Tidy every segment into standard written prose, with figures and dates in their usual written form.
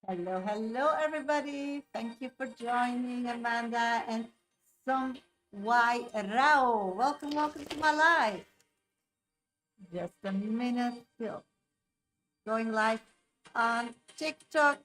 Hello, hello, everybody. Thank you for joining, Amanda and Som Y Rao. Welcome to my live. Just a minute still. Going live on TikTok.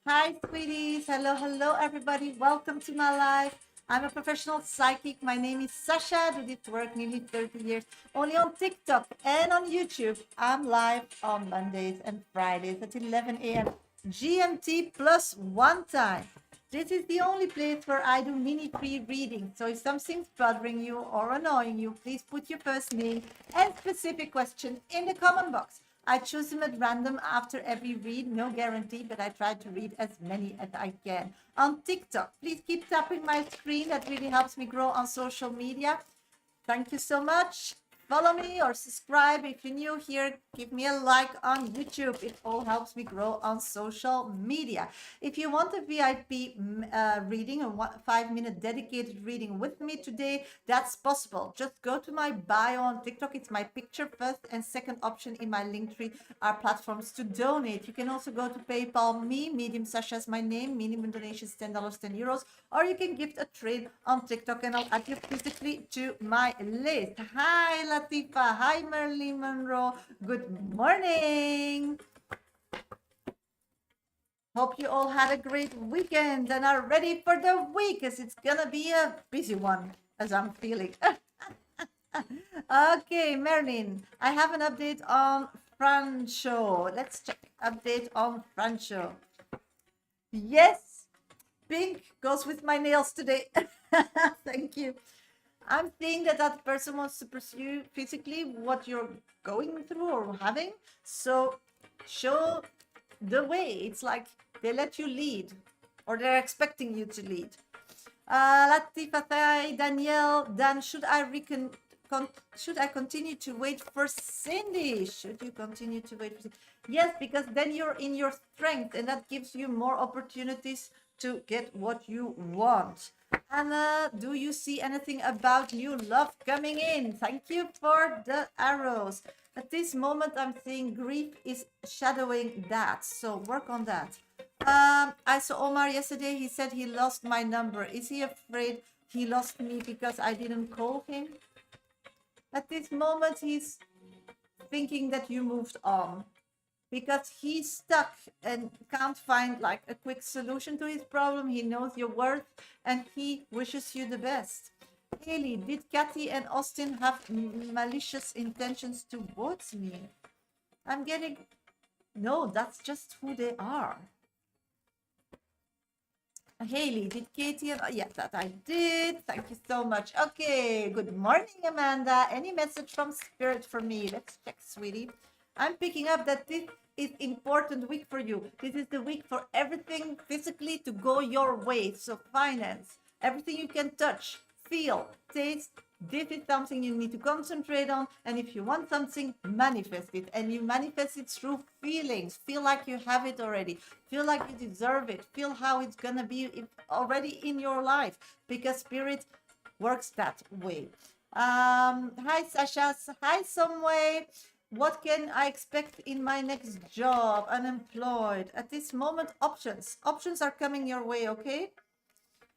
Hi, sweeties. Hello, everybody. Welcome to my live. I'm a professional psychic. My name is Sasha. I did work nearly 30 years only on TikTok and on YouTube. I'm live on Mondays and Fridays at 11 a.m. GMT plus one time. This is the only place where I do mini free reading. So if something's bothering you or annoying you, please put your first name and specific question in the comment box. I choose them at random after every read, no guarantee, but I try to read as many as I can. On TikTok, please keep tapping my screen. That really helps me grow on social media. Thank you so much. Follow me or subscribe. If you're new here, give me a like on YouTube. It all helps me grow on social media. If you want a VIP reading, a 5-minute dedicated reading with me today, that's possible. Just go to my bio on TikTok. It's my picture first and second option in my link tree are platforms to donate. You can also go to PayPal me, Medium Sasha is my name, minimum donations $10, €10, or you can gift a trade on TikTok and I'll add you physically to my list. Hi, Latifa. Hi, Marilyn Monroe. Good morning. Hope you all had a great weekend and are ready for the week as it's gonna be a busy one as I'm feeling. Okay, Marilyn, I have an update on Francho. Let's check update on Francho. Yes, pink goes with my nails today. Thank you. I'm seeing that that person wants to pursue physically what you're going through or having. So show the way. It's like they let you lead or they're expecting you to lead. Latifa, Danielle, Dan, should I continue to wait for Cindy? Should you continue to wait for Cindy? Yes, because then you're in your strength and that gives you more opportunities to get what you want. Anna, do you see anything about new love coming in? Thank you for the arrows. At this moment, I'm seeing grief is shadowing that. So work on that. I saw Omar yesterday. He said he lost my number. Is he afraid he lost me because I didn't call him? At this moment, he's thinking that you moved on because he's stuck and can't find like a quick solution to his problem. He knows your worth and he wishes you the best. Haley, did Kathy and Austin have malicious intentions towards me? I'm getting... No, that's just who they are. Haley, did Katie and... yeah, that I did. Thank you so much. Okay, good morning, Amanda. Any message from Spirit for me? Let's check, sweetie. I'm picking up that this is important week for you. This is the week for everything physically to go your way. So finance, everything you can touch, feel, taste, this is something you need to concentrate on. And if you want something, manifest it. And you manifest it through feelings. Feel like you have it already. Feel like you deserve it. Feel how it's going to be already in your life. Because spirit works that way. Hi, Sasha. Hi, Someway. What can I expect in my next job? Unemployed. At this moment, options. Options are coming your way, okay?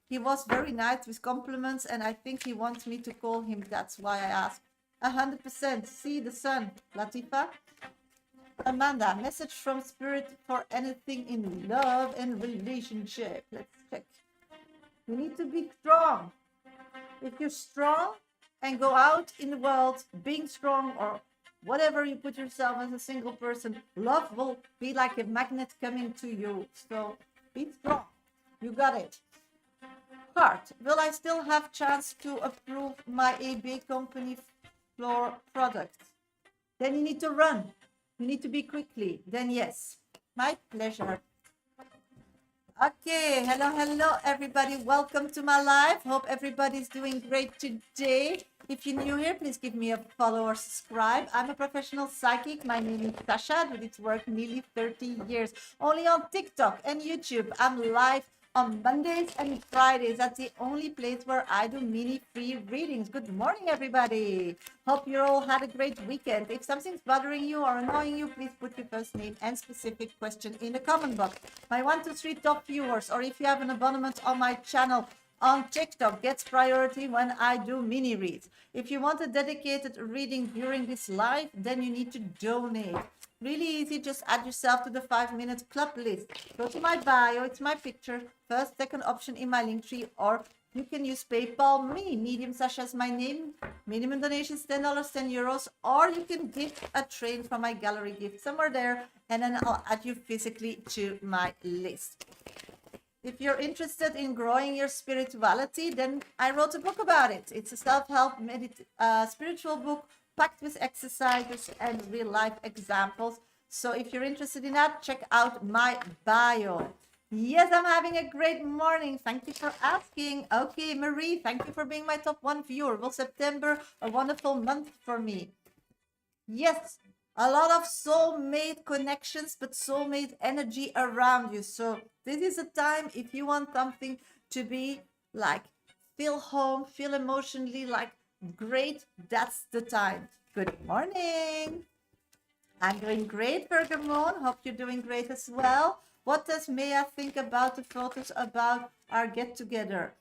He was very nice with compliments, and I think he wants me to call him. That's why I asked. 100%. See the sun, Latifa. Amanda, message from Spirit for anything in love and relationship. Let's check. You need to be strong. If you're strong and go out in the world being strong or whatever you put yourself as a single person, love will be like a magnet coming to you. So be strong. You got it. Heart, will I still have chance to approve my AB company floor products? Then you need to run. You need to be quickly. Then yes, my pleasure. Okay, hello, everybody. Welcome to my live. Hope everybody's doing great today. If you're new here, please give me a follow or subscribe. I'm a professional psychic. My name is Shasha. I did this work nearly 30 years. Only on TikTok and YouTube. I'm live on Mondays and Fridays. That's the only place where I do mini free readings. Good morning, everybody. Hope you all had a great weekend. If something's bothering you or annoying you, please put your first name and specific question in the comment box. My 1, 2, 3 top viewers, or if you have an abonnement on my channel on TikTok, gets priority when I do mini reads. If you want a dedicated reading during this live, then you need to donate. Really easy, just add yourself to the 5-minute club list. Go to my bio, it's my picture, first, second option in my link tree, or you can use PayPal me. Medium Shasha is my name. Minimum donation is $10, 10 euros, or you can gift a train from my gallery gift somewhere there, and then I'll add you physically to my list. If you're interested in growing your spirituality, then I wrote a book about it. It's a self-help spiritual book packed with exercises and real-life examples. So if you're interested in that, check out my bio. Yes, I'm having a great morning. Thank you for asking. Okay, Marie, thank you for being my top 1 viewer. Well, September, a wonderful month for me. Yes, a lot of soulmate connections, but soulmate energy around you. So this is a time if you want something to be like, feel home, feel emotionally like great, that's the time. Good morning. I'm doing great, Bergamon. Hope you're doing great as well. What does Maya think about the photos about our get-together?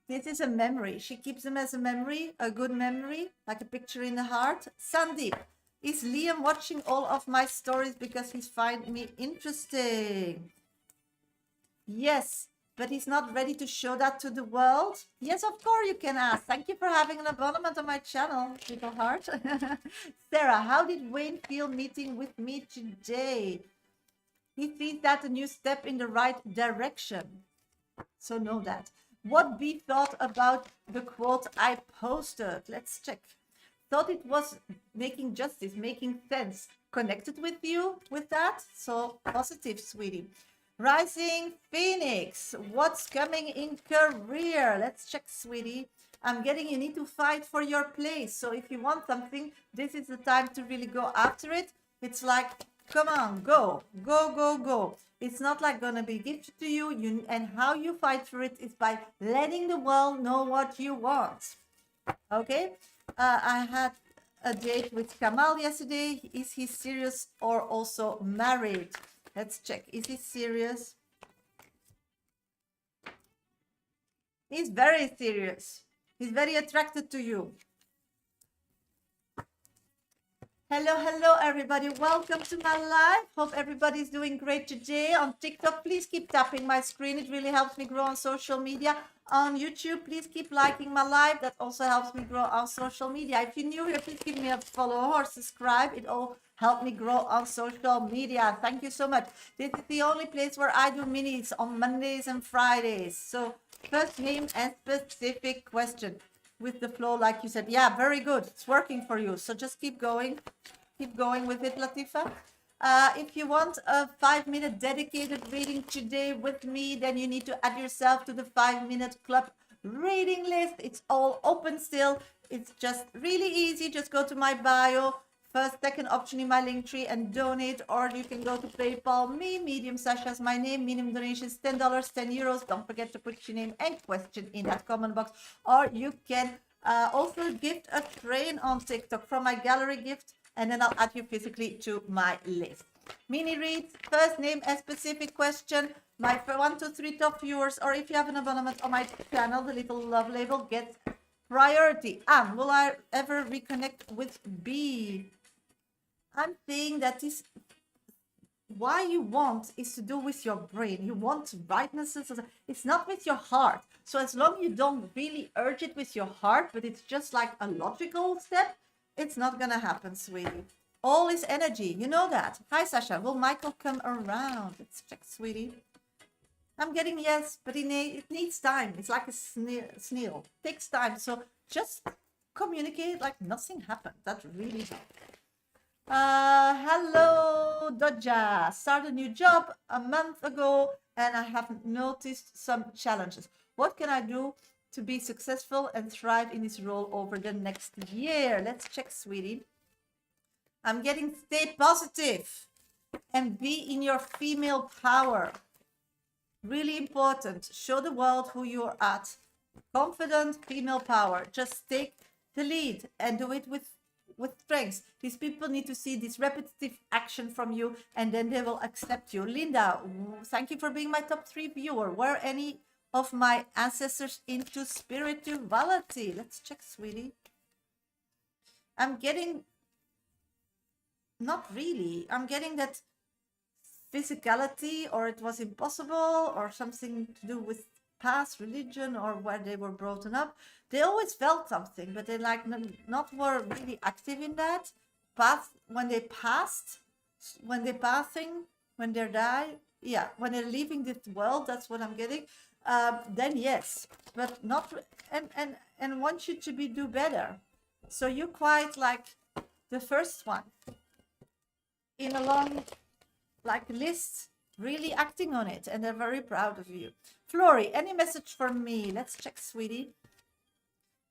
This is a memory. She keeps them as a memory, a good memory, like a picture in the heart. Sandeep, is Liam watching all of my stories because he finds me interesting? Yes, but he's not ready to show that to the world. Yes, of course you can ask. Thank you for having an abonnement on my channel, little heart. Sarah, how did Wayne feel meeting with me today? He sees that a new step in the right direction. So know that. What B thought about the quote I posted? Let's check. Thought it was making justice, making sense. Connected with you with that? So positive, sweetie. Rising Phoenix, what's coming in career? Let's check, sweetie. I'm getting you need to fight for your place. So if you want something, this is the time to really go after it. It's like, come on, go, go, go, go. It's not like gonna be gifted to you, and how you fight for it is by letting the world know what you want. Okay, I had a date with Kamal yesterday. Is he serious or also married? Let's check. Is he serious? He's very serious. He's very attracted to you. Hello, hello, everybody. Welcome to my live. Hope everybody's doing great today. On TikTok, please keep tapping my screen. It really helps me grow on social media. On YouTube, please keep liking my live. That also helps me grow on social media. If you're new here, please give me a follow or subscribe. It all helps me grow on social media. Thank you so much. This is the only place where I do minis on Mondays and Fridays. So first name and specific question. With the flow, like you said. Yeah, very good. It's working for you. So just keep going. Keep going with it, Latifa. If you want a 5-minute dedicated reading today with me, then you need to add yourself to the 5-minute club reading list. It's all open still. It's just really easy. Just go to my bio. First, second option in my link tree and donate, or you can go to PayPal me. Medium Shasha is my name. Minimum donation is $10, 10 euros. Don't forget to put your name and question in that comment box. Or you can also gift a train on TikTok from my gallery gift, and then I'll add you physically to my list. Mini reads, first name and specific question. My 1, 2, 3 top viewers, or if you have an abonnement on my channel, the little love label gets priority. Will I ever reconnect with B? I'm saying that this, why you want is to do with your brain. You want rightness. It's not with your heart. So as long as you don't really urge it with your heart, but it's just like a logical step, it's not going to happen, sweetie. All is energy. You know that. Hi, Sasha. Will Michael come around? Let's check, sweetie. I'm getting yes, but it needs time. It's like a snail. It takes time. So just communicate like nothing happened. That really helps. Hello, Dodja. Started a new job a month ago and I have noticed some challenges. What can I do to be successful and thrive in this role over the next year? Let's check, sweetie. I'm getting stay positive and be in your female power. Really important. Show the world who you're at. Confident female power. Just take the lead and do it with strength. These people need to see this repetitive action from you, and then they will accept you. Linda, thank you for being my top 3 viewer. Were any of my ancestors into spirituality? Let's check, sweetie. I'm getting, not really. I'm getting that physicality, or it was impossible, or something to do with past religion or where they were brought up. They always felt something, but they like not were really active in that path when they passed, when they're passing, when they die. Yeah, when they're leaving this world, that's what I'm getting. Then yes, but not, and want you to be do better. So you're quite like the first one in a long like list, really acting on it, and they're very proud of you. Flory, any message for me? Let's check, sweetie.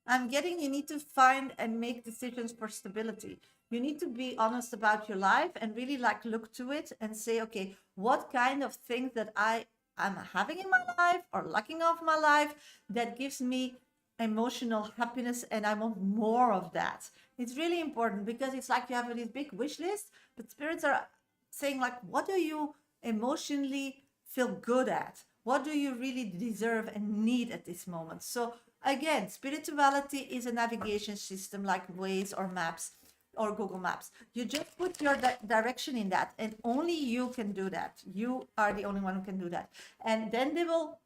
I'm getting you need to find and make decisions for stability. You need to be honest about your life and really like look to it and say, okay, what kind of things that I am having in my life or lacking of my life that gives me emotional happiness, and I want more of that. It's really important because it's like you have this big wish list, but spirits are saying like, what do you emotionally feel good at? What do you really deserve and need at this moment? So again, spirituality is a navigation system like Waze or Maps or Google Maps. You just put your direction in that, and only you can do that. You are the only one who can do that. And then they will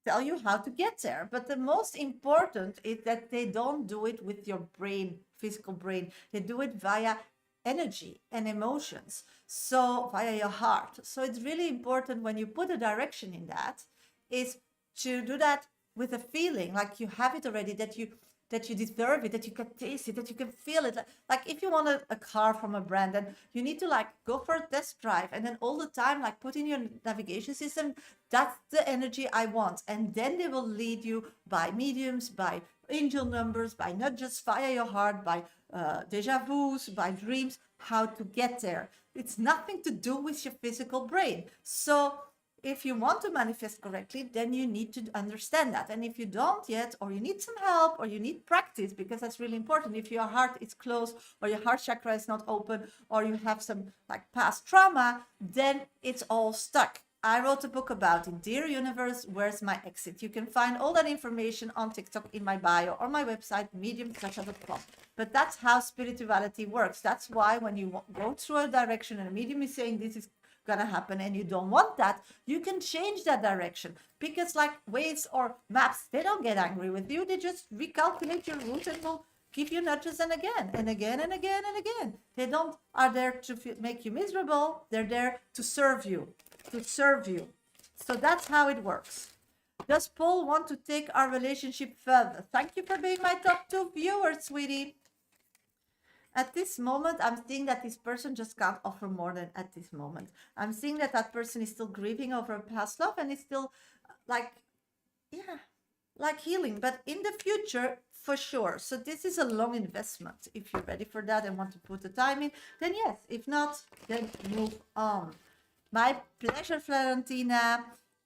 tell you how to get there. But the most important is that they don't do it with your brain, physical brain. They do it via energy and emotions, so via your heart. So it's really important when you put a direction in that is to do that with a feeling like you have it already, that you deserve it, that you can taste it, that you can feel it. Like if you want a car from a brand, then you need to like go for a test drive, and then all the time like put in your navigation system, that's the energy I want. And then they will lead you by mediums, by angel numbers, by nudges, via your heart, by deja vus, by dreams, how to get there. It's nothing to do with your physical brain. So if you want to manifest correctly, then you need to understand that. And if you don't yet, or you need some help, or you need practice, because that's really important. If your heart is closed, or your heart chakra is not open, or you have some like past trauma, then it's all stuck. I wrote a book about it, Dear Universe, Where's My Exit? You can find all that information on TikTok in my bio or my website, medium.com. But that's how spirituality works. That's why when you go through a direction and a medium is saying this is gonna happen and you don't want that, you can change that direction, because like Waze or Maps, they don't get angry with you. They just recalculate your route and will give you nudges, and again and again and again and again. They don't are there to make you miserable. They're there to serve you, So that's how it works. Does Paul want to take our relationship further? Thank you for being my top 2 viewer, sweetie. At this moment, I'm seeing that this person just can't offer more than at this moment. I'm seeing that that person is still grieving over a past love and is still like, yeah, like healing, but in the future, for sure. So this is a long investment. If you're ready for that and want to put the time in, then yes. If not, then move on. My pleasure, Florentina.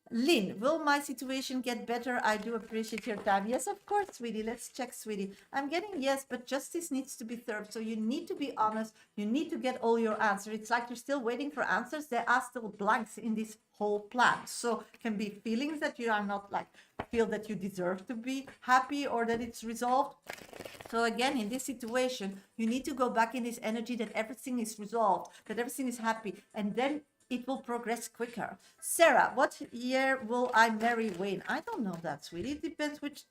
Lynn, will my situation get better? I do appreciate your time. Yes, of course, sweetie. Let's check, sweetie. I'm getting yes, but justice needs to be served. So you need to be honest. You need to get all your answers. It's like you're still waiting for answers. There are still blanks in this whole plan. So it can be feelings that you are not like, feel that you deserve to be happy or that it's resolved. So again, in this situation, you need to go back in this energy that everything is resolved, that everything is happy. And then it will progress quicker. Sarah, what year will I marry Wayne? I don't know that, sweetie. It depends which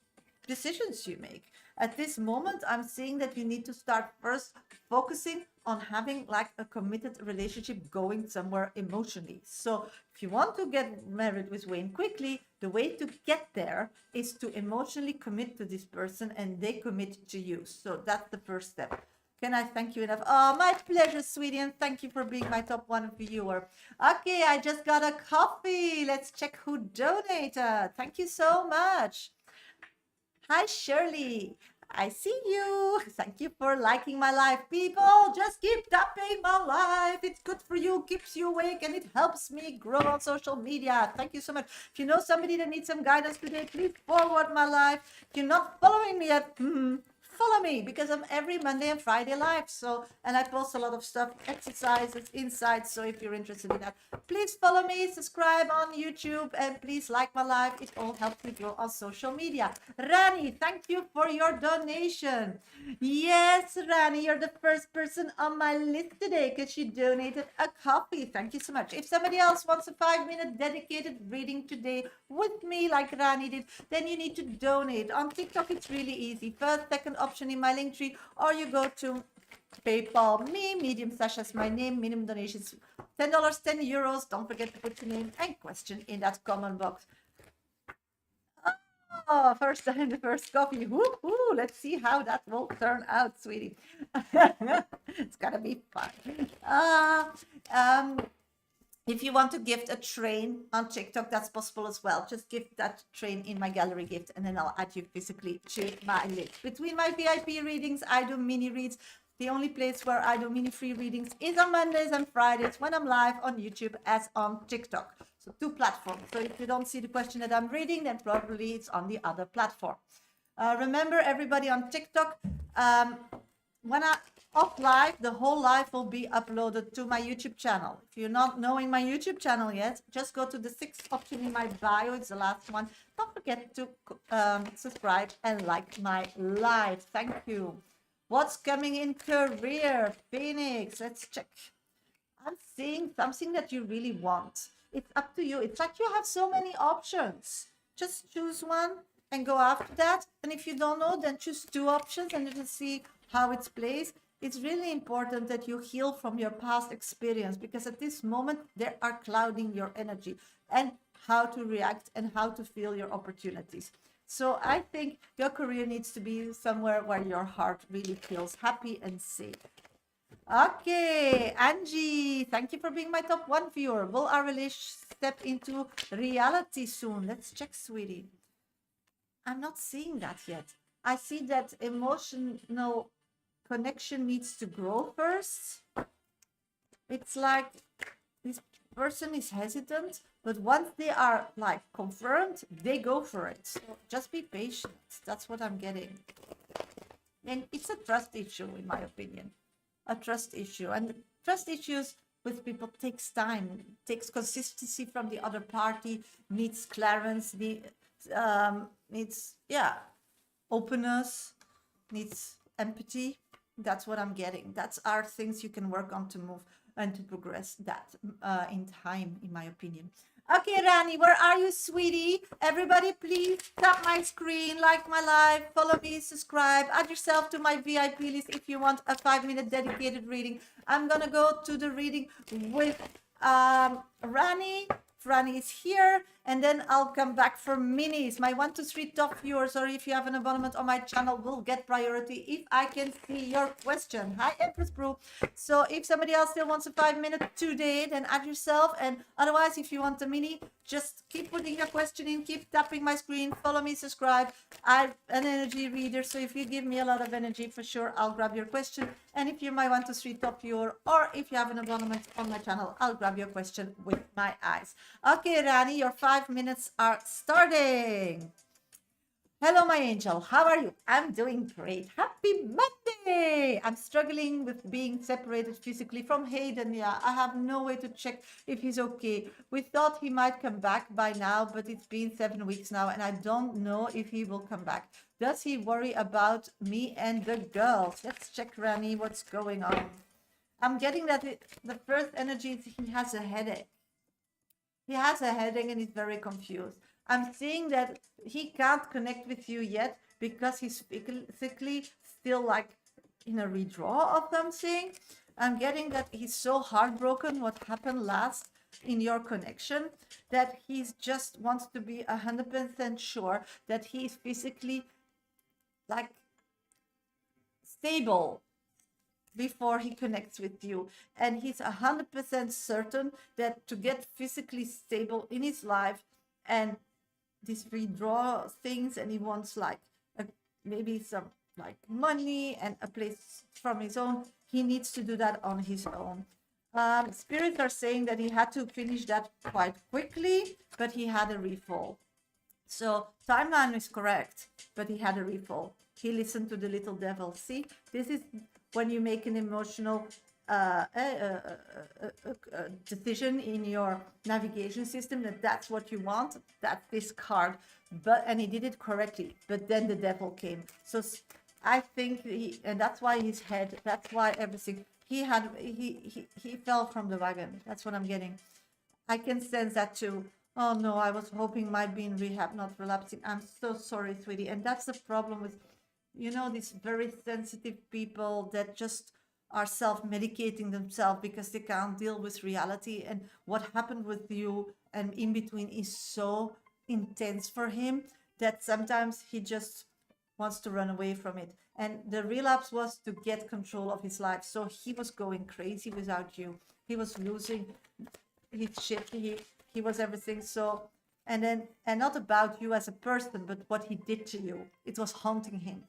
decisions you make. At this moment, I'm seeing that you need to start first focusing on having like a committed relationship going somewhere emotionally. So if you want to get married with Wayne quickly, the way to get there is to emotionally commit to this person and they commit to you. So that's the first step. Can I thank you enough? Oh, my pleasure, sweetie, and thank you for being my top 1 viewer. Okay, I just got a coffee. Let's check who donated. Thank you so much. Hi, Shirley. I see you. Thank you for liking my live, people. Just keep tapping my live. It's good for you, keeps you awake, and it helps me grow on social media. Thank you so much. If you know somebody that needs some guidance today, please forward my live. If you're not following me yet, follow me because I'm every Monday and Friday live. So, and I post a lot of stuff, exercises, insights. So if you're interested in that, please follow me, subscribe on YouTube, and please like my live. It all helps me grow on social media. Rani, thank you for your donation. Yes, Rani, you're the first person on my list today because you donated a coffee. Thank you so much. If somebody else wants a 5-minute dedicated reading today with me, like Rani did, then you need to donate. On TikTok, it's really easy. First, second option in my link tree, or you go to PayPal me, Medium Shasha is my name, minimum donations $10, €10. Don't forget to put your name and question in that comment box. Oh, first time, the first coffee. Woo-hoo. Let's see how that will turn out, sweetie. It's gonna be fun. If you want to gift a train on TikTok, that's possible as well. Just gift that train in my gallery gift, and then I'll add you physically to my list. Between my VIP readings, I do mini reads. The only place where I do mini free readings is on Mondays and Fridays when I'm live on YouTube as on TikTok. So 2 platforms. So if you don't see the question that I'm reading, then probably it's on the other platform. Remember, everybody on TikTok, when I off live, the whole live will be uploaded to my YouTube channel. If you're not knowing my YouTube channel yet, just go to the 6th option in my bio. It's the last one. Don't forget to subscribe and like my live. Thank you. What's coming in career? Phoenix, let's check. I'm seeing something that you really want. It's up to you. It's like you have so many options. Just choose one and go after that. And if you don't know, then choose 2 options and you just see how it's placed. It's really important that you heal from your past experience, because at this moment they are clouding your energy and how to react and how to feel your opportunities. So I think your career needs to be somewhere where your heart really feels happy and safe. Okay, Angie, thank you for being my top 1 viewer. Will our relationship step into reality soon? Let's check, sweetie. I'm not seeing that yet. I see that emotional connection needs to grow first. It's like this person is hesitant, but once they are like confirmed, they go for it. So just be patient. That's what I'm getting. And it's a trust issue, in my opinion. A trust issue. And trust issues with people takes time, takes consistency from the other party, needs clarence, needs openness, needs empathy. That's what I'm getting. That's our things you can work on to move and to progress that in time, in my opinion. Okay, Rani, where are you, sweetie? Everybody, please tap my screen, like my live, follow me, subscribe, add yourself to my VIP list if you want a 5-minute dedicated reading. I'm gonna go to the reading with Rani. Rani is here, and then I'll come back for minis. My 1 to 3 top viewers, or if you have an abonnement on my channel, will get priority if I can see your question. Hi, Empress Brew. So if somebody else still wants a 5-minute today, then add yourself. And otherwise, if you want a mini, just keep putting your question in, keep tapping my screen, follow me, subscribe. I'm an energy reader, so if you give me a lot of energy, for sure, I'll grab your question. And if you're my 1 to 3 top viewer, or if you have an abonnement on my channel, I'll grab your question with my eyes. Okay, Rani, your 5 minutes are starting. Hello, my angel. How are you? I'm doing great. Happy Monday. I'm struggling with being separated physically from Hayden. Yeah, I have no way to check if he's okay. We thought he might come back by now, but it's been 7 weeks now, and I don't know if he will come back. Does he worry about me and the girls? Let's check, Rani, what's going on. I'm getting that the first energy is he has a headache. He has a headache and he's very confused. I'm seeing that he can't connect with you yet because he's physically still like in a redraw of something. I'm getting that he's so heartbroken what happened last in your connection that he's just wants to be 100% sure that he is physically like stable before he connects with you, and he's 100% certain that to get physically stable in his life and these withdraw things, and he wants like maybe some like money and a place from his own, he needs to do that on his own. Spirits are saying that he had to finish that quite quickly, but he had a refall. So timeline is correct, but he had a refall. He listened to the little devil. See, this is when you make an emotional decision in your navigation system that's what you want. That's this card, and he did it correctly. But then the devil came. So I think and that's why his head. That's why everything he fell from the wagon. That's what I'm getting. I can sense that too. Oh no, I was hoping might be in rehab, not relapsing. I'm so sorry, sweetie. And that's the problem with, these very sensitive people that just are self-medicating themselves because they can't deal with reality. And what happened with you and in between is so intense for him that sometimes he just wants to run away from it. And the relapse was to get control of his life. So he was going crazy without you. He was losing his shit. He was everything. So and not about you as a person, but what he did to you. It was haunting him.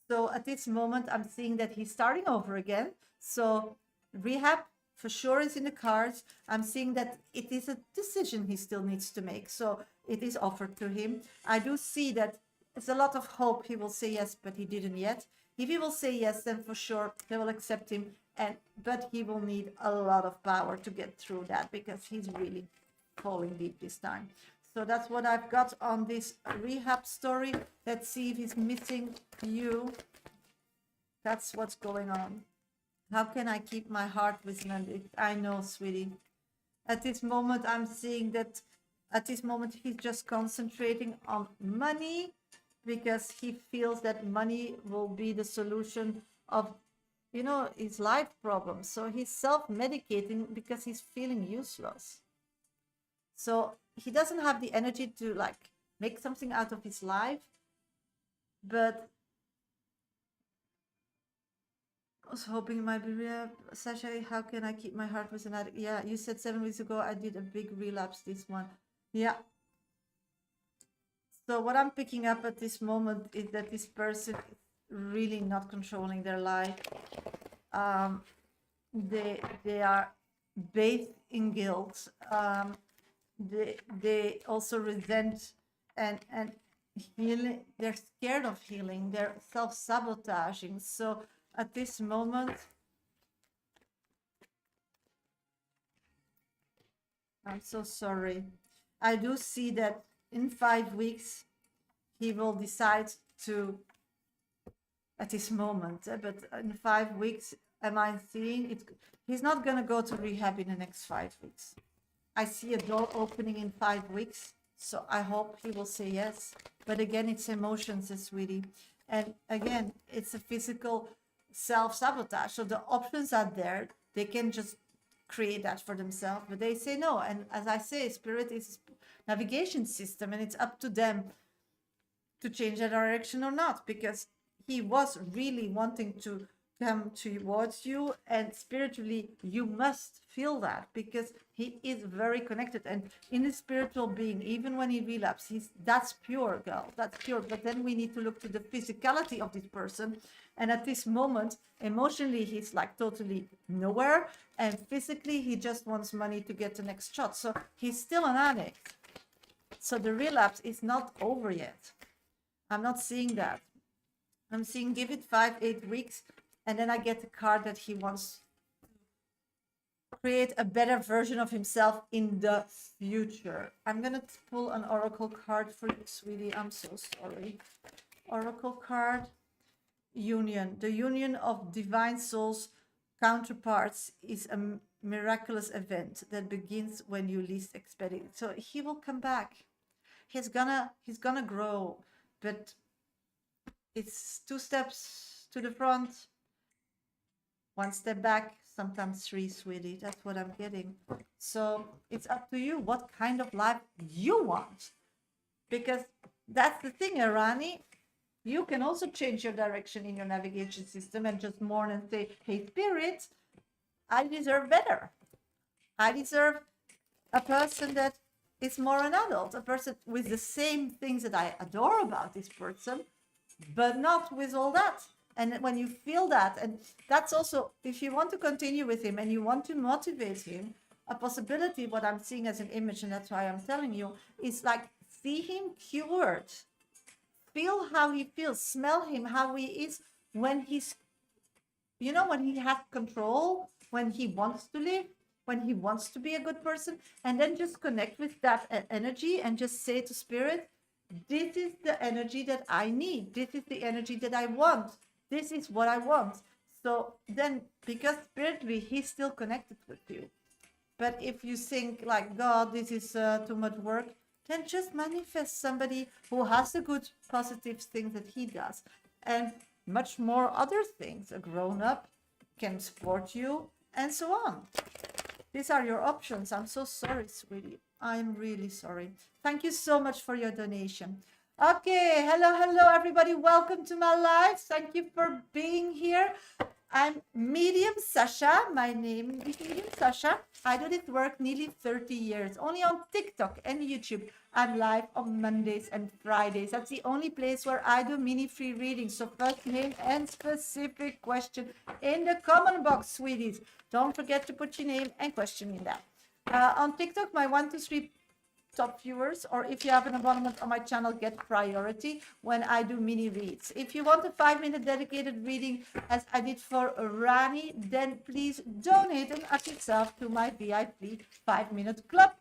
So at this moment, I'm seeing that he's starting over again. So rehab for sure is in the cards. I'm seeing that it is a decision he still needs to make. So it is offered to him. I do see that there's a lot of hope he will say yes, but he didn't yet. If he will say yes, then for sure they will accept him. But he will need a lot of power to get through that because he's really falling deep this time. So that's what I've got on this rehab story. Let's see if he's missing you. That's what's going on. How can I keep my heart with Mandy? I know, sweetie. At this moment, I'm seeing that at this moment, he's just concentrating on money because he feels that money will be the solution of, his life problems. So he's self-medicating because he's feeling useless. So he doesn't have the energy to make something out of his life, but I was hoping it might be real. Sasha, how can I keep my heart with an addict? Yeah, you said 7 weeks ago I did a big relapse, this one. Yeah. So what I'm picking up at this moment is that this person is really not controlling their life. They are bathed in guilt. They also resent and healing. They're scared of healing. They're self-sabotaging. So at this moment, I'm so sorry. I do see that in 5 weeks he will decide to, at this moment, but in 5 weeks, am I seeing it? He's not going to go to rehab in the next 5 weeks. I see a door opening in 5 weeks, so I hope he will say yes. But again, it's emotions, sweetie. And again, it's a physical self-sabotage. So the options are there. They can just create that for themselves, but they say no. And as I say, spirit is a navigation system, and it's up to them to change their direction or not, because he was really wanting to come towards you, and spiritually you must feel that because he is very connected, and in his spiritual being, even when he relapses, that's pure, girl, that's pure. But then we need to look to the physicality of this person, and at this moment emotionally he's totally nowhere, and physically he just wants money to get the next shot. So he's still an addict. So the relapse is not over yet. I'm not seeing that. I'm seeing give it 5-8 weeks, and then I get the card that he wants to create a better version of himself in the future. I'm going to pull an oracle card for you, sweetie. I'm so sorry. Oracle card, union. The union of divine souls counterparts is a miraculous event that begins when you least expect it. So he will come back. He's gonna grow, but it's 2 steps to the front, 1 step back, sometimes 3, sweetie. That's what I'm getting. So it's up to you what kind of life you want, because that's the thing, Arani. You can also change your direction in your navigation system and just mourn and say, hey, spirit, I deserve better. I deserve a person that is more an adult, a person with the same things that I adore about this person, but not with all that. And when you feel that, and that's also, if you want to continue with him and you want to motivate him, a possibility, what I'm seeing as an image, and that's why I'm telling you, is like see him cured. Feel how he feels, smell him, how he is when he's, when he has control, when he wants to live, when he wants to be a good person, and then just connect with that energy and just say to spirit, this is the energy that I need. This is the energy that I want. This is what I want. So then, because spiritually, he's still connected with you. But if you think like, God, this is too much work, then just manifest somebody who has the good, positive things that he does. And much more other things. A grown up can support you and so on. These are your options. I'm so sorry, sweetie. I'm really sorry. Thank you so much for your donation. Okay, hello, everybody. Welcome to my live. Thank you for being here. I'm Medium Shasha. My name is Medium Shasha. I do this work nearly 30 years, only on TikTok and YouTube. I'm live on Mondays and Fridays. That's the only place where I do mini free readings. So first name and specific question in the comment box, sweeties. Don't forget to put your name and question in that. On TikTok, my 1, 2, 3 top viewers, or if you have an abonnement on my channel, get priority when I do mini reads. If you want a 5-minute dedicated reading as I did for Rani, then please donate and add yourself to my VIP 5-minute club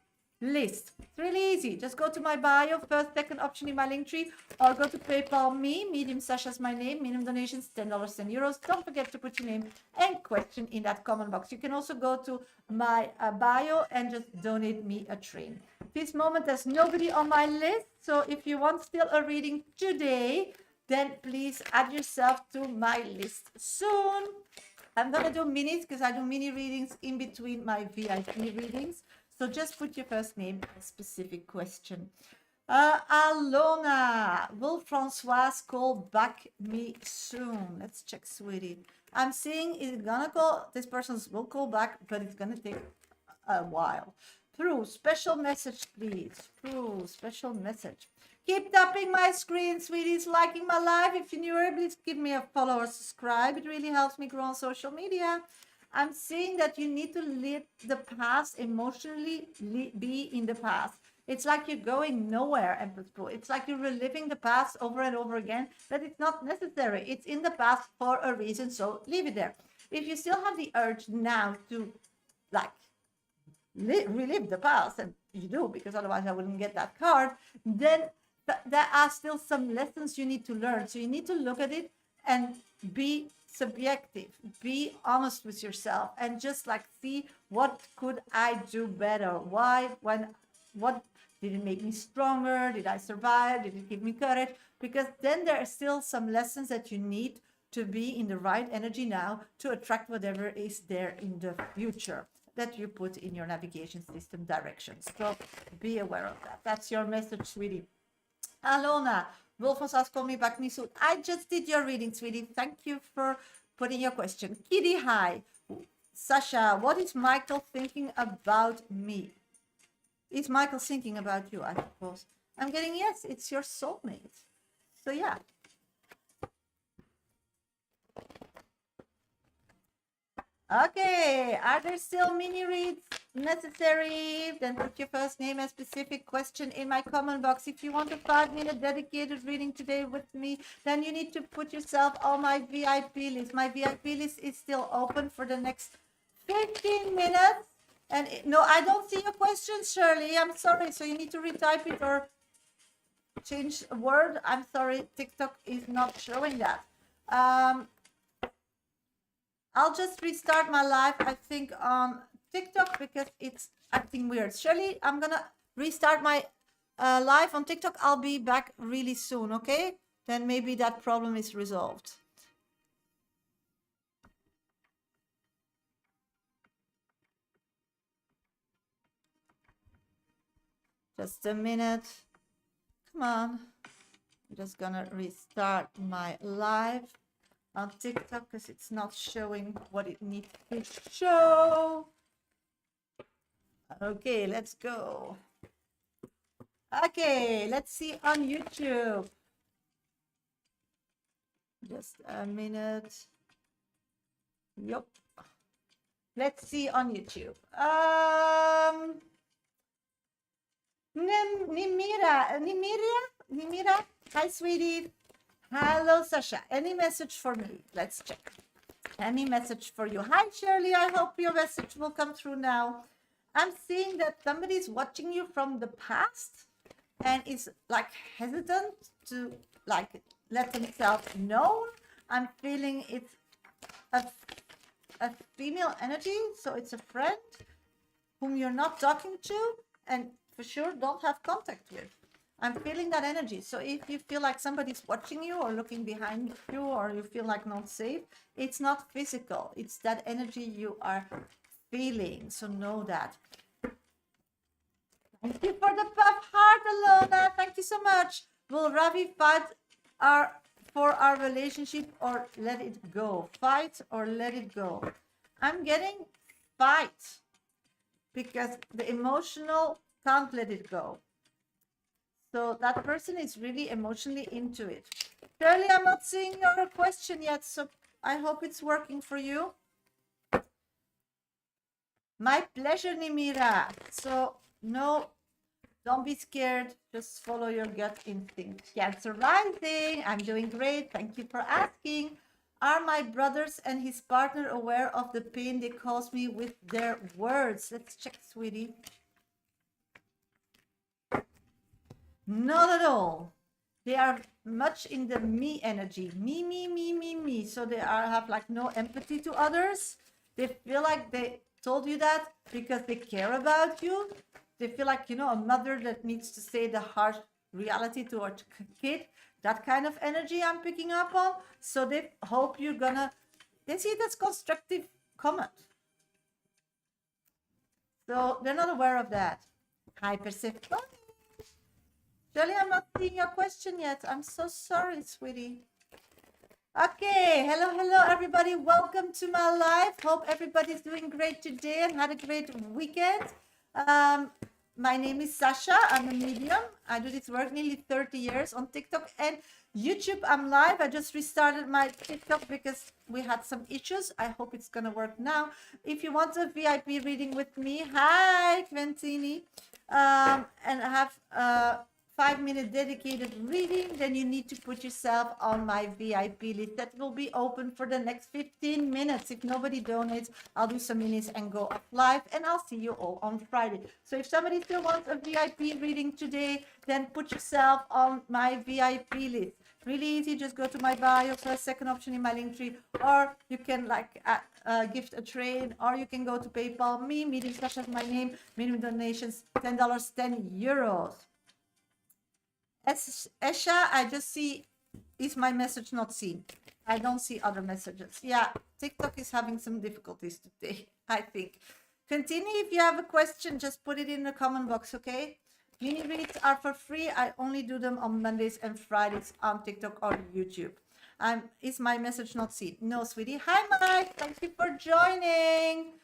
list. It's really easy. Just go to my bio, first, second option in my link tree, or go to PayPal me, Medium Shasha is my name, minimum donations $10, €10. Don't forget to put your name and question in that comment box. You can also go to my bio and just donate me a train. This moment there's nobody on my list, so if you want still a reading today, then please add yourself to my list soon. I'm gonna do minis because I do mini readings in between my VIP readings. So just put your first name and specific question. Alona, will Francoise call back me soon? Let's check, sweetie. I'm seeing it's gonna call, this person will call back, but it's gonna take a while. Through special message, please. Through special message. Keep tapping my screen, sweeties, liking my live. If you're newer, please give me a follow or subscribe. It really helps me grow on social media. I'm seeing that you need to live the past emotionally, be in the past. It's like you're going nowhere, Empress Pro. It's like you're reliving the past over and over again, but it's not necessary. It's in the past for a reason, so leave it there. If you still have the urge now to, like, relive the past, and you do, because otherwise I wouldn't get that card, then there are still some lessons you need to learn. So you need to look at it and be subjective, be honest with yourself, and just like see, what could I do better? What did it make me stronger? Did I survive? Did it give me courage? Because then there are still some lessons that you need to be in the right energy now to attract whatever is there in the future that you put in your navigation system directions. So be aware of that. That's your message, sweetie. Alona, will Francoise call me back me soon? I just did your reading, sweetie. Thank you for putting your question. Kitty, hi. Shasha, what is Michael thinking about me? Is Michael thinking about you, I suppose? I'm getting yes, it's your soulmate. So yeah. Okay, are there still mini reads necessary? Then put your first name and specific question in my comment box. If you want a 5-minute dedicated reading today with me, then you need to put yourself on my VIP list. My VIP list is still open for the next 15 minutes. And no, I don't see your question, Shirley. I'm sorry. So you need to retype it or change a word. I'm sorry, TikTok is not showing that. I'll just restart my live, I think, on TikTok because it's acting weird. Shirley, I'm gonna restart my live on TikTok. I'll be back really soon, okay? Then maybe that problem is resolved. Just a minute. Come on. I'm just gonna restart my live on TikTok because it's not showing what it needs to show. Okay, let's go. Okay, let's see on YouTube. Just a minute. Yup. Let's see on YouTube. Nimira. Hi, sweetie. Hello, Sasha. Any message for me? Let's check. Any message for you? Hi, Shirley. I hope your message will come through now. I'm seeing that somebody's watching you from the past and is like hesitant to like let themselves know. I'm feeling it's a female energy, so it's a friend whom you're not talking to and for sure don't have contact with. I'm feeling that energy. So if you feel like somebody's watching you or looking behind you or you feel like not safe, it's not physical. It's that energy you are feeling. So know that. Thank you for the puff heart, Alona. Thank you so much. Will Ravi fight for our relationship or let it go? Fight or let it go? I'm getting fight because the emotional can't let it go. So that person is really emotionally into it. Shirley, I'm not seeing your question yet, so I hope it's working for you. My pleasure, Nimira. So no, don't be scared. Just follow your gut instinct. Cancer rising. I'm doing great. Thank you for asking. Are my brothers and his partner aware of the pain they cause me with their words? Let's check, sweetie. Not at all. They are much in the me energy. Me. So they have like no empathy to others. They feel like they told you that because they care about you. They feel like, you know, a mother that needs to say the harsh reality to her kid. That kind of energy I'm picking up on. So they hope you're gonna, they see that's constructive comment. So they're not aware of that. Hi, Persephone. Shirley, I'm not seeing your question yet. I'm so sorry, sweetie. Okay, hello, everybody. Welcome to my live. Hope everybody's doing great today and had a great weekend. My name is Sasha. I'm a medium. I do this work nearly 30 years on TikTok and YouTube. I'm live. I just restarted my TikTok because we had some issues. I hope it's going to work now. If you want a VIP reading with me, hi, Quentini, and I have 5-minute dedicated reading, then you need to put yourself on my VIP list. That will be open for the next 15 minutes. If nobody donates, I'll do some minutes and go off live, and I'll see you all on Friday. So if somebody still wants a VIP reading today, then put yourself on my VIP list. Really easy, just go to my bio, first, second option in my link tree, or you can like gift a trade, or you can go to PayPal me, Medium Shasha is my name, minimum donations, $10, 10 euros. Esha, I just see, is my message not seen? I don't see other messages. Yeah, TikTok is having some difficulties today, I think. Continue. If you have a question, just put it in the comment box, okay? Mini reads are for free. I only do them on Mondays and Fridays on TikTok or YouTube. Is my message not seen? No, sweetie. Hi, Mike. Thank you for joining.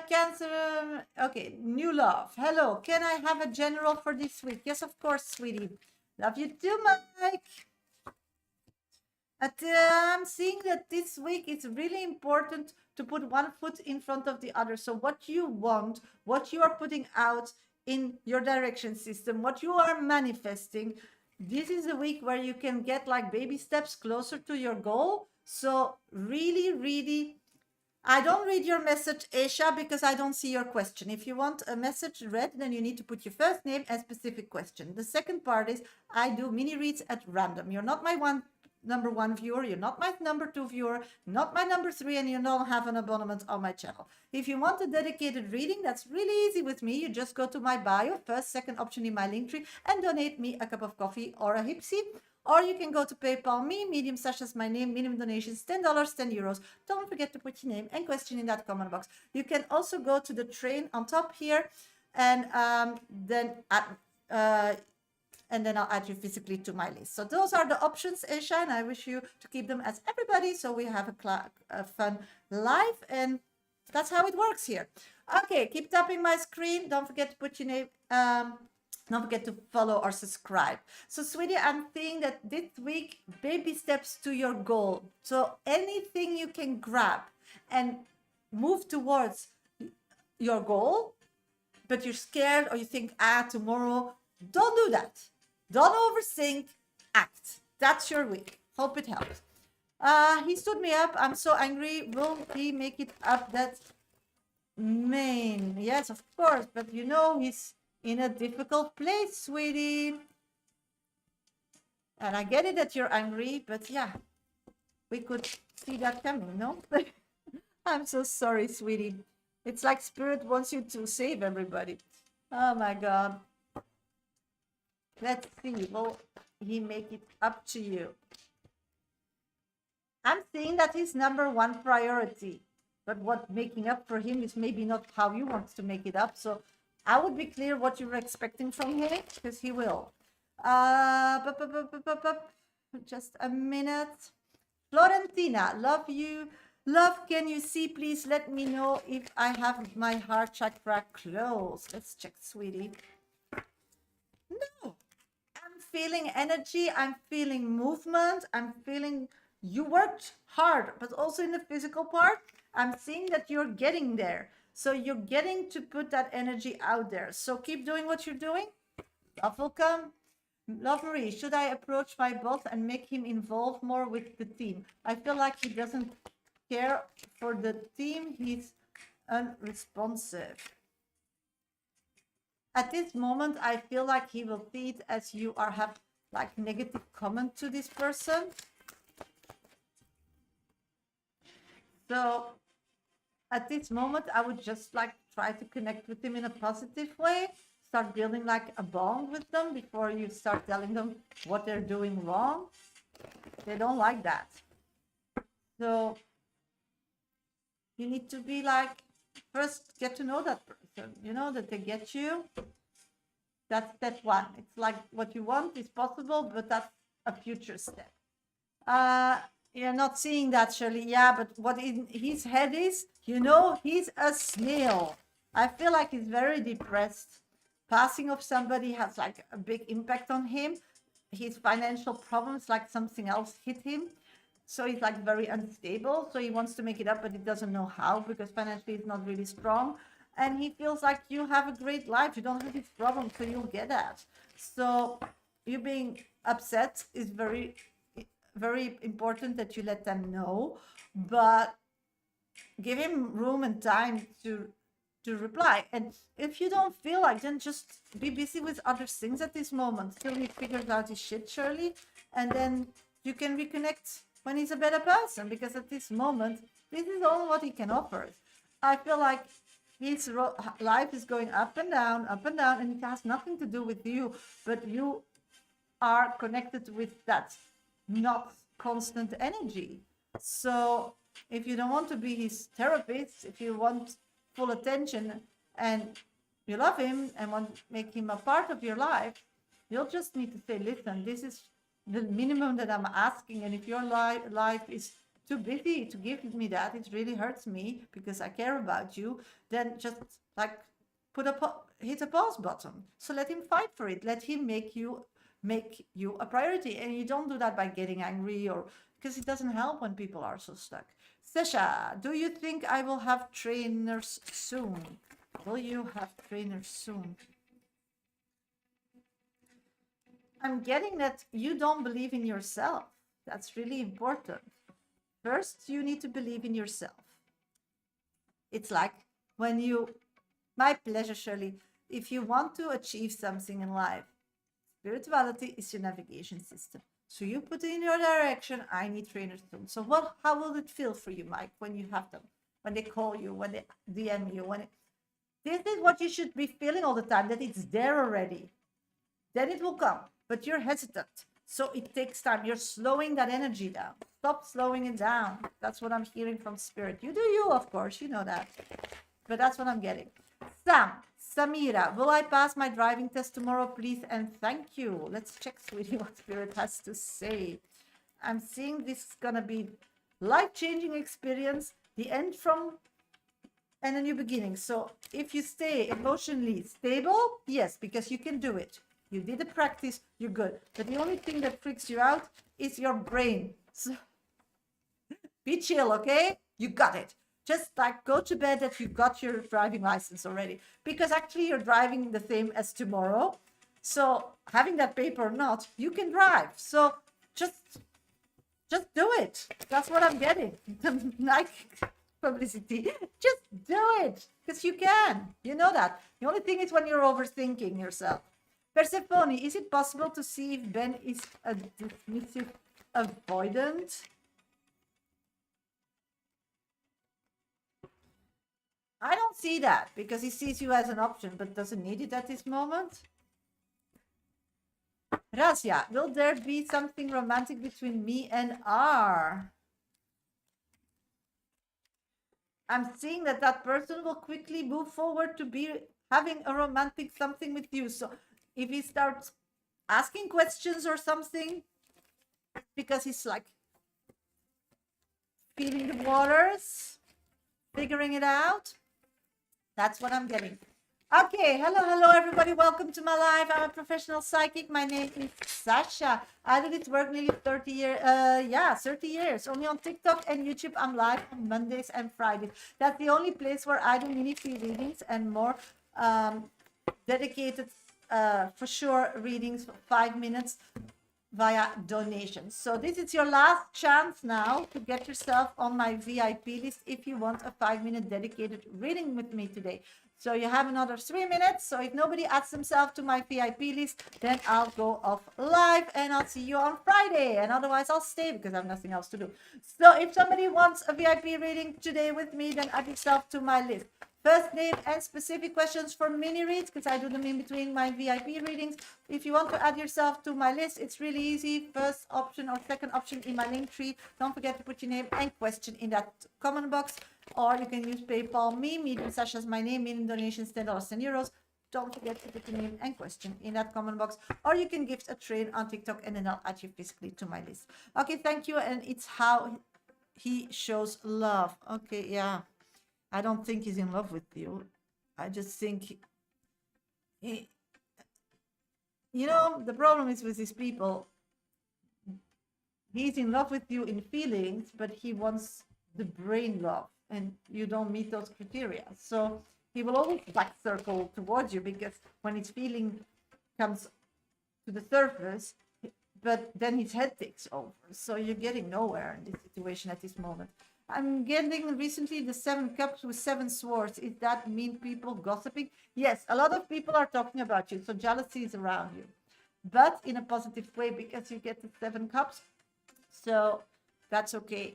Cancer. Okay, new love. Hello. Can I have a general for this week? Yes, of course, sweetie. Love you too, Mike. I'm seeing that this week it's really important to put one foot in front of the other. So what you want, what you are putting out in your direction system, what you are manifesting, this is a week where you can get like baby steps closer to your goal. So really, I don't read your message, Aisha, because I don't see your question. If you want a message read, then you need to put your first name and specific question. The second part is I do mini reads at random. You're not my number one viewer, you're not my number two viewer, not my number three, and you don't have an abonnement on my channel. If you want a dedicated reading, that's really easy with me. You just go to my bio, first, second option in my link tree, and donate me a cup of coffee or a hipsy. Or you can go to PayPal me, Medium Shasha is my name, minimum donations, $10, 10 euros. Don't forget to put your name and question in that comment box. You can also go to the train on top here, and then I'll add you physically to my list. So those are the options, Aisha, and I wish you to keep them as everybody, so we have a fun life, and that's how it works here. Okay, keep tapping my screen. Don't forget to put your name Don't forget to follow or subscribe. So, sweetie, I'm saying that this week, baby steps to your goal. So, anything you can grab and move towards your goal, but you're scared or you think, tomorrow, don't do that. Don't overthink, act. That's your week. Hope it helps. He stood me up. I'm so angry. Will he make it up? That yes, of course, but he's in a difficult place, sweetie. And I get it that you're angry, but yeah, we could see that coming, no? I'm so sorry, sweetie. It's like Spirit wants you to save everybody. Oh my God. Let's see. Will he make it up to you? I'm seeing that he's number one priority. But what making up for him is maybe not how you want to make it up. So I would be clear what you're expecting from him, because he will. Just a minute. Florentina, love you. Love, can you see? Please let me know if I have my heart chakra closed. Let's check, sweetie. No. I'm feeling energy. I'm feeling movement. I'm feeling you worked hard, but also in the physical part, I'm seeing that you're getting there. So you're getting to put that energy out there. So keep doing what you're doing. Love will come. Love Marie, should I approach my boss and make him involved more with the team? I feel like he doesn't care for the team. He's unresponsive. At this moment, I feel like he will see it as you have like negative comment to this person. So at this moment, I would just like try to connect with him in a positive way. Start building like a bond with them before you start telling them what they're doing wrong. They don't like that. So you need to be like, first get to know that person, that they get you. That's step one. It's like what you want is possible, but that's a future step. You're not seeing that, Shirley. Yeah, but what in his head is, he's a snail. I feel like he's very depressed. Passing of somebody has like a big impact on him. His financial problems, like something else hit him. So he's like very unstable. So he wants to make it up, but he doesn't know how, because financially he's not really strong. And he feels like you have a great life. You don't have these problems, so you'll get that. So you being upset is very, very important that you let them know, but give him room and time to reply. And if you don't feel like, then just be busy with other things at this moment till he figures out his shit, Shirley, and then you can reconnect when he's a better person, because at this moment this is all what he can offer. I feel like his life is going up and down, and it has nothing to do with you, but you are connected with that not constant energy. So if you don't want to be his therapist, if you want full attention and you love him and want to make him a part of your life, you'll just need to say, listen, this is the minimum that I'm asking. And if your life is too busy to give me that, it really hurts me because I care about you, then just like hit a pause button. So let him fight for it. Let him make you a priority. And you don't do that by getting angry, or because it doesn't help when people are so stuck. Shasha, do you think I will have trainers soon? Will you have trainers soon? I'm getting that you don't believe in yourself. That's really important. First, you need to believe in yourself. It's like when my pleasure, Shirley, if you want to achieve something in life, spirituality is your navigation system. So you put it in your direction, I need trainers soon. So how will it feel for you, Mike, when you have them? When they call you, when they DM you, this is what you should be feeling all the time, that it's there already. Then it will come, but you're hesitant. So it takes time. You're slowing that energy down. Stop slowing it down. That's what I'm hearing from Spirit. You do you, of course, you know that. But that's what I'm getting. Samira, will I pass my driving test tomorrow, please? And thank you. Let's check, sweetie, what Spirit has to say. I'm seeing this is going to be life-changing experience. The end from and a new beginning. So if you stay emotionally stable, yes, because you can do it. You did the practice, you're good. But the only thing that freaks you out is your brain. So be chill, okay? You got it. Just like go to bed that you got your driving license already. Because actually you're driving the same as tomorrow. So having that paper or not, you can drive. So just just do it. That's what I'm getting. Like publicity. Just do it. Because you can. You know that. The only thing is when you're overthinking yourself. Persephone, is it possible to see if Ben is a dismissive avoidant? I don't see that because he sees you as an option but doesn't need it at this moment. Razia, will there be something romantic between me and R? I'm seeing that that person will quickly move forward to be having a romantic something with you. So if he starts asking questions or something, because he's like feeling the waters, figuring it out. That's what I'm getting. Okay, hello, everybody. Welcome to my live. I'm a professional psychic. My name is Shasha. I do this work nearly 30 years. 30 years. Only on TikTok and YouTube. I'm live on Mondays and Fridays. That's the only place where I do mini free readings and more dedicated, for sure, readings for 5 minutes via donations. So this is your last chance now to get yourself on my VIP list if you want a 5-minute dedicated reading with me today. So you have another 3 minutes. So if nobody adds themselves to my VIP list, then I'll go off live and I'll see you on Friday. And otherwise I'll stay because I have nothing else to do. So if somebody wants a VIP reading today with me, then add yourself to my list. First name and specific questions for mini reads, because I do them in between my VIP readings. If you want to add yourself to my list, it's really easy. First option or second option in my link tree. Don't forget to put your name and question in that comment box. Or you can use PayPal me, Medium Sasha is my name, meaning donations $10 and euros. Don't forget to put your name and question in that comment box. Or you can gift a train on TikTok and then I'll add you physically to my list. Okay, thank you. And it's how he shows love. Okay, yeah. I don't think he's in love with you. I just think he, the problem is with these people. He's in love with you in feelings, but he wants the brain love, and you don't meet those criteria. So he will always back circle towards you because when his feeling comes to the surface, but then his head takes over. So you're getting nowhere in this situation at this moment. I'm getting recently the 7 cups with 7 swords. Is that mean people gossiping? Yes, a lot of people are talking about you. So jealousy is around you, but in a positive way because you get the 7 cups. So that's okay.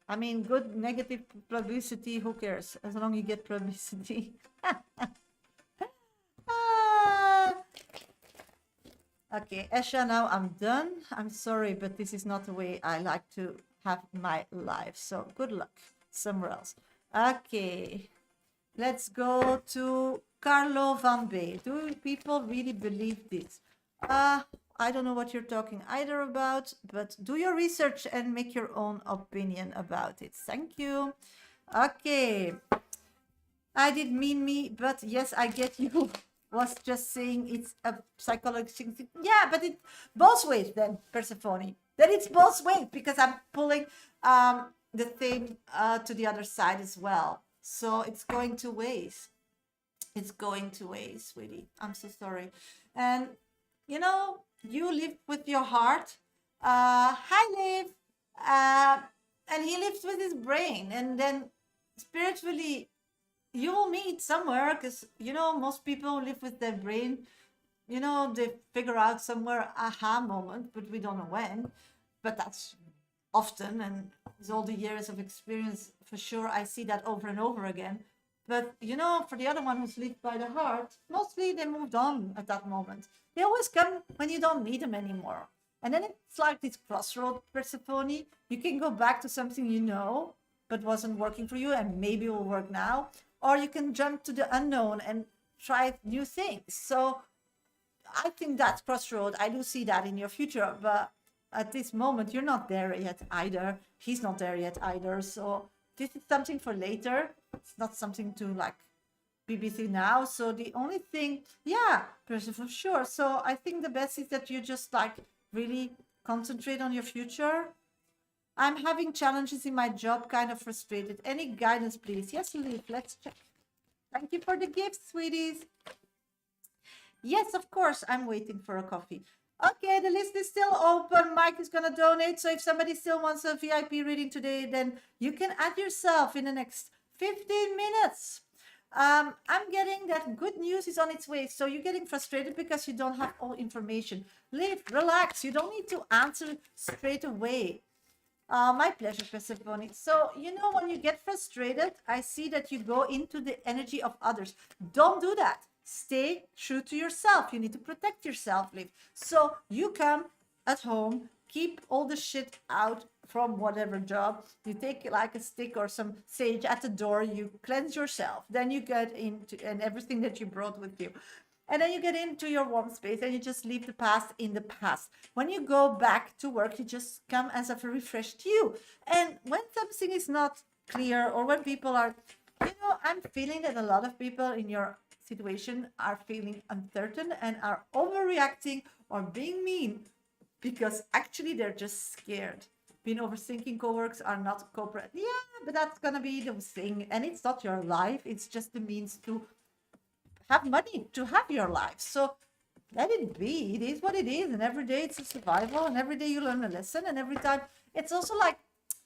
I mean, good negative publicity, who cares? As long as you get publicity. Okay, Esha, now I'm done. I'm sorry, but this is not the way I like to have my life. So good luck somewhere else. Okay, let's go to Carlo Van Bay. Do people really believe this? I don't know what you're talking either about, but do your research and make your own opinion about it. Thank you. Okay, I did mean me, but yes, I get you. Was just saying it's a psychological thing. Yeah, but it both ways then, Persephone. Then it's both ways because I'm pulling the thing to the other side as well. So it's going two ways. It's going two ways, sweetie. I'm so sorry. And you live with your heart. I live, and he lives with his brain. And then spiritually, you will meet somewhere because, most people live with their brain. They figure out somewhere aha moment, but we don't know when. But that's often, and with all the years of experience, for sure, I see that over and over again. But, for the other one who's lived by the heart, mostly they moved on at that moment. They always come when you don't need them anymore. And then it's like this crossroad, Persephone. You can go back to something but wasn't working for you and maybe will work now. Or you can jump to the unknown and try new things. So I think that crossroad, I do see that in your future. But at this moment, you're not there yet either. He's not there yet either. So this is something for later. It's not something to like be busy now. So the only thing, yeah, for sure. So I think the best is that you just like really concentrate on your future. I'm having challenges in my job, kind of frustrated. Any guidance, please? Yes, Leaf, let's check. Thank you for the gift, sweeties. Yes, of course, I'm waiting for a coffee. Okay, the list is still open. Mike is going to donate. So if somebody still wants a VIP reading today, then you can add yourself in the next 15 minutes. I'm getting that good news is on its way. So you're getting frustrated because you don't have all information. Live, relax. You don't need to answer straight away. My pleasure, Persephone. So, you know, when you get frustrated, I see that you go into the energy of others. Don't do that. Stay true to yourself. You need to protect yourself, Liv. So you come at home, keep all the shit out from whatever job. You take like a stick or some sage at the door, you cleanse yourself. Then you get into and everything that you brought with you. And then you get into your warm space and you just leave the past in the past. When you go back to work, you just come as a refreshed you. And when something is not clear or when people are, you know, I'm feeling that a lot of people in your situation are feeling uncertain and are overreacting or being mean because actually they're just scared. Being overthinking coworkers are not corporate. Yeah, but that's going to be the thing. And it's not your life. It's just the means to have money to have your life. So let it be. It is what it is. And every day it's a survival. And every day you learn a lesson. And every time it's also like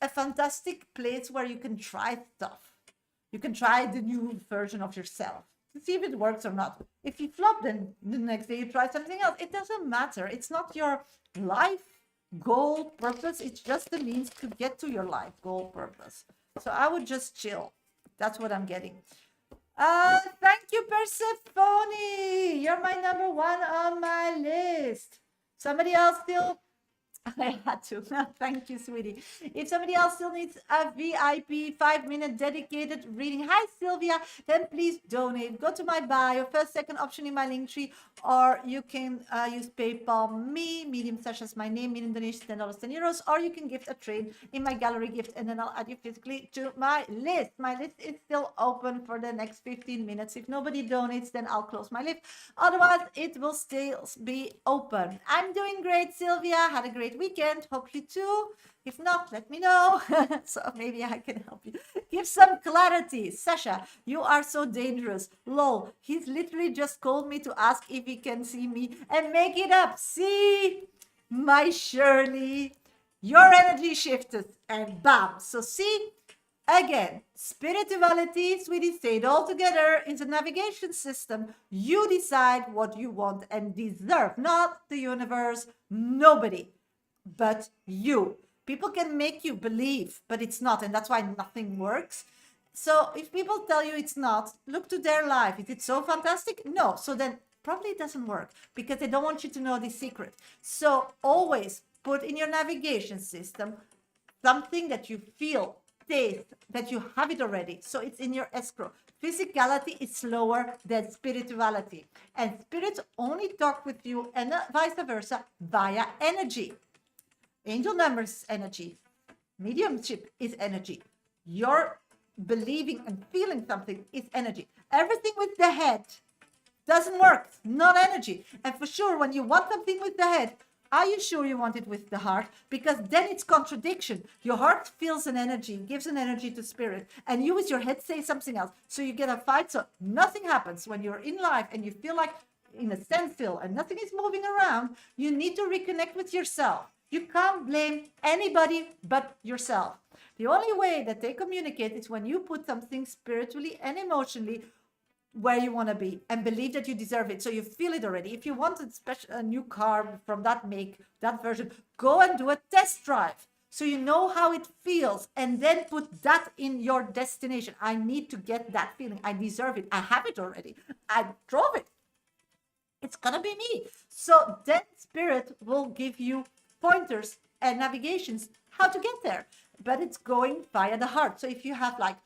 a fantastic place where you can try stuff. You can try the new version of yourself to see if it works or not. If you flop, then the next day you try something else. It doesn't matter. It's not your life goal purpose. It's just the means to get to your life goal purpose. So I would just chill. That's what I'm getting. Thank you, Persephone. You're my number one on my list. Somebody else still? I had to. Thank you, sweetie. If somebody else still needs a VIP 5-minute dedicated reading, hi Sylvia, then please donate. Go to my bio, first, second option in my link tree, or you can use PayPal me, medium Shasha is my name, in Indonesia, $10, 10 euros, or you can gift a trade in my gallery gift, and then I'll add you physically to my list. My list is still open for the next 15 minutes. If nobody donates, then I'll close my list. Otherwise, it will still be open. I'm doing great, Sylvia. Had a great weekend. Hope you too. If not, let me know. So maybe I can help you. Give some clarity. Shasha, you are so dangerous. Lol, he's literally just called me to ask if he can see me and make it up. See, my Shirley, your energy shifted and bam. So see, again, spirituality, sweetie, say it all together, is a navigation system. You decide what you want and deserve, not the universe, nobody but you. People can make you believe, but it's not, and that's why nothing works. So if people tell you it's not, look to their life. Is it so fantastic? No. So then probably it doesn't work because they don't want you to know the secret. So always put in your navigation system something that you feel, taste, that you have it already. So it's in your escrow. Physicality is slower than spirituality. And spirits only talk with you and vice versa via energy. Angel numbers is energy. Mediumship is energy. Your believing and feeling something is energy. Everything with the head doesn't work. It's not energy. And for sure, when you want something with the head, are you sure you want it with the heart? Because then it's contradiction. Your heart feels an energy, gives an energy to spirit, and you with your head say something else. So you get a fight. So nothing happens when you're in life and you feel like in a standstill and nothing is moving around. You need to reconnect with yourself. You can't blame anybody but yourself. The only way that they communicate is when you put something spiritually and emotionally where you want to be and believe that you deserve it. So you feel it already. If you want a new car from that make, that version, go and do a test drive. So you know how it feels and then put that in your destination. I need to get that feeling. I deserve it. I have it already. I drove it. It's going to be me. So then spirit will give you pointers and navigations how to get there, but it's going via the heart. So if you have like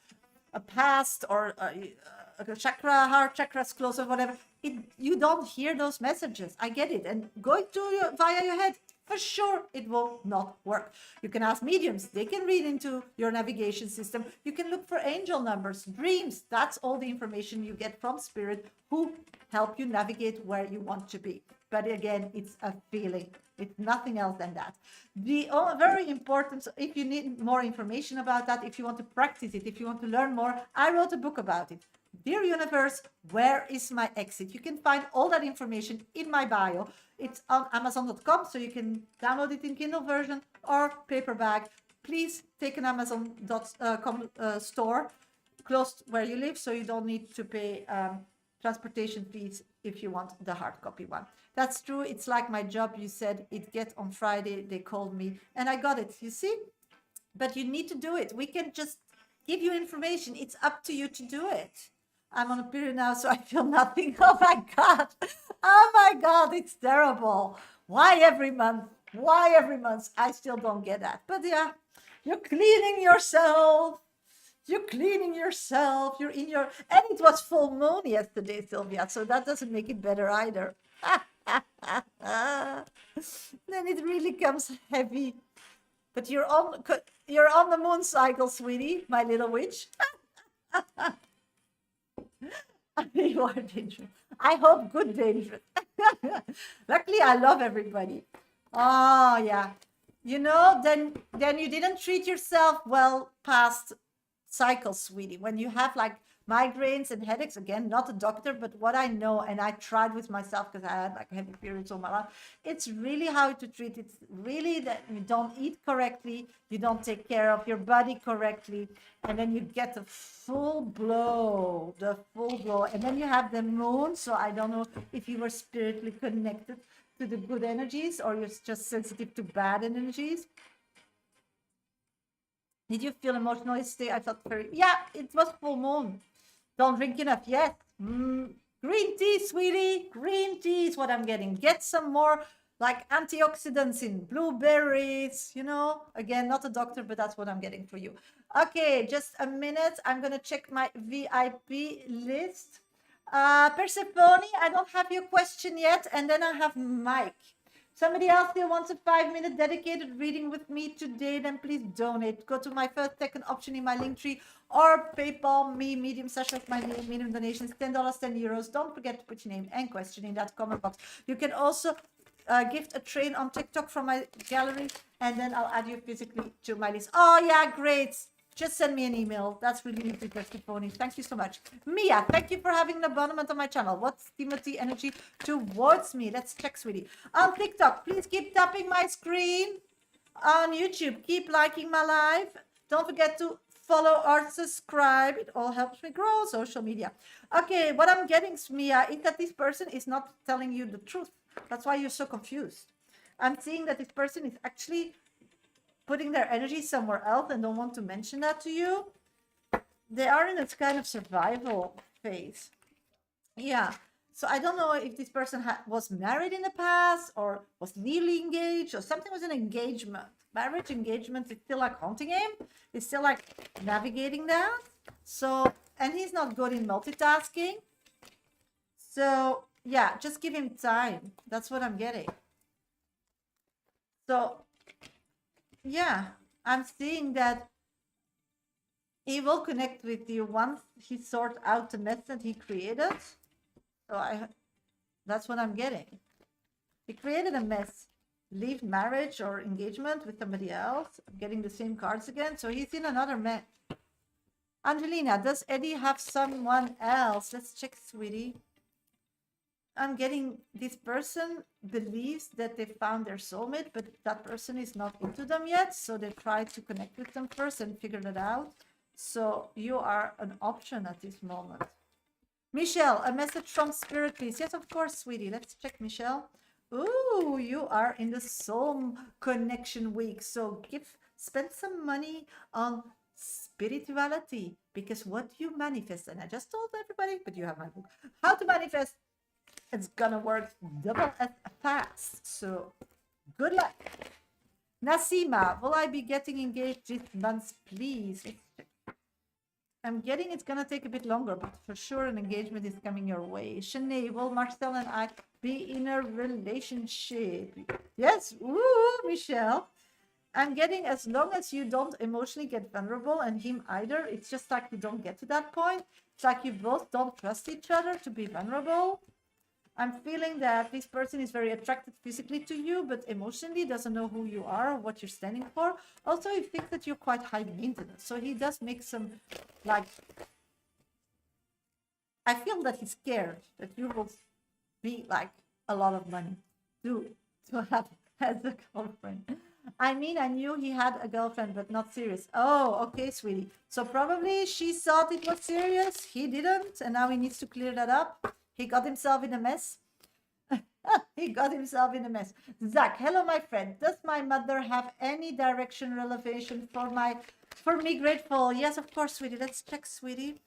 a past or a chakra, heart chakras close or whatever, you don't hear those messages. I get it. And going to via your head for sure it will not work. You can ask mediums, they can read into your navigation system. You can look for angel numbers, dreams. That's all the information you get from spirit who help you navigate where you want to be. But again, it's a feeling. It's nothing else than that. The very important, if you need more information about that, if you want to practice it, if you want to learn more, I wrote a book about it. Dear Universe, where is my exit? You can find all that information in my bio. It's on Amazon.com, so you can download it in Kindle version or paperback. Please take an Amazon.com store close to where you live, so you don't need to pay transportation fees if you want the hard copy one. That's true. It's like my job. You said it get on Friday. They called me and I got it. You see? But you need to do it. We can just give you information. It's up to you to do it. I'm on a period now, so I feel nothing. Oh my God. Oh my God. It's terrible. Why every month? Why every month? I still don't get that. But yeah, you're cleaning yourself. You're cleaning yourself. You're in your... And it was full moon yesterday, Sylvia. So that doesn't make it better either. Then it really comes heavy. But you're on the moon cycle, sweetie, my little witch. You are dangerous. I hope good dangerous. Luckily, I love everybody. Oh, yeah. You know, then you didn't treat yourself well past cycles, sweetie. When you have like migraines and headaches, again, not a doctor, but what I know, and I tried with myself because I had like heavy periods all my life, it's really how to treat it. It's really that you don't eat correctly, you don't take care of your body correctly, and then you get the full blow, and then you have the moon. So I don't know if you were spiritually connected to the good energies or you're just sensitive to bad energies. Did you feel emotional yesterday? I felt very... Yeah, it was full moon. Don't drink enough. Yes. Green tea, sweetie. Green tea is what I'm getting. Get some more like antioxidants in blueberries, you know. Again, not a doctor, but that's what I'm getting for you. Okay, just a minute. I'm going to check my VIP list. Persephone, I don't have your question yet. And then I have Mike. Somebody else still wants a 5-minute dedicated reading with me today, then please donate. Go to my first, second option in my link tree or PayPal me, medium Shasha of my name, medium donations, $10, €10. Don't forget to put your name and question in that comment box. You can also gift a train on TikTok from my gallery, and then I'll add you physically to my list. Oh, yeah, great. Just send me an email. That's really easy, Persephone. Thank you so much. Mia, thank you for having an abonnement on my channel. What's Timothy energy towards me? Let's check, sweetie. On TikTok, please keep tapping my screen. On YouTube, keep liking my live. Don't forget to follow or subscribe. It all helps me grow social media. Okay, what I'm getting, Mia, is that this person is not telling you the truth. That's why you're so confused. I'm seeing that this person is actually putting their energy somewhere else and don't want to mention that to you. They are in this kind of survival phase. Yeah. So I don't know if this person was married in the past or was newly engaged or something was an engagement. Marriage engagement is still like haunting him. He's still like navigating that. So, and he's not good in multitasking. So yeah, just give him time. That's what I'm getting. So yeah, I'm seeing that he will connect with you once he sorts out the mess that he created. So that's what I'm getting. He created a mess. Leave marriage or engagement with somebody else. I'm getting the same cards again. So he's in another mess. Angelina, does Eddie have someone else? Let's check, sweetie. I'm getting this person believes that they found their soulmate, but that person is not into them yet. So they try to connect with them first and figure that out. So you are an option at this moment. Michelle, a message from Spirit, please. Yes, of course, sweetie. Let's check, Michelle. Ooh, you are in the soul connection week. So spend some money on spirituality, because what you manifest, and I just told everybody, but you have my book, how to manifest. It's gonna work double as fast. So good luck. Nasima, will I be getting engaged this month, please? I'm getting it's gonna take a bit longer, but for sure an engagement is coming your way. Shanae, will Marcel and I be in a relationship. Yes, woo, Michelle. I'm getting, as long as you don't emotionally get vulnerable, and him either, it's just like you don't get to that point. It's like you both don't trust each other to be vulnerable. I'm feeling that this person is very attracted physically to you, but emotionally doesn't know who you are or what you're standing for. Also, he thinks that you're quite high maintenance. So he does make some, like, I feel that he's scared that you will be like a lot of money to have as a girlfriend. I mean, I knew he had a girlfriend, but not serious. Oh, okay, sweetie. So probably she thought it was serious. He didn't, and now he needs to clear that up. He got himself in a mess. He got himself in a mess. Zach, hello, my friend. Does my mother have any direction relevation for me? Grateful. Yes, of course, sweetie. Let's check, sweetie.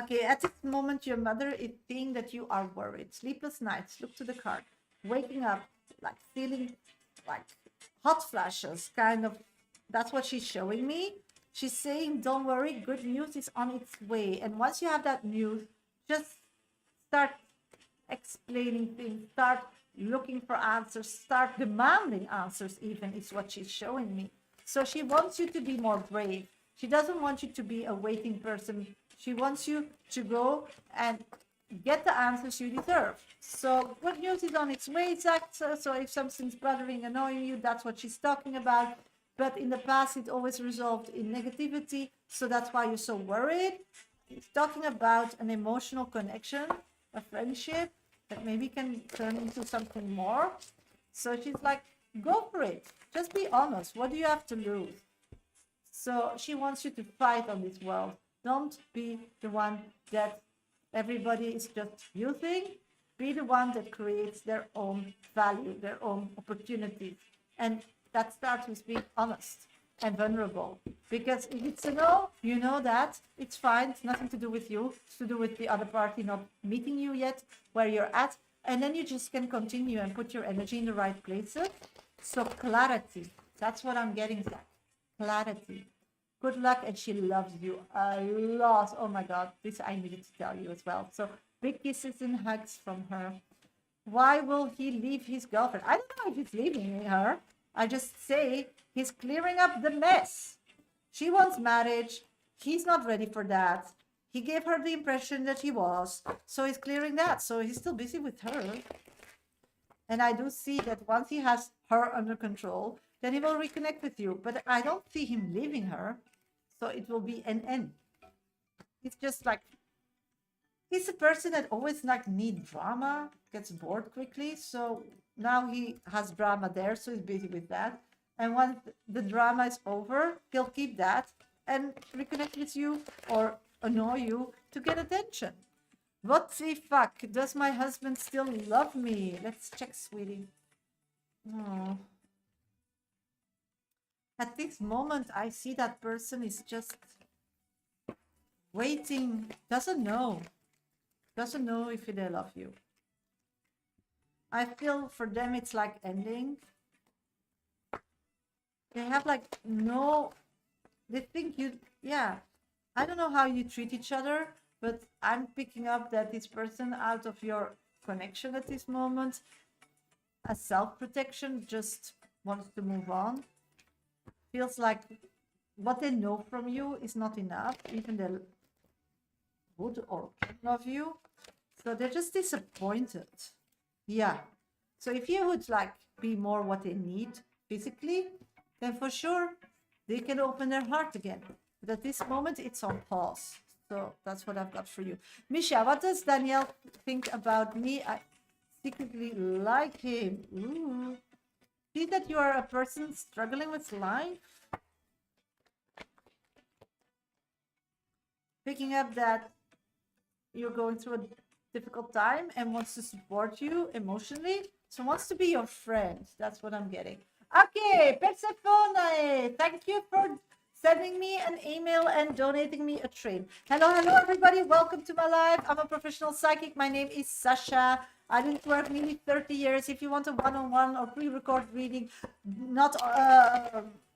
Okay, at this moment, your mother is seeing that you are worried. Sleepless nights. Look to the card. Waking up, like feeling like hot flashes, kind of. That's what she's showing me. She's saying, don't worry, good news is on its way. And once you have that news, just start explaining things, start looking for answers, start demanding answers, even, is what she's showing me. So she wants you to be more brave. She doesn't want you to be a waiting person. She wants you to go and get the answers you deserve. So good news is on its way, Zach. So if something's bothering, annoying you, that's what she's talking about. But in the past, it always resolved in negativity. So that's why you're so worried. It's talking about an emotional connection, a friendship that maybe can turn into something more. So she's like, go for it. Just be honest. What do you have to lose? So she wants you to fight on this world. Don't be the one that everybody is just using. Be the one that creates their own value, their own opportunities. And that starts with being honest and vulnerable. Because if it's a no, you know that it's fine. It's nothing to do with you. It's to do with the other party not meeting you yet where you're at. And then you just can continue and put your energy in the right places. So clarity. That's what I'm getting at. Clarity. Good luck, and she loves you a lot. Oh my God, this I needed to tell you as well. So big kisses and hugs from her. Why will he leave his girlfriend? I don't know if he's leaving her. I just say he's clearing up the mess. She wants marriage. He's not ready for that. He gave her the impression that he was. So he's clearing that. So he's still busy with her. And I do see that once he has her under control, then he will reconnect with you. But I don't see him leaving her. So it will be an end. It's just like, he's a person that always like needs drama, gets bored quickly. So now he has drama there, so he's busy with that. And once the drama is over, he'll keep that and reconnect with you or annoy you to get attention. What the fuck? Does my husband still love me? Let's check, sweetie. Oh. At this moment, I see that person is just waiting, doesn't know if they love you. I feel for them it's like ending. They have like no, they think you, yeah. I don't know how you treat each other, but I'm picking up that this person, out of your connection at this moment, as self-protection, just wants to move on. Feels like what they know from you is not enough, even they would or can love you. So they're just disappointed. Yeah. So if you would like be more what they need physically, then for sure they can open their heart again. But at this moment, it's on pause. So that's what I've got for you. Misha, what does Danielle think about me? I secretly like him. Ooh. See that you are a person struggling with life? Picking up that you're going through a difficult time and wants to support you emotionally. So wants to be your friend. That's what I'm getting. Okay, Persephone, thank you for sending me an email and donating me a train. Hello, everybody. Welcome to my live. I'm a professional psychic. My name is Shasha. I did work nearly 30 years. If you want a one-on-one or pre-record reading, not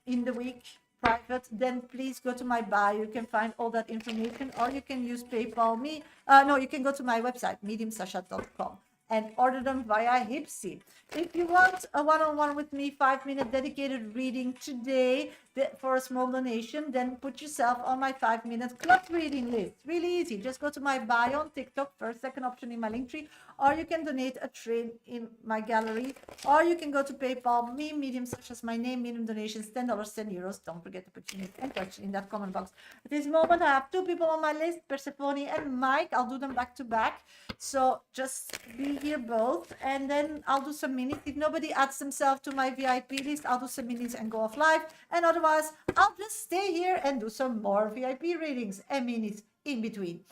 in the week, private, then please go to my bio. You can find all that information, or you can use PayPal me. No, you can go to my website, mediumsasha.com, and order them via Hipsy. If you want a one-on-one with me, 5-minute dedicated reading today for a small donation, then put yourself on my 5-minute club reading list. Really easy. Just go to my bio on TikTok, first, second option in my link tree, or you can donate a trade in my gallery, or you can go to PayPal me, Medium Sasha's my name, minimum donations, $10, €10. Don't forget to put your name and question in that comment box. At this moment, I have 2 people on my list, Persephone and Mike. I'll do them back to back. So just be here both, and then I'll do some minutes. If nobody adds themselves to my VIP list, I'll do some minutes and go off live. And otherwise, I'll just stay here and do some more VIP readings and minutes in between.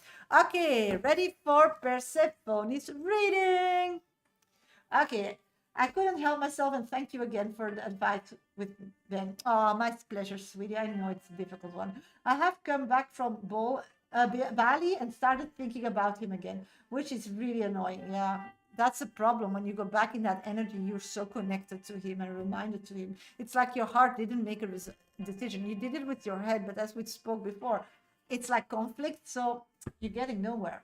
Okay, ready for Persephone's reading. Okay, I couldn't help myself, and thank you again for the advice with Ben. Oh, my pleasure, sweetie. I know it's a difficult one. I have come back from Bali and started thinking about him again, which is really annoying. Yeah, that's a problem. When you go back in that energy, you're so connected to him and reminded to him. It's like your heart didn't make a decision. You did it with your head, but as we spoke before, it's like conflict, so you're getting nowhere.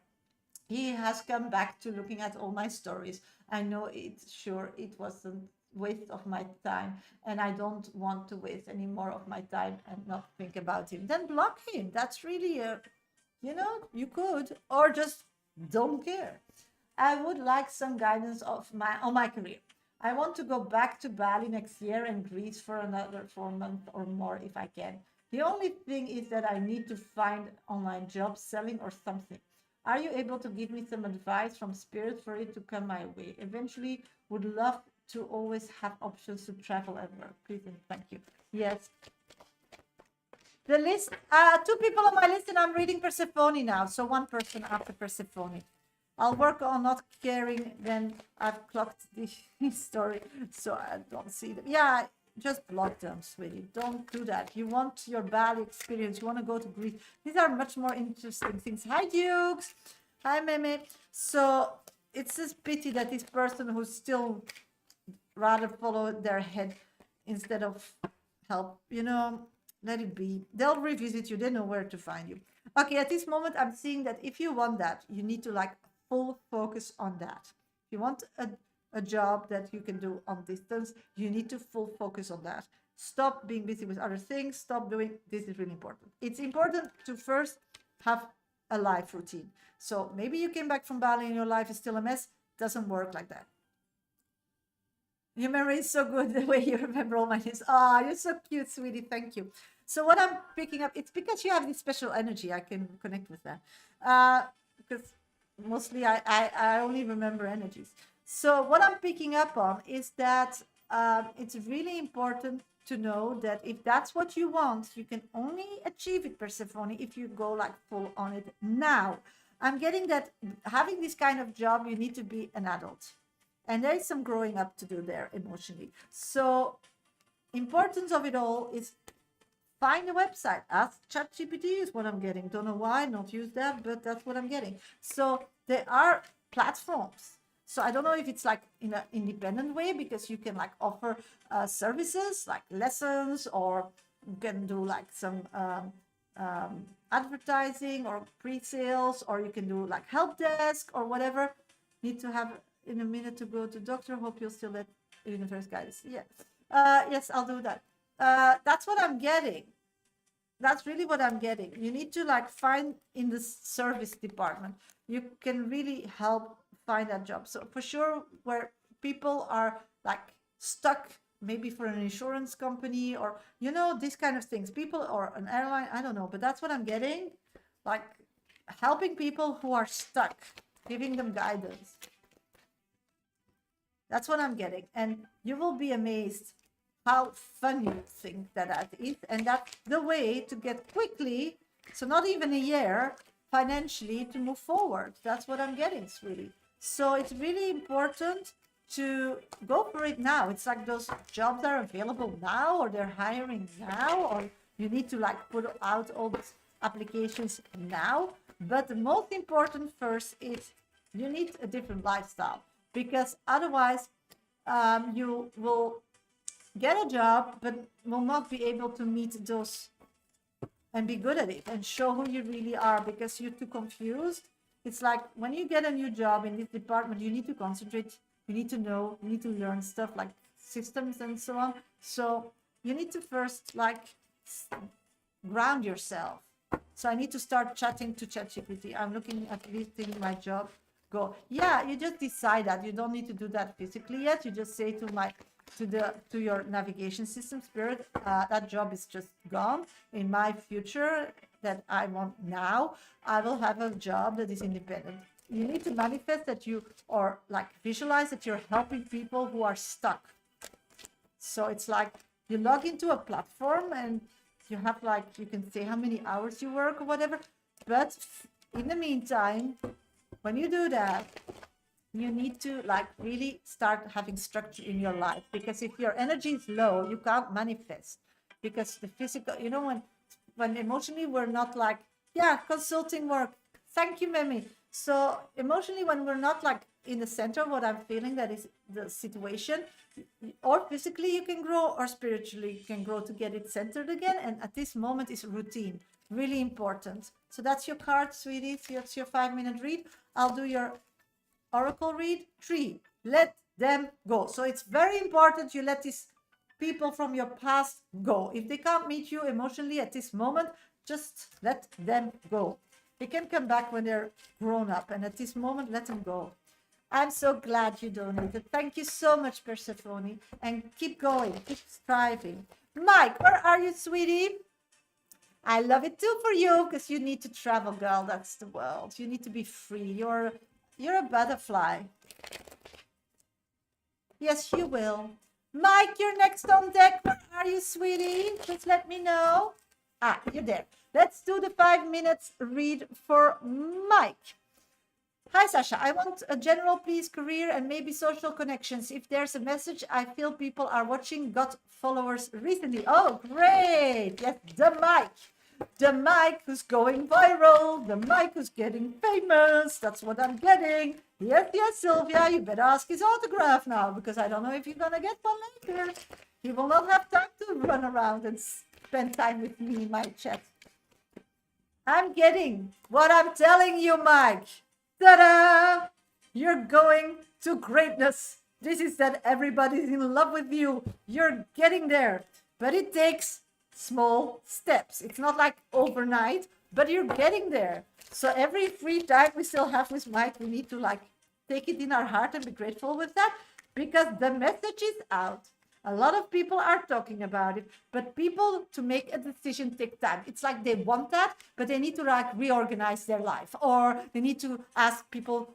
He has come back to looking at all my stories. I know it's sure it wasn't waste of my time, and I don't want to waste any more of my time and not think about him. Then block him. That's really a, you could, or just don't care. I would like some guidance on my career. I want to go back to Bali next year and Greece for another 4 months or more if I can. The only thing is that I need to find online job selling or something. Are you able to give me some advice from spirit for it to come my way? Eventually, would love to always have options to travel and work. Please and thank you. Yes. The list, 2 people on my list, and I'm reading Persephone now. So 1 person after Persephone. I'll work on not caring when I've clocked the story, so I don't see them. Yeah, just block them, sweetie. Don't do that. You want your Bali experience. You want to go to Greece. These are much more interesting things. Hi, Dukes. Hi, Meme. So it's just pity that this person who still rather follow their head instead of help, let it be. They'll revisit you. They know where to find you. Okay, at this moment, I'm seeing that if you want that, you need to full focus on that. If you want a job that you can do on distance, you need to full focus on that. Stop being busy with other things. Stop doing, this is really important. It's important to first have a life routine. So maybe you came back from Bali and your life is still a mess. Doesn't work like that. Your memory is so good the way you remember all my names. Ah, you're so cute, sweetie. Thank you. So what I'm picking up, it's because you have this special energy. I can connect with that. Because mostly I only remember energies. So what I'm picking up on is that it's really important to know that if that's what you want, you can only achieve it, Persephone, if you go full on it now. I'm getting that having this kind of job, you need to be an adult. And there is some growing up to do there emotionally. So importance of it all is find a website. Ask ChatGPT is what I'm getting. Don't know why, not use that, but that's what I'm getting. So there are platforms. So I don't know if it's in an independent way, because you can offer services like lessons, or you can do some advertising or pre-sales, or you can do help desk or whatever. Need to have in a minute to go to doctor. Hope you'll still let universe guidance. Yeah. Yes, I'll do that. That's what I'm getting. That's really what I'm getting. You need to find in the service department. You can really help find that job. So for sure, where people are stuck, maybe for an insurance company or, these kind of things, people, or an airline, I don't know, but that's what I'm getting. Helping people who are stuck, giving them guidance. That's what I'm getting. And you will be amazed how fun you think that is. And that's the way to get quickly, so not even a year, financially, to move forward. That's what I'm getting, sweetie. So it's really important to go for it now. It's those jobs are available now, or they're hiring now, or you need to put out all these applications now. But the most important first is you need a different lifestyle, because otherwise you will get a job, but will not be able to meet those and be good at it and show who you really are because you're too confused. It's like when you get a new job in this department, you need to concentrate, you need to know, you need to learn stuff like systems and so on. So you need to first like ground yourself. So I need to start chatting to ChatGPT. I'm looking at listing my job. Go. Yeah, you just decide that. You don't need to do that physically yet. You just say to your navigation system, Spirit, that job is just gone. In my future that I want now, I will have a job that is independent. You need to manifest that you, or like visualize that you're helping people who are stuck. So it's like you log into a platform and you have like, you can say how many hours you work or whatever. But in the meantime, when you do that, you need to like really start having structure in your life, because if your energy is low, you can't manifest, because the physical, you know, when emotionally we're not like, yeah, consulting work, thank you, Memi. So emotionally, when we're not like in the center of what I'm feeling, that is the situation, or physically you can grow, or spiritually you can grow to get it centered again. And at this moment is routine, really important. So that's your card, sweetie. So that's your 5-minute read. I'll do your oracle read. 3, let them go. So it's very important you let these people from your past go. If they can't meet you emotionally at this moment, just let them go. They can come back when they're grown up, and at this moment, let them go. I'm so glad you donated. Thank you so much, Persephone, and keep going, keep striving. Mike, where are you, sweetie? I love it too for you, because you need to travel, girl. That's the world. You need to be free. You're a butterfly. Yes, you will. Mike, you're next on deck. Where are you, sweetie? Just let me know. Ah, you're there. Let's do the 5 minutes read for Mike. Hi, Shasha. I want a general, please, career and maybe social connections. If there's a message, I feel people are watching, got followers recently. Oh, great. Yes, the Mike. The Mike who's going viral. The Mike who's getting famous. That's what I'm getting. Yes, Sylvia, you better ask his autograph now, because I don't know if you're going to get one later. He will not have time to run around and spend time with me in my chat. I'm getting what I'm telling you, Mike. Ta-da! You're going to greatness. This is that everybody's in love with you. You're getting there. But it takes small steps. It's not like overnight, but you're getting there. So every free time we still have with Mike, we need to like take it in our heart and be grateful with that, because the message is out. A lot of people are talking about it, but people to make a decision take time. It's like they want that, but they need to like reorganize their life, or they need to ask people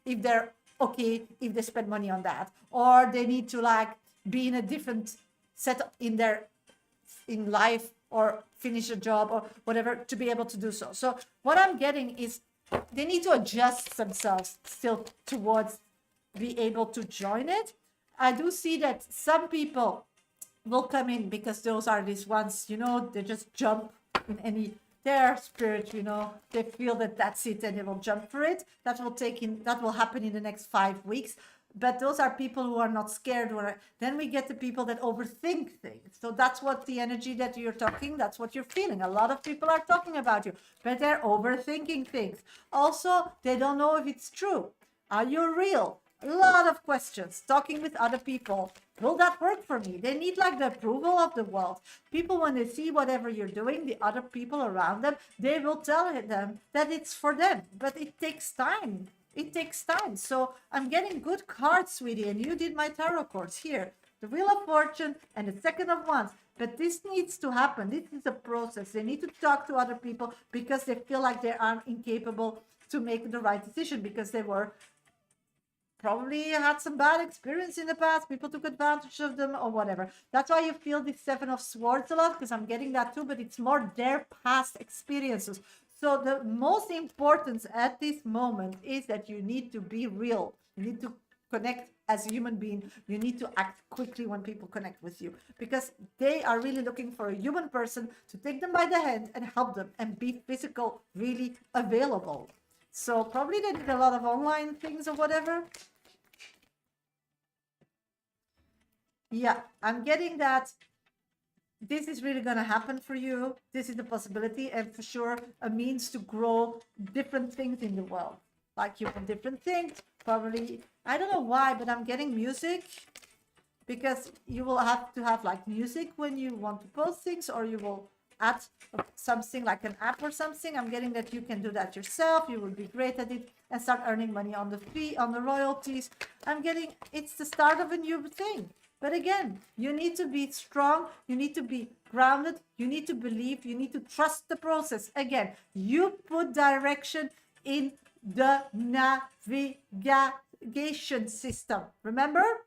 if they're okay if they spend money on that, or they need to like be in a different setup in life, or finish a job or whatever to be able to do so. So what I'm getting is they need to adjust themselves still towards be able to join it. I do see that some people will come in because those are these ones, you know, they just jump in any, their spirit, you know, they feel that that's it and they will jump for it. That will happen in the next 5 weeks. But those are people who are not scared. Then we get the people that overthink things. So that's what the energy that you're talking, that's what you're feeling. A lot of people are talking about you, but they're overthinking things. Also, they don't know if it's true. Are you real? A lot of questions, talking with other people. Will that work for me? They need like the approval of the world. People, when they see whatever you're doing, the other people around them, they will tell them that it's for them. But it takes time. It takes time. So I'm getting good cards, sweetie. And you did my tarot cards here. The Wheel of Fortune and the Second of Wands. But this needs to happen. This is a process. They need to talk to other people because they feel like they are incapable to make the right decision, because they were probably had some bad experience in the past. People took advantage of them or whatever. That's why you feel the Seven of Swords a lot, because I'm getting that too, but it's more their past experiences. So the most important at this moment is that you need to be real. You need to connect as a human being. You need to act quickly when people connect with you, because they are really looking for a human person to take them by the hand and help them and be physical, really available. So probably they did a lot of online things or whatever. Yeah, I'm getting that this is really going to happen for you. This is the possibility, and for sure, a means to grow different things in the world. Like you want different things, probably. I don't know why, but I'm getting music because you will have to have like music when you want to post things, or you will add something like an app or something. I'm getting that you can do that yourself. You will be great at it and start earning money on the fee, on the royalties. I'm getting it's the start of a new thing. But again, you need to be strong, you need to be grounded, you need to believe, you need to trust the process. Again, you put direction in the navigation system. Remember?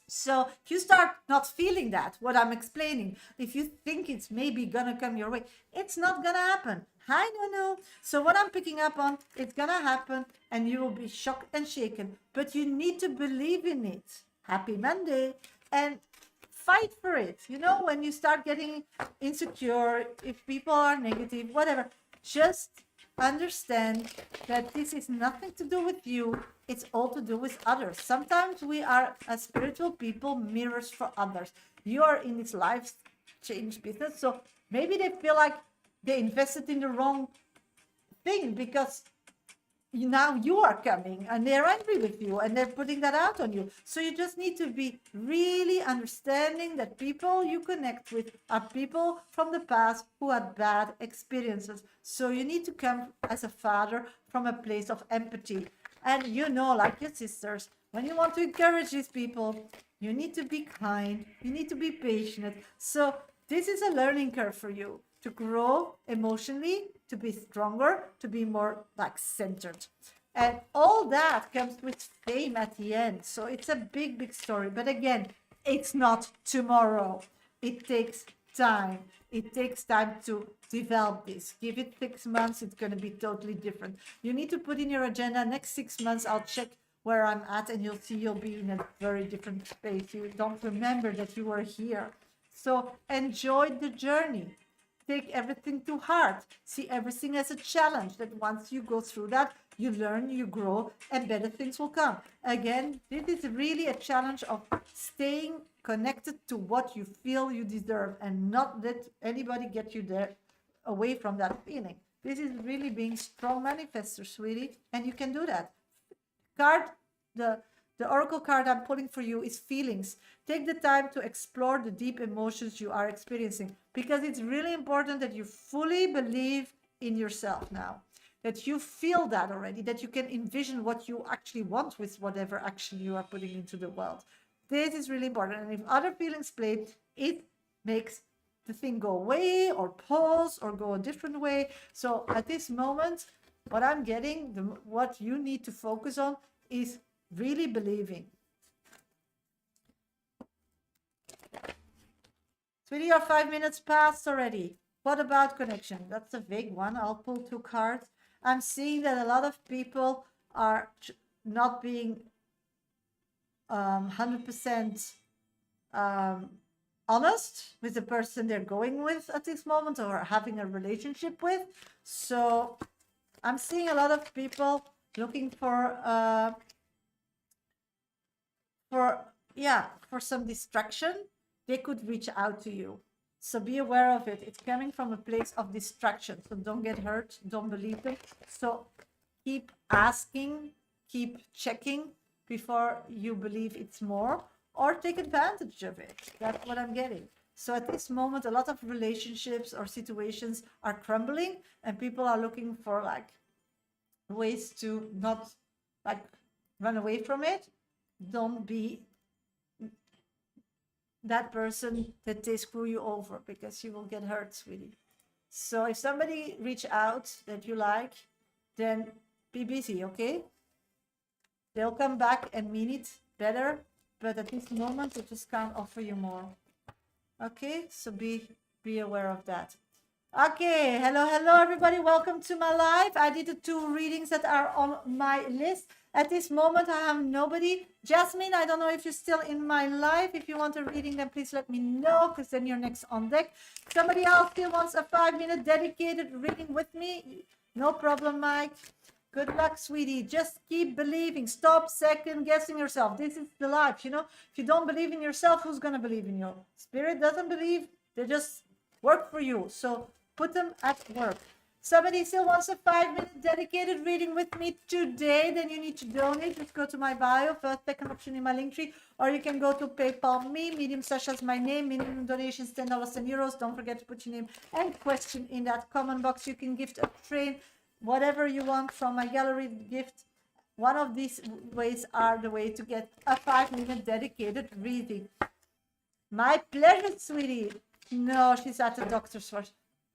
So if you start not feeling that, what I'm explaining, if you think it's maybe gonna come your way, it's not gonna happen. I don't know. So what I'm picking up on, it's gonna happen and you will be shocked and shaken, but you need to believe in it. Happy Monday and fight for it. You know, when you start getting insecure, if people are negative, whatever, just understand that this is nothing to do with you. It's all to do with others. Sometimes we are, as spiritual people, mirrors for others. You are in this life change business, so maybe they feel like they invested in the wrong thing because now you are coming and they're angry with you and they're putting that out on you. So you just need to be really understanding that people you connect with are people from the past who had bad experiences. So you need to come as a father from a place of empathy. And you know, like your sisters, when you want to encourage these people, you need to be kind, you need to be patient. So this is a learning curve for you to grow emotionally, to be stronger, to be more like centered. And all that comes with fame at the end. So it's a big, big story. But again, it's not tomorrow. It takes time. It takes time to develop this. Give it 6 months, it's going to be totally different. You need to put in your agenda, next 6 months, I'll check where I'm at, and you'll see you'll be in a very different space. You don't remember that you were here. So enjoy the journey. Take everything to heart. See everything as a challenge, that once you go through that, you learn, you grow, and better things will come. Again, this is really a challenge of staying connected to what you feel you deserve and not let anybody get you there away from that feeling. This is really being strong manifester, sweetie, and you can do that. Card, the oracle card I'm pulling for you is feelings. Take the time to explore the deep emotions you are experiencing, because it's really important that you fully believe in yourself now, that you feel that already, that you can envision what you actually want with whatever action you are putting into the world. This is really important. And if other feelings play, it makes the thing go away or pause or go a different way. So at this moment, what I'm getting, what you need to focus on is really believing. Sweetie, your 5 minutes passed already. What about connection? That's a vague one. I'll pull 2 cards. I'm seeing that a lot of people are not being 100% honest with the person they're going with at this moment or having a relationship with. So I'm seeing a lot of people looking for some distraction. They could reach out to you. So be aware of it. It's coming from a place of distraction. So don't get hurt. Don't believe them. So keep asking, keep checking before you believe it's more, or take advantage of it. That's what I'm getting. So at this moment, a lot of relationships or situations are crumbling and people are looking for like ways to not like run away from it. Don't be that person that they screw you over, because you will get hurt, sweetie. So if somebody reach out that you like, then be busy, okay? They'll come back and mean it better, but at this moment they just can't offer you more. Okay, so be aware of that. Okay, hello everybody, welcome to my live. I did the 2 readings that are on my list. At this moment I have nobody. Jasmine, I don't know if you're still in my live. If you want a reading, then please let me know, because then you're next on deck. Somebody else still wants a 5-minute dedicated reading with me? No problem, Mike. Good luck, sweetie. Just keep believing. Stop second guessing yourself. This is the life, you know. If you don't believe in yourself, who's going to believe in you? Spirit doesn't believe. They just work for you. So put them at work. Somebody still wants a 5-minute dedicated reading with me today, then you need to donate. Just go to my bio, first, second option in my link tree, or you can go to PayPal me. Medium Shasha is my name. Minimum donations $10 and euros. Don't forget to put your name and question in that comment box. You can gift a train, whatever you want from my gallery gift. One of these ways are the way to get a 5-minute dedicated reading. My pleasure, sweetie. No, she's at the doctor's first,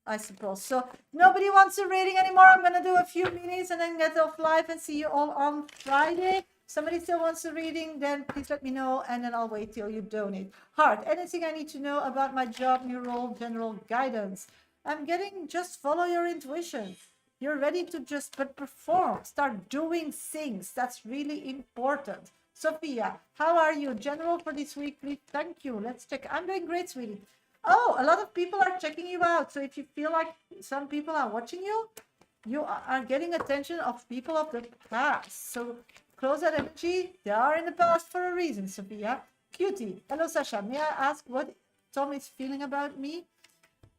I suppose. So nobody wants a reading anymore. I'm going to do a few minutes and then get off live and see you all on Friday. Somebody still wants a reading, then please let me know, and then I'll wait till you donate. Heart, anything I need to know about my job, new role, general guidance? I'm getting just follow your intuition. You're ready to just perform, start doing things. That's really important. Sophia, how are you? General for this week, please. Thank you. Let's check. I'm doing great, sweetie. Oh, a lot of people are checking you out. So if you feel like some people are watching you, you are getting attention of people of the past. So close that energy. They are in the past for a reason, Sophia. Cutie. Hello, Sasha. May I ask what Tom is feeling about me?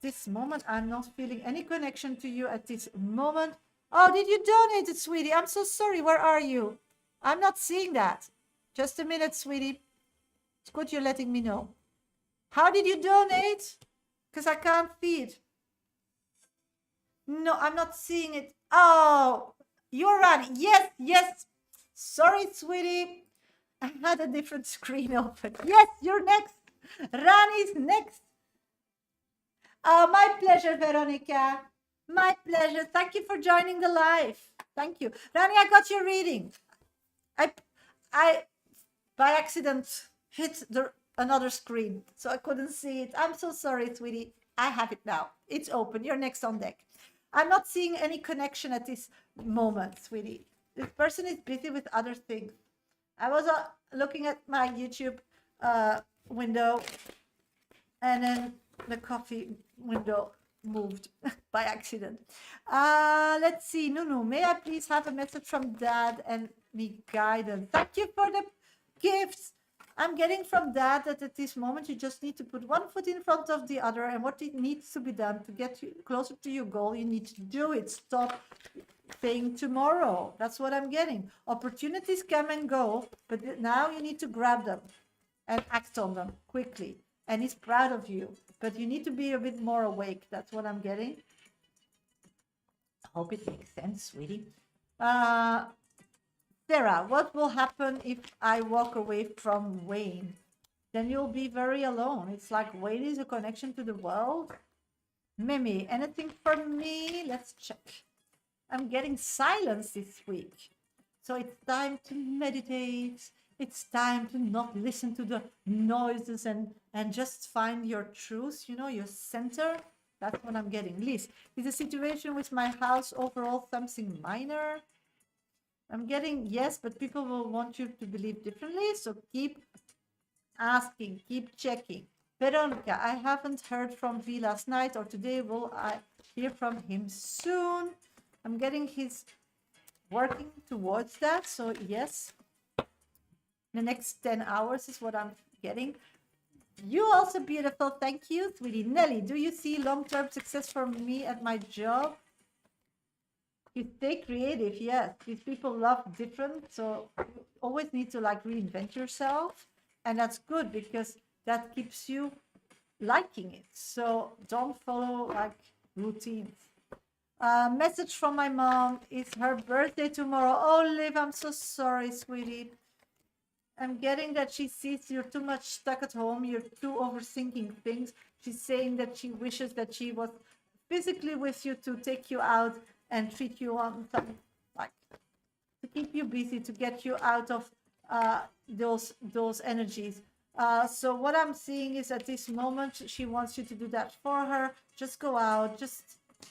This moment, I'm not feeling any connection to you at this moment. Oh, did you donate it, sweetie? I'm so sorry. Where are you? I'm not seeing that. Just a minute, sweetie. It's good you're letting me know. How did you donate? Because I can't see it. No, I'm not seeing it. Oh, you're Rani. Yes, yes. Sorry, sweetie. I had a different screen open. Yes, you're next. Rani's next. My pleasure, Veronica. My pleasure. Thank you for joining the live. Thank you. Rani, I got your reading. I by accident hit another screen, so I couldn't see it. I'm so sorry, sweetie. I have it now. It's open. You're next on deck. I'm not seeing any connection at this moment, sweetie. This person is busy with other things. I was looking at my YouTube window, and then the coffee window moved by accident. Let's see. Nunu, may I please have a message from Dad and me guidance? Thank you for the gifts. I'm getting from Dad that at this moment you just need to put one foot in front of the other, and what it needs to be done to get you closer to your goal, you need to do it. Stop saying tomorrow. That's what I'm getting. Opportunities come and go, but now you need to grab them and act on them quickly. And he's proud of you, but you need to be a bit more awake. That's what I'm getting. I hope it makes sense, sweetie. Sarah, what will happen if I walk away from Wayne? Then you'll be very alone. It's like Wayne is a connection to the world. Mimi, anything for me? Let's check. I'm getting silence this week. So it's time to meditate. It's time to not listen to the noises and just find your truth, you know, your center. That's what I'm getting. Liz, is the situation with my house overall something minor? I'm getting yes, but people will want you to believe differently. So keep asking, keep checking. Veronica, I haven't heard from V last night or today. Will I hear from him soon? I'm getting he's working towards that. So yes, the next 10 hours is what I'm getting. You also beautiful. Thank you, sweetie. Nelly, do you see long-term success for me at my job? You stay creative, yes. These people love different, so you always need to like reinvent yourself, and that's good because that keeps you liking it. So don't follow like routines. Message from my mom. It's her birthday tomorrow. Oh, Liv, I'm so sorry, sweetie. I'm getting that she sees you're too much stuck at home. You're too overthinking things. She's saying that she wishes that she was physically with you to take you out and treat you on some, like, to keep you busy, to get you out of those energies. So what I'm seeing is at this moment, she wants you to do that for her. Just go out, just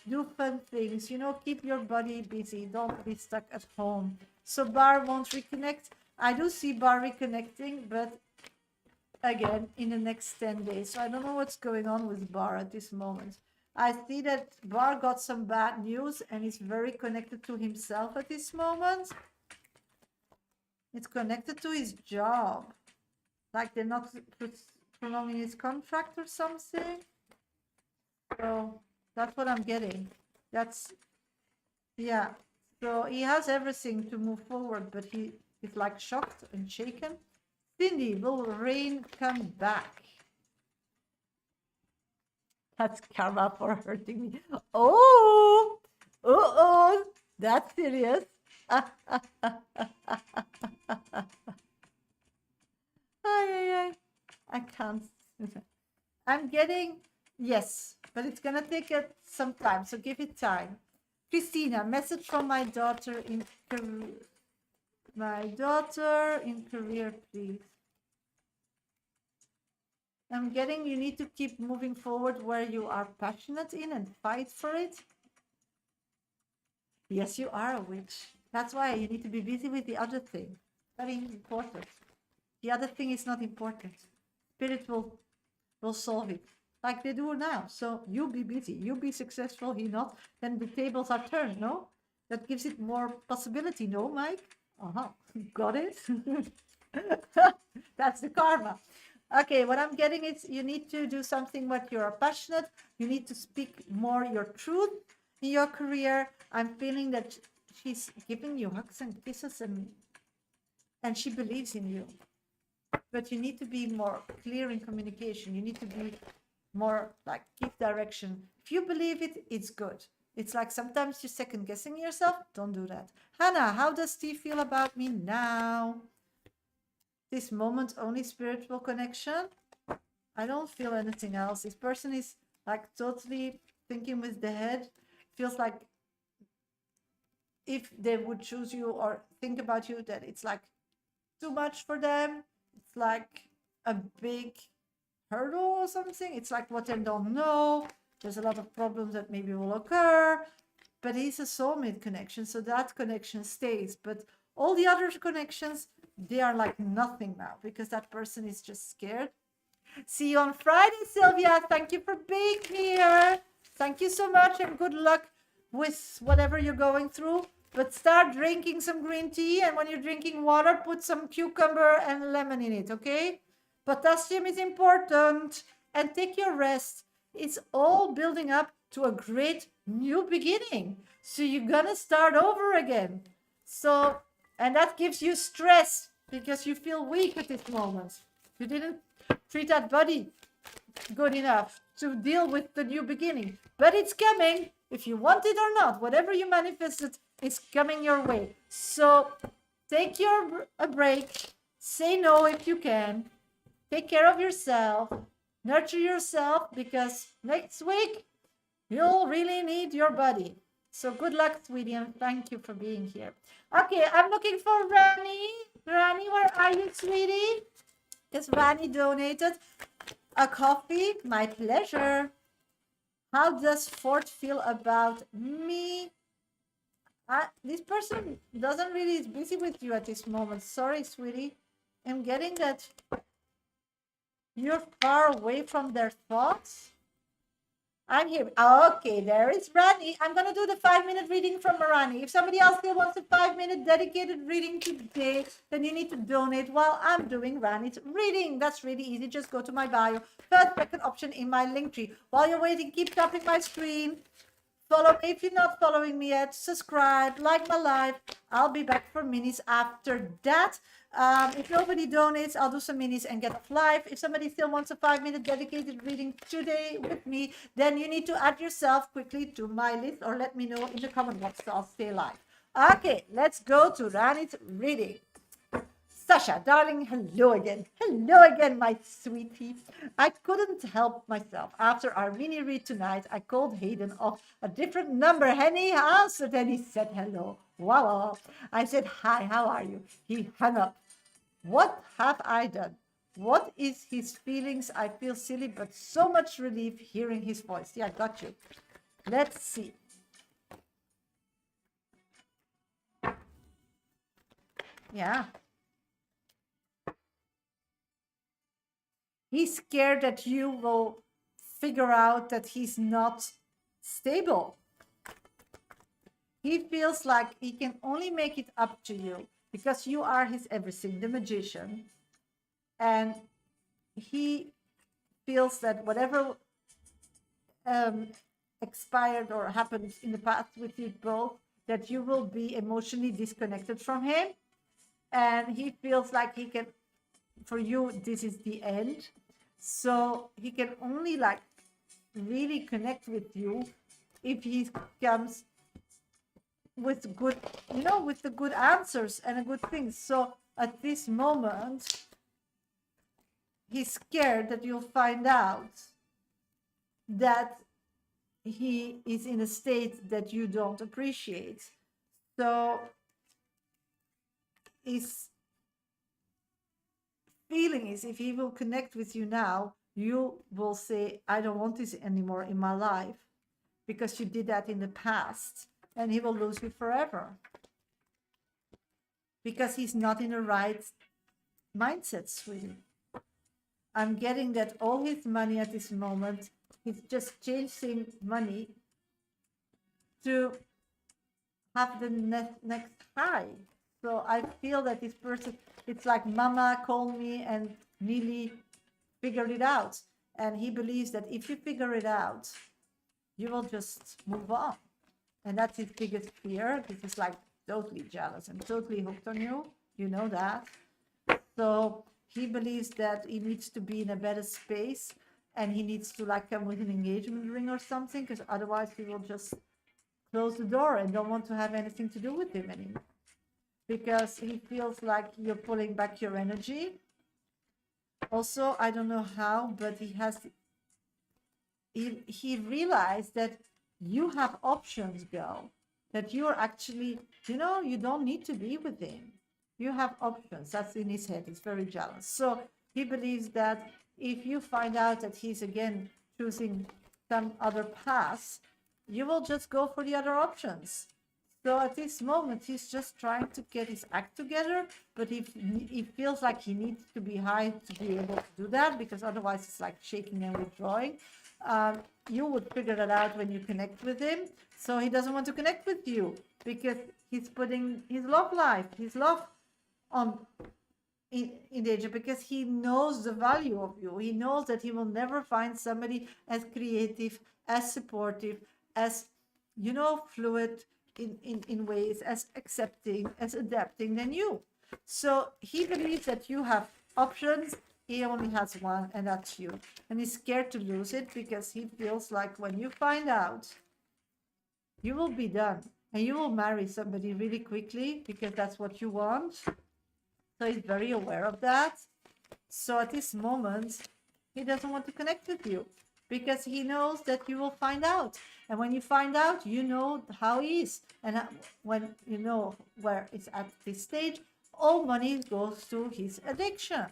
do fun things, you know, keep your body busy. Don't be stuck at home. So Bar won't reconnect. I do see Bar reconnecting, but again, in the next 10 days. So I don't know what's going on with Bar at this moment. I see that Bar got some bad news and is very connected to himself at this moment. It's connected to his job. Like they're not prolonging his contract or something. So that's what I'm getting. That's, yeah. So he has everything to move forward, but he is like shocked and shaken. Cindy, will rain come back? That's karma for hurting me. Oh, oh, that's serious. I can't. I'm getting, yes, but it's gonna take some time, so give it time. Christina, message from my daughter in career, please. I'm getting you need to keep moving forward where you are passionate in and fight for it. Yes, you are a witch. That's why you need to be busy with the other thing. Very important. The other thing is not important. Spirit will solve it like they do now. So you be busy, you be successful, he not, then the tables are turned, no? That gives it more possibility, no, Mike? Uh-huh, got it? That's the karma. Okay, what I'm getting is you need to do something what you're passionate. You need to speak more your truth in your career. I'm feeling that she's giving you hugs and kisses and she believes in you. But you need to be more clear in communication. You need to be more like give direction. If you believe it, it's good. It's like sometimes you're second guessing yourself. Don't do that. Hannah, how does Steve feel about me now? This moment, only spiritual connection. I don't feel anything else. This person is like totally thinking with the head. Feels like if they would choose you or think about you, that it's like too much for them. It's like a big hurdle or something. It's like what they don't know. There's a lot of problems that maybe will occur, but it's a soulmate connection, so that connection stays. But all the other connections, they are like nothing now because that person is just scared. See you on Friday, Sylvia. Thank you for being here. Thank you so much and good luck with whatever you're going through. But start drinking some green tea, and when you're drinking water, put some cucumber and lemon in it, okay? Potassium is important, and take your rest. It's all building up to a great new beginning. So you're gonna start over again. So, and that gives you stress because you feel weak at this moment. You didn't treat that body good enough to deal with the new beginning. But it's coming, if you want it or not. Whatever you manifested is coming your way. So take a break. Say no if you can. Take care of yourself. Nurture yourself because next week you'll really need your body. So good luck, sweetie, and thank you for being here. Okay, I'm looking for Rani. Rani, where are you, sweetie? Because Rani donated a coffee. My pleasure. How does Ford feel about me? This person doesn't really is busy with you at this moment. Sorry, sweetie. I'm getting that you're far away from their thoughts. I'm here. Okay, there is Rani. I'm going to do the 5-minute reading from Rani. If somebody else still wants a 5-minute dedicated reading today, then you need to donate while I'm doing Rani's reading. That's really easy. Just go to my bio. First, second option in my link tree. While you're waiting, keep tapping my screen. Follow me if you're not following me yet. Subscribe, like my live. I'll be back for minis after that. If nobody donates, I'll do some minis and get off live. If somebody still wants a 5-minute dedicated reading today with me, then you need to add yourself quickly to my list or let me know in the comment box so I'll stay live. Okay, let's go to Rani's reading. Shasha, darling, hello again. Hello again, my sweetie. I couldn't help myself. After our mini read tonight, I called Hayden off a different number and he answered and he said hello. Wow. I said, hi, how are you? He hung up. What have I done? What is his feelings? I feel silly, but so much relief hearing his voice. Yeah, got you. Let's see. Yeah. He's scared that you will figure out that he's not stable. He feels like he can only make it up to you because you are his everything, the magician. And he feels that whatever expired or happened in the past with you both, that you will be emotionally disconnected from him. And he feels like he can, for you, this is the end. So he can only like really connect with you if he comes with good, with the good answers and the good things. So at this moment, he's scared that you'll find out that he is in a state that you don't appreciate. So his feeling is, if he will connect with you now, you will say, I don't want this anymore in my life because you did that in the past, and he will lose you forever because he's not in the right mindset, sweetie. I'm getting that all his money at this moment, he's just chasing money to have the next high. So I feel that this person, it's like mama called me and Neely figured it out. And he believes that if you figure it out, you will just move on. And that's his biggest fear. This is like totally jealous and totally hooked on you. You know that. So he believes that he needs to be in a better space, and he needs to like come with an engagement ring or something, because otherwise he will just close the door and don't want to have anything to do with him anymore. Because he feels like you're pulling back your energy. Also, I don't know how, but he realized that you have options, girl. That you're actually, you don't need to be with him. You have options. That's in his head. He's very jealous. So he believes that if you find out that he's again choosing some other path, you will just go for the other options. So at this moment, he's just trying to get his act together, but he feels like he needs to be high to be able to do that, because otherwise it's like shaking and withdrawing. You would figure that out when you connect with him. So he doesn't want to connect with you because he's putting his love life, his love on in danger, because he knows the value of you. He knows that he will never find somebody as creative, as supportive, as fluid in ways, as accepting, as adapting than you. So he believes that you have options. He only has one, and that's you. And he's scared to lose it because he feels like when you find out, you will be done and you will marry somebody really quickly because that's what you want. So he's very aware of that. So at this moment, he doesn't want to connect with you because he knows that you will find out. And when you find out, you know how he is. And when you know where it's at this stage, all money goes to his addiction.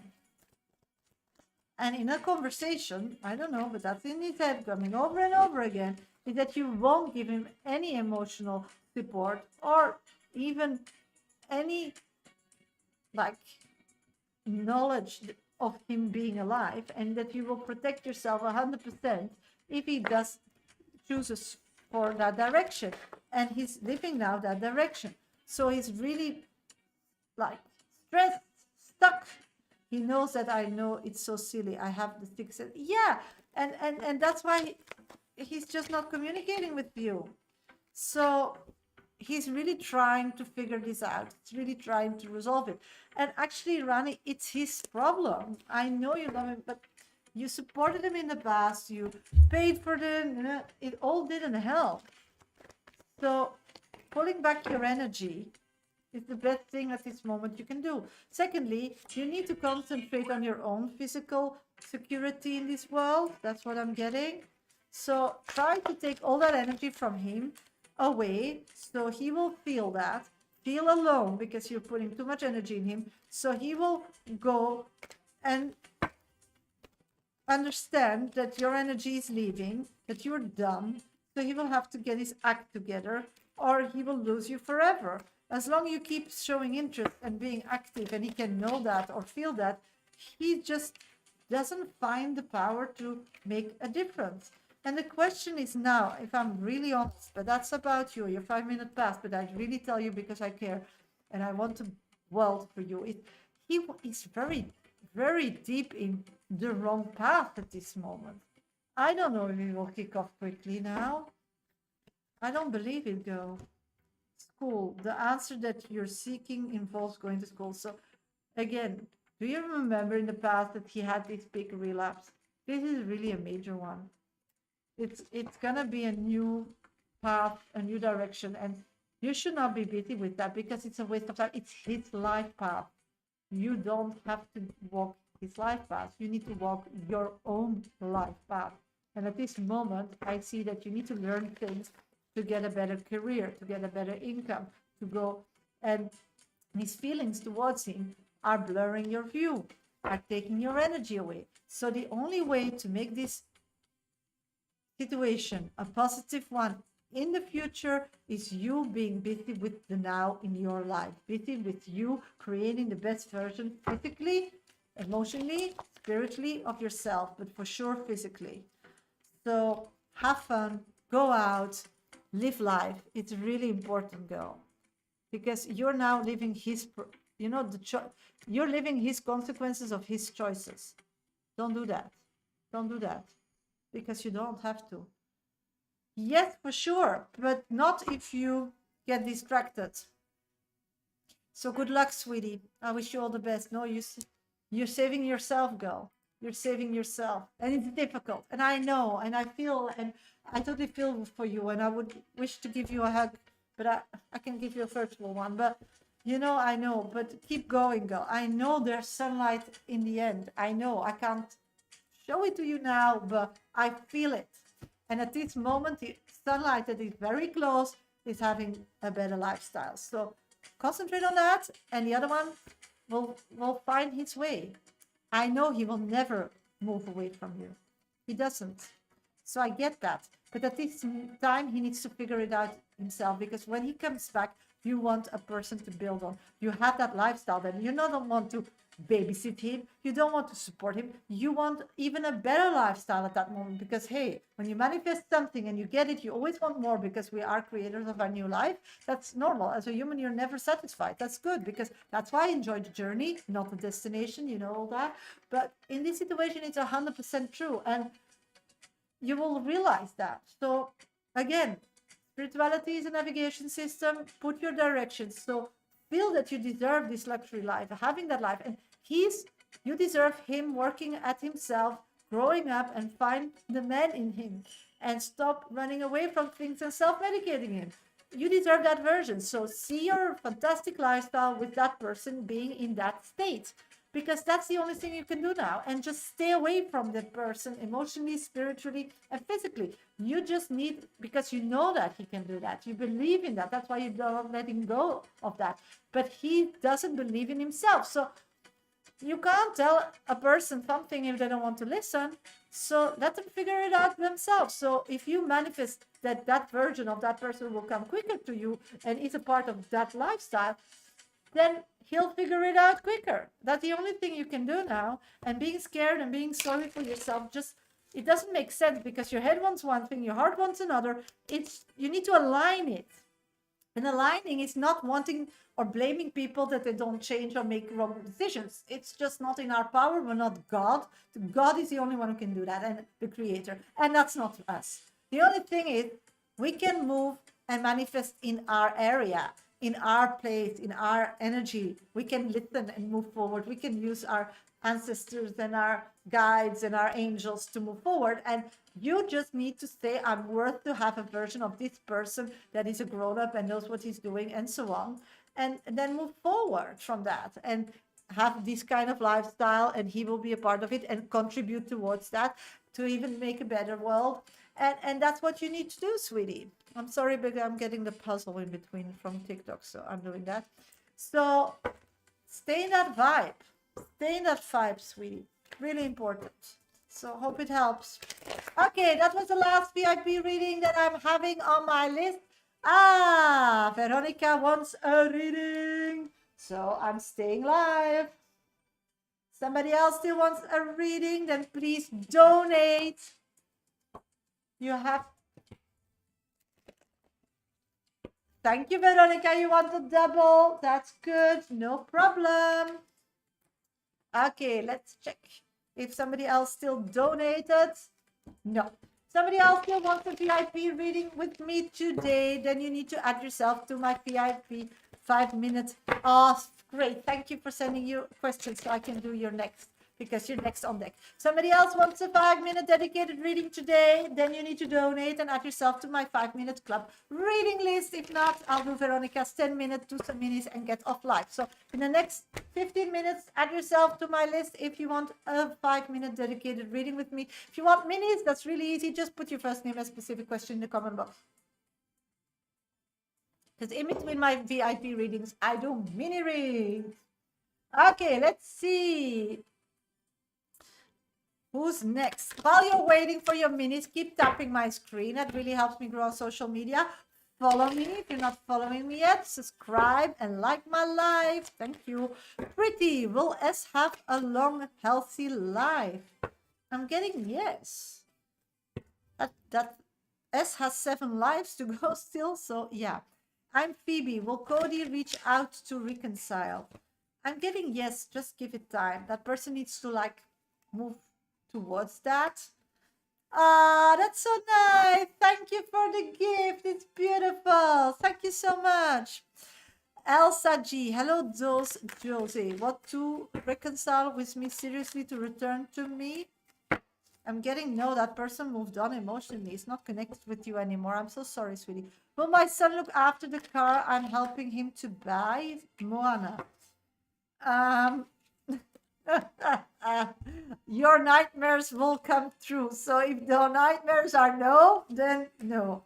And in a conversation, I don't know, but that's in his head coming over and over again, is that you won't give him any emotional support or even any like knowledge of him being alive, and that you will protect yourself 100% if he does chooses for that direction. And he's living now that direction. So he's really like stressed, stuck. He knows that I know it's so silly. I have the fix it. Yeah. And that's why he's just not communicating with you. So he's really trying to figure this out. He's really trying to resolve it. And actually, Rani, it's his problem. I know you love him, but you supported him in the past. You paid for them. It all didn't help. So pulling back your energy is the best thing at this moment you can do. Secondly, you need to concentrate on your own physical security in this world. That's what I'm getting. So try to take all that energy from him away, so he will feel alone because you're putting too much energy in him. So he will go and understand that your energy is leaving, that you're done. So he will have to get his act together, or he will lose you forever. As long as you keep showing interest and being active, and he can know that or feel that, he just doesn't find the power to make a difference. And the question is now, if I'm really honest, but that's about you, your 5 minute pass, but I really tell you because I care and I want to well for you. He is very, very deep in the wrong path at this moment. I don't know if he will kick off quickly now. I don't believe it, though. School. The answer that you're seeking involves going to school. So, again, do you remember in the past that he had this big relapse? This is really a major one. It's gonna be a new path, a new direction, and you should not be busy with that because it's a waste of time. It's his life path. You don't have to walk his life path. You need to walk your own life path. And at this moment, I see that you need to learn things to get a better career, to get a better income, to go. And these feelings towards him are blurring your view, are taking your energy away. So the only way to make this situation a positive one in the future is you being busy with the now in your life, busy with you creating the best version physically, emotionally, spiritually of yourself, but for sure physically. So have fun, go out, live life. It's really important, girl, because you're now living his, you're living his consequences of his choices. Don't do that. Don't do that because you don't have to. Yes, for sure, but not if you get distracted. So good luck, sweetie. I wish you all the best. No, you're saving yourself, girl. You're saving yourself, and it's difficult. And I know, and I feel, and I totally feel for you. And I would wish to give you a hug, but I can give you a virtual one. But I know. But keep going, girl. I know there's sunlight in the end. I know. I can't show it to you now, but I feel it. And at this moment, the sunlight that is very close is having a better lifestyle. So concentrate on that, and the other one will find his way. I know he will never move away from you. He doesn't. So I get that. But at this time, he needs to figure it out himself, because when he comes back, you want a person to build on. You have that lifestyle, then you don't want to babysit him. You don't want to support him. You want even a better lifestyle at that moment, because hey, when you manifest something and you get it, you always want more, because we are creators of our new life. That's normal. As a human, you're never satisfied. That's good, because that's why I enjoy the journey, not the destination, all that. But in this situation, it's 100% true, and you will realize that. So again, spirituality is a navigation system. Put your directions. So feel that you deserve this luxury life, having that life. And you deserve him working at himself, growing up, and find the man in him, and stop running away from things and self-medicating him. You deserve that version. So see your fantastic lifestyle with that person being in that state, because that's the only thing you can do now. And just stay away from that person emotionally, spiritually, and physically. You just need, because you know that he can do that. You believe in that. That's why you don't let him go of that. But he doesn't believe in himself. So you can't tell a person something if they don't want to listen. So let them figure it out themselves. So if you manifest that version of that person will come quicker to you and is a part of that lifestyle, then he'll figure it out quicker. That's the only thing you can do now. And being scared and being sorry for yourself, it doesn't make sense, because your head wants one thing, your heart wants another. You need to align it. And aligning is not wanting or blaming people that they don't change or make wrong decisions. It's just not in our power. We're not God. God is the only one who can do that, and the creator. And that's not us. The only thing is, we can move and manifest in our area, in our place, in our energy. We can listen and move forward. We can use our ancestors and our guides and our angels to move forward. And you just need to say, I'm worth to have a version of this person that is a grown-up and knows what he's doing, and so on. And then move forward from that and have this kind of lifestyle, and he will be a part of it and contribute towards that to even make a better world. And that's what you need to do, sweetie. I'm sorry, but I'm getting the puzzle in between from TikTok, so I'm doing that. So stay in that vibe. Stay in that vibe, sweetie. Really important. So hope it helps. Okay, that was the last VIP reading that I'm having on my list. Veronica wants a reading, so I'm staying live. Somebody else still wants a reading, then please donate. You have. Thank you, Veronica. You want the double? That's good. No problem. Okay, let's check if somebody else still donated. No. Somebody else still wants a VIP reading with me today, then you need to add yourself to my VIP 5 minutes. Oh, great. Thank you for sending your questions so I can do your next, because you're next on deck. Somebody else wants a 5-minute dedicated reading today, then you need to donate and add yourself to my 5-minute club reading list. If not, I'll do Veronica's 10-minute, do some minis and get off live. So in the next 15 minutes, add yourself to my list if you want a 5-minute dedicated reading with me. If you want minis, that's really easy. Just put your first name and specific question in the comment box. Because in between my VIP readings, I do mini reads. Okay, let's see. Who's next? While you're waiting for your minis, keep tapping my screen. That really helps me grow on social media. Follow me if you're not following me yet. Subscribe and like my live. Thank you. Pretty, will S have a long, healthy life? I'm getting yes. That S has 7 lives to go still, so yeah. I'm Phoebe. Will Cody reach out to reconcile? I'm getting yes, just give it time. That person needs to like move towards that. Ah, that's so nice. Thank you for the gift. It's beautiful. Thank you so much. Elsa G. Hello, Josie. What to reconcile with me seriously to return to me? I'm getting no, that person moved on emotionally. He's not connected with you anymore. I'm so sorry, sweetie. Will my son look after the car I'm helping him to buy? Moana. Your nightmares will come true. So if the nightmares are no, then no.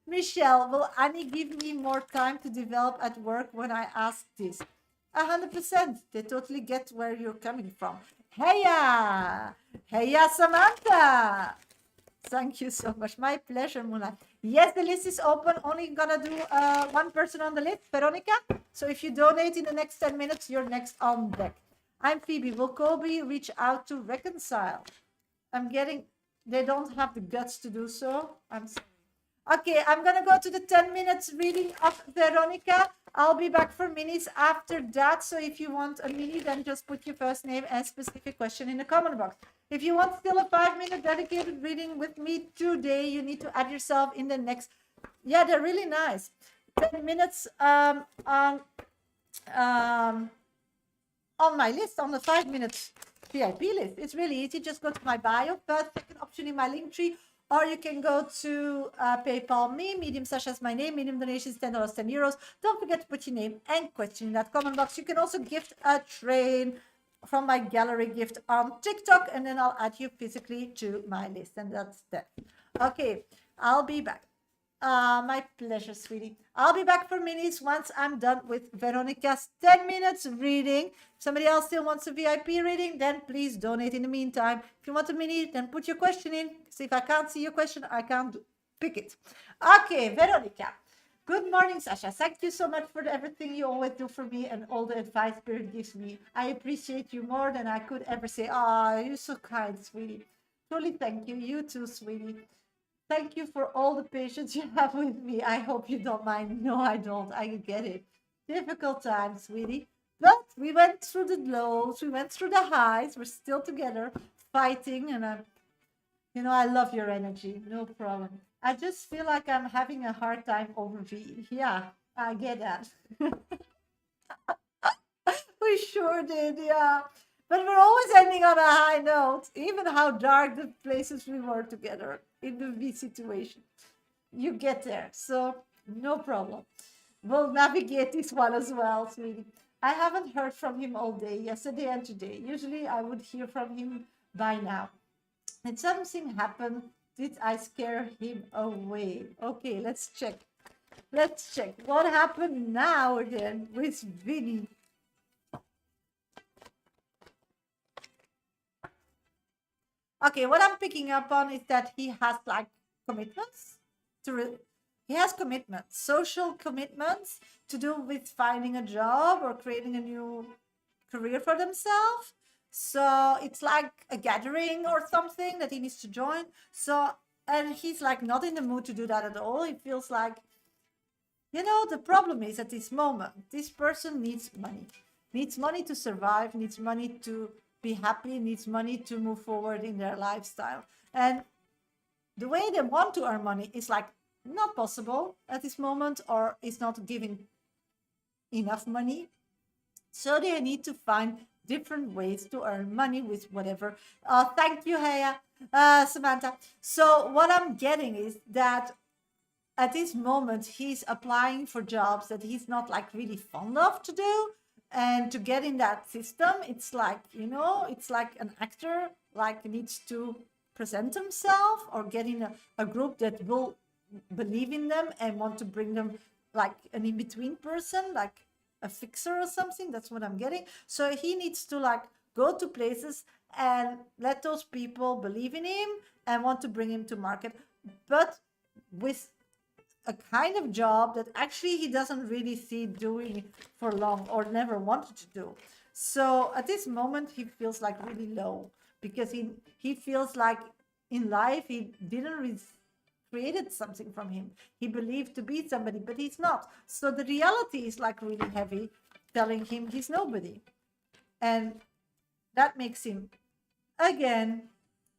Michelle, will Annie give me more time to develop at work when I ask this? 100%. They totally get where you're coming from. Heya! Heya, Samantha! Thank you so much. My pleasure, Muna. Yes, the list is open. Only gonna do one person on the list, Veronica. So if you donate in the next 10 minutes, you're next on deck. I'm Phoebe. Will Kobe reach out to reconcile? I'm getting, they don't have the guts to do so. I'm sorry. Okay, I'm gonna go to the 10 minutes reading of Veronica. I'll be back for minis after that. So if you want a mini, then just put your first name and specific question in the comment box. If you want still a 5-minute dedicated reading with me today, you need to add yourself in the next. Yeah, they're really nice. 10 minutes on my list, on the 5-minute VIP list. It's really easy. Just go to my bio, first, second option in my link tree, or you can go to PayPal me. Medium Shasha is my name. Medium donations $10, €10. Don't forget to put your name and question in that comment box. You can also gift a train from my gallery gift on TikTok, and then I'll add you physically to my list, and that's that. Okay, I'll be back. My pleasure, sweetie. I'll be back for minis once I'm done with Veronica's 10 minutes reading. If somebody else still wants a VIP reading, then please donate in the meantime. If you want a mini, then put your question in. See, if I can't see your question, I can't pick it. Okay, Veronica. Good morning, Shasha. Thank you so much for everything you always do for me and all the advice Spirit gives me. I appreciate you more than I could ever say. Ah, you're so kind, sweetie. Truly thank you. You too, sweetie. Thank you for all the patience you have with me. I hope you don't mind. No, I don't. I get it. Difficult times, sweetie. But we went through the lows. We went through the highs. We're still together, fighting. And I love your energy. No problem. I just feel like I'm having a hard time over V. Yeah, I get that. We sure did, yeah. But we're always ending on a high note, even how dark the places we were together in the V situation. You get there, so no problem. We'll navigate this one as well, sweetie. I haven't heard from him all day, yesterday and today. Usually I would hear from him by now. Did something happen? Did I scare him away? Okay, let's check. Let's check. What happened now then with Vinny? Okay, what I'm picking up on is that he has like commitments he has commitments, social commitments to do with finding a job or creating a new career for themselves. So it's like a gathering or something that he needs to join. So, and he's like not in the mood to do that at all. He feels like, the problem is at this moment, this person needs money to survive, needs money to be happy, needs money to move forward in their lifestyle. And the way they want to earn money is like not possible at this moment, or is not giving enough money. So they need to find different ways to earn money with whatever. Thank you, Haya, Samantha. So what I'm getting is that at this moment he's applying for jobs that he's not like really fond of to do, and to get in that system, it's like, it's like an actor like needs to present himself or get in a group that will believe in them and want to bring them, like an in-between person, like a fixer or something. That's what I'm getting. So he needs to like go to places and let those people believe in him and want to bring him to market, but with a kind of job that actually he doesn't really see doing for long or never wanted to do. So at this moment he feels like really low, because he feels like in life he didn't created something from him. He believed to be somebody, but he's not. So the reality is like really heavy, telling him he's nobody. And that makes him again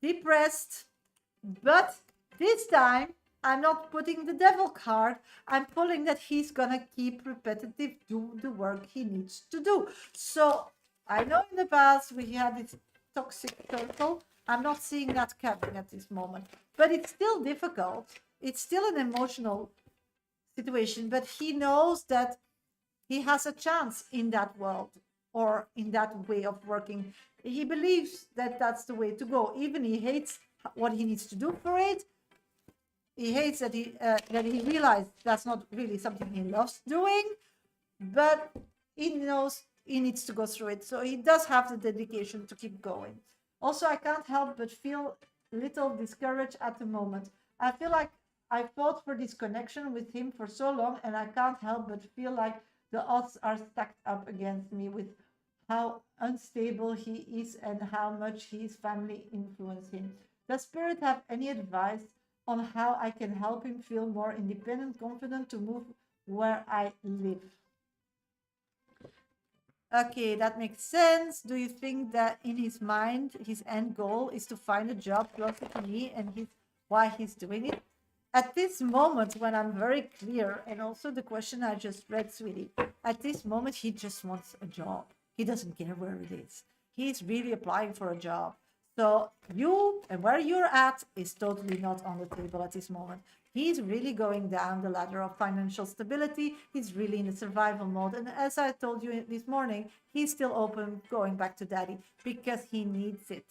depressed. But this time I'm not putting the devil card. I'm pulling that he's gonna keep repetitive do the work he needs to do. So I know in the past we had this toxic circle. I'm not seeing that coming at this moment, but it's still difficult. It's still an emotional situation, but he knows that he has a chance in that world or in that way of working. He believes that that's the way to go. Even he hates what he needs to do for it. He hates that he realized that's not really something he loves doing, but he knows he needs to go through it. So he does have the dedication to keep going. Also, I can't help but feel a little discouraged at the moment. I feel like I fought for this connection with him for so long, and I can't help but feel like the odds are stacked up against me with how unstable he is and how much his family influence him. Does Spirit have any advice on how I can help him feel more independent, confident to move where I live? Okay, that makes sense. Do you think that in his mind, his end goal is to find a job closer to me, and why he's doing it? At this moment, when I'm very clear, and also the question I just read, sweetie, at this moment, he just wants a job. He doesn't care where it is. He's really applying for a job. So you and where you're at is totally not on the table at this moment. He's really going down the ladder of financial stability. He's really in a survival mode. And as I told you this morning, he's still open going back to daddy because he needs it.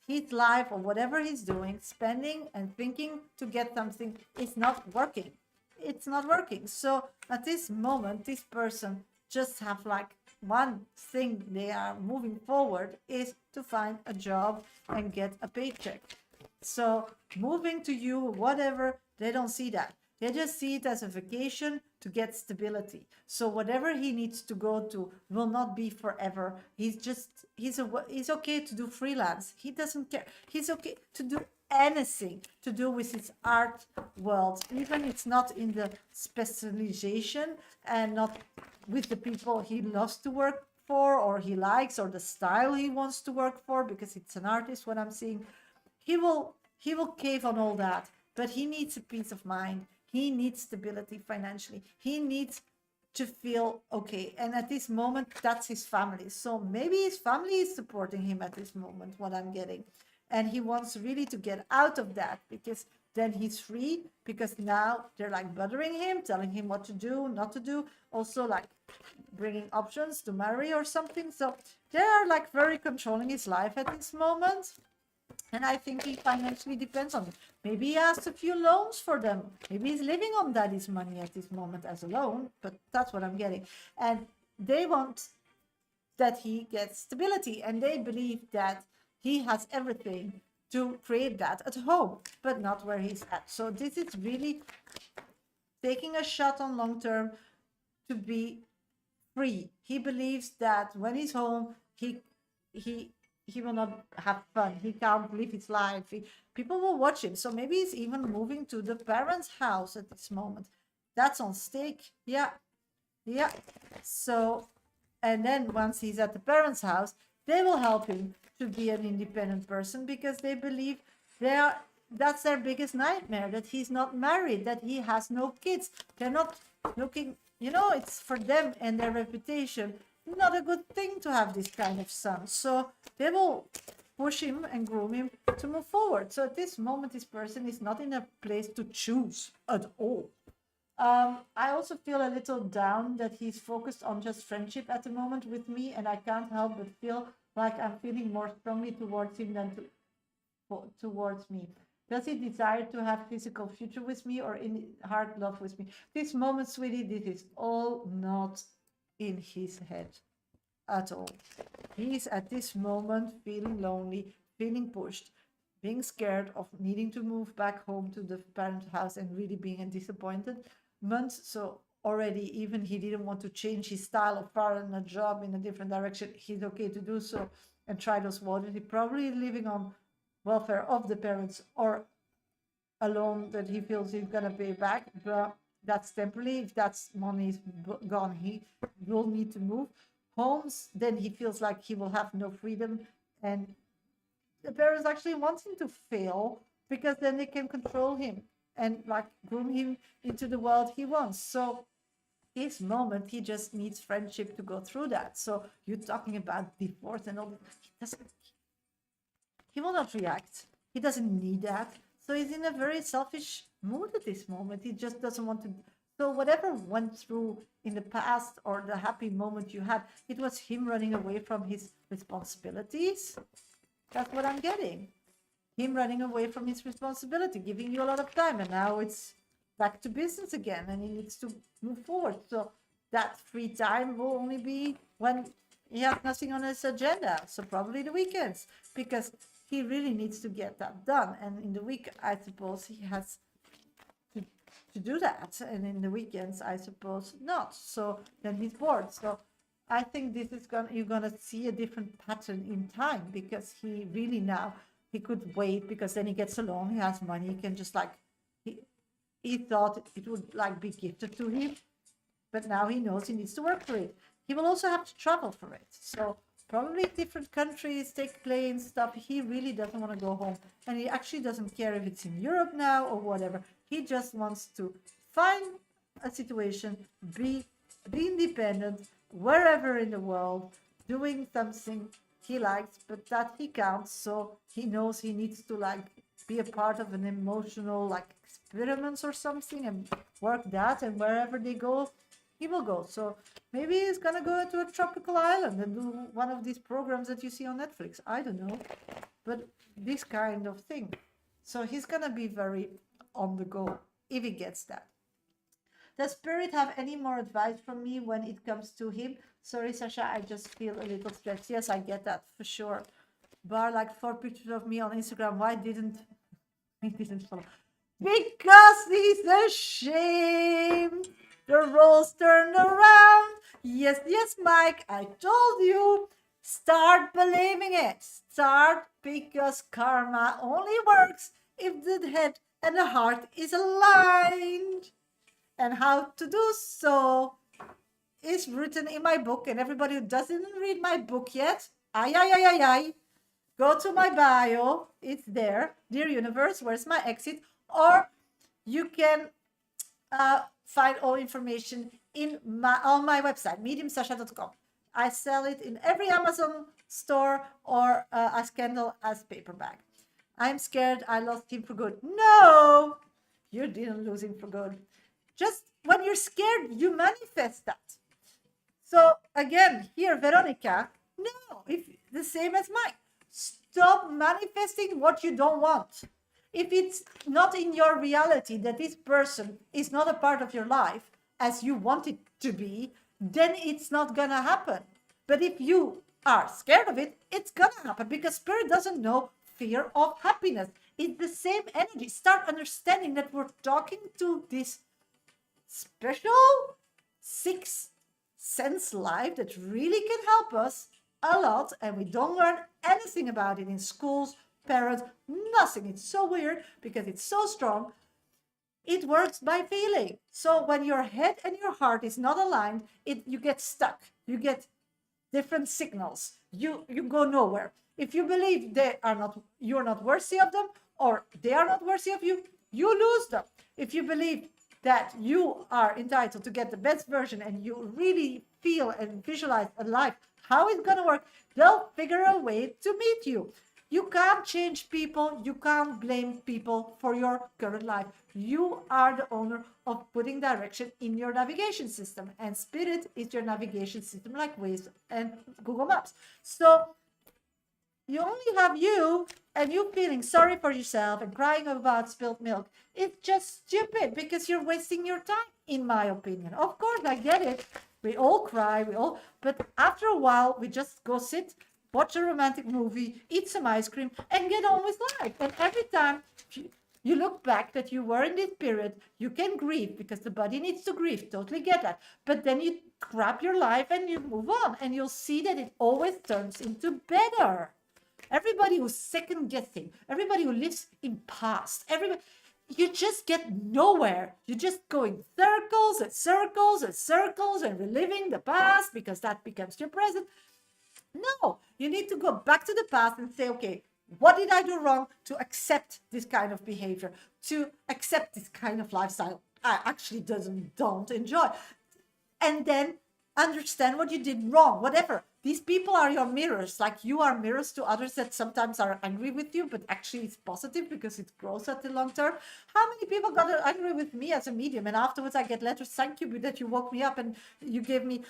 His life or whatever he's doing, spending and thinking to get something is not working. It's not working. So at this moment, this person just have like one thing they are moving forward is to find a job and get a paycheck. So moving to you, whatever, they don't see that. They just see it as a vacation to get stability. So whatever he needs to go to will not be forever. He's okay to do freelance. He doesn't care. He's okay to do anything to do with his art world, even it's not in the specialization and not with the people he loves to work for or he likes or the style he wants to work for, because it's an artist. What I'm seeing, he will cave on all that, but he needs a peace of mind. He needs stability financially. He needs to feel okay. And at this moment, that's his family. So maybe his family is supporting him at this moment, what I'm getting. And he wants really to get out of that, because then he's free, because now they're like bothering him, telling him what to do, not to do. Also like bringing options to marry or something. So they are like very controlling his life at this moment. And I think he financially depends on it. Maybe he asked a few loans for them. Maybe he's living on daddy's money at this moment as a loan, but that's what I'm getting. And they want that he gets stability, and they believe that he has everything to create that at home, but not where he's at. So this is really taking a shot on long term to be free. He believes that when he's home, he he will not have fun. He can't live his life. People will watch him. So maybe he's even moving to the parents' house at this moment. That's on stake. Yeah. Yeah. So, and then once he's at the parents' house, they will help him to be an independent person because they believe they are that's their biggest nightmare, that he's not married, that he has no kids. They're not looking, it's for them and their reputation not a good thing to have this kind of son. So they will push him and groom him to move forward. So at this moment, this person is not in a place to choose at all. I also feel a little down that he's focused on just friendship at the moment with me, and I can't help but feel like I'm feeling more strongly towards him than towards me. Does he desire to have physical future with me or in heart love with me? This moment, sweetie, this is all not in his head at all. He's at this moment feeling lonely, feeling pushed, being scared of needing to move back home to the parent house and really being a disappointed month. So already, even he didn't want to change his style of foreign a job in a different direction. He's okay to do so and try those waters. He probably living on welfare of the parents or a loan that he feels he's gonna pay back, but that's temporary. If that's money is gone, he will need to move homes. Then he feels like he will have no freedom, and the parents actually want him to fail because then they can control him and like groom him into the world he wants. So his moment, he just needs friendship to go through that. So you're talking about divorce and all. He will not react. He doesn't need that. So he's in a very selfish mood at this moment. He just doesn't want to. So whatever went through in the past or the happy moment you had, it was him running away from his responsibilities. That's what I'm getting. Him running away from his responsibility, giving you a lot of time. And now it's back to business again and he needs to move forward. So that free time will only be when he has nothing on his agenda. So probably the weekends, because he really needs to get that done. And in the week, I suppose he has to do that. And in the weekends, I suppose not. So then he's bored. So I think this is you're gonna see a different pattern in time, because he really now he could wait, because then he gets alone, he has money, he can just like he thought it would like be gifted to him, but now he knows he needs to work for it. He will also have to travel for it. So probably different countries, take planes, stuff. He really doesn't want to go home. And he actually doesn't care if it's in Europe now or whatever. He just wants to find a situation, be independent, wherever in the world, doing something he likes, but that he can't. So he knows he needs to like be a part of an emotional like experiments or something and work that. And wherever they go, he will go. So maybe he's gonna go to a tropical island and do one of these programs that you see on Netflix. I don't know, but this kind of thing. So he's gonna be very on the go if he gets that. Does Spirit have any more advice from me when it comes to him? Sorry, Shasha, I just feel a little stressed. Yes, I get that for sure. Bar like 4 pictures of me on Instagram. Why didn't he didn't follow? Because he's ashamed. The roles turned around. Yes, yes, Mike, I told you. Start believing it. Start, because karma only works if the head and the heart is aligned. And how to do so is written in my book. And everybody who doesn't read my book yet, go to my bio. It's there. Dear Universe, where's my exit? Or you can find all information on my website, mediumsasha.com. I sell it in every Amazon store or as Kindle, as paperback. I'm scared I lost him for good. No, you didn't lose him for good. Just when you're scared, you manifest that. So again, here, Veronica, no, if the same as mine. Stop manifesting what you don't want. If it's not in your reality that this person is not a part of your life as you want it to be, then it's not gonna happen. But if you are scared of it, it's gonna happen, because Spirit doesn't know fear of happiness. It's the same energy. Start understanding that we're talking to this special sixth sense life that really can help us a lot, and we don't learn anything about it in schools, parents, nothing. It's so weird because it's so strong. It works by feeling. So when your head and your heart is not aligned, you get stuck. You get different signals. You go nowhere. If you believe you're not worthy of them, or they are not worthy of you, you lose them. If you believe that you are entitled to get the best version and you really feel and visualize a life, how it's gonna work, they'll figure a way to meet you. You can't change people. You can't blame people for your current life. You are the owner of putting direction in your navigation system. And Spirit is your navigation system, like Waze and Google Maps. So you only have you, and you feeling sorry for yourself and crying about spilled milk. It's just stupid because you're wasting your time, in my opinion. Of course, I get it. We all cry, but after a while, we just go sit, watch a romantic movie, eat some ice cream, and get on with life. And every time you look back that you were in this period, you can grieve because the body needs to grieve. Totally get that. But then you grab your life and you move on, and you'll see that it always turns into better. Everybody who's second guessing, everybody who lives in past, you just get nowhere. You just go in circles and circles and circles and reliving the past because that becomes your present. No, you need to go back to the past and say, okay, what did I do wrong to accept this kind of behavior, to accept this kind of lifestyle I actually don't enjoy? And then understand what you did wrong, whatever. These people are your mirrors, like you are mirrors to others that sometimes are angry with you, but actually it's positive because it grows at the long term. How many people got angry with me as a medium, and afterwards I get letters, thank you that you woke me up and you gave me,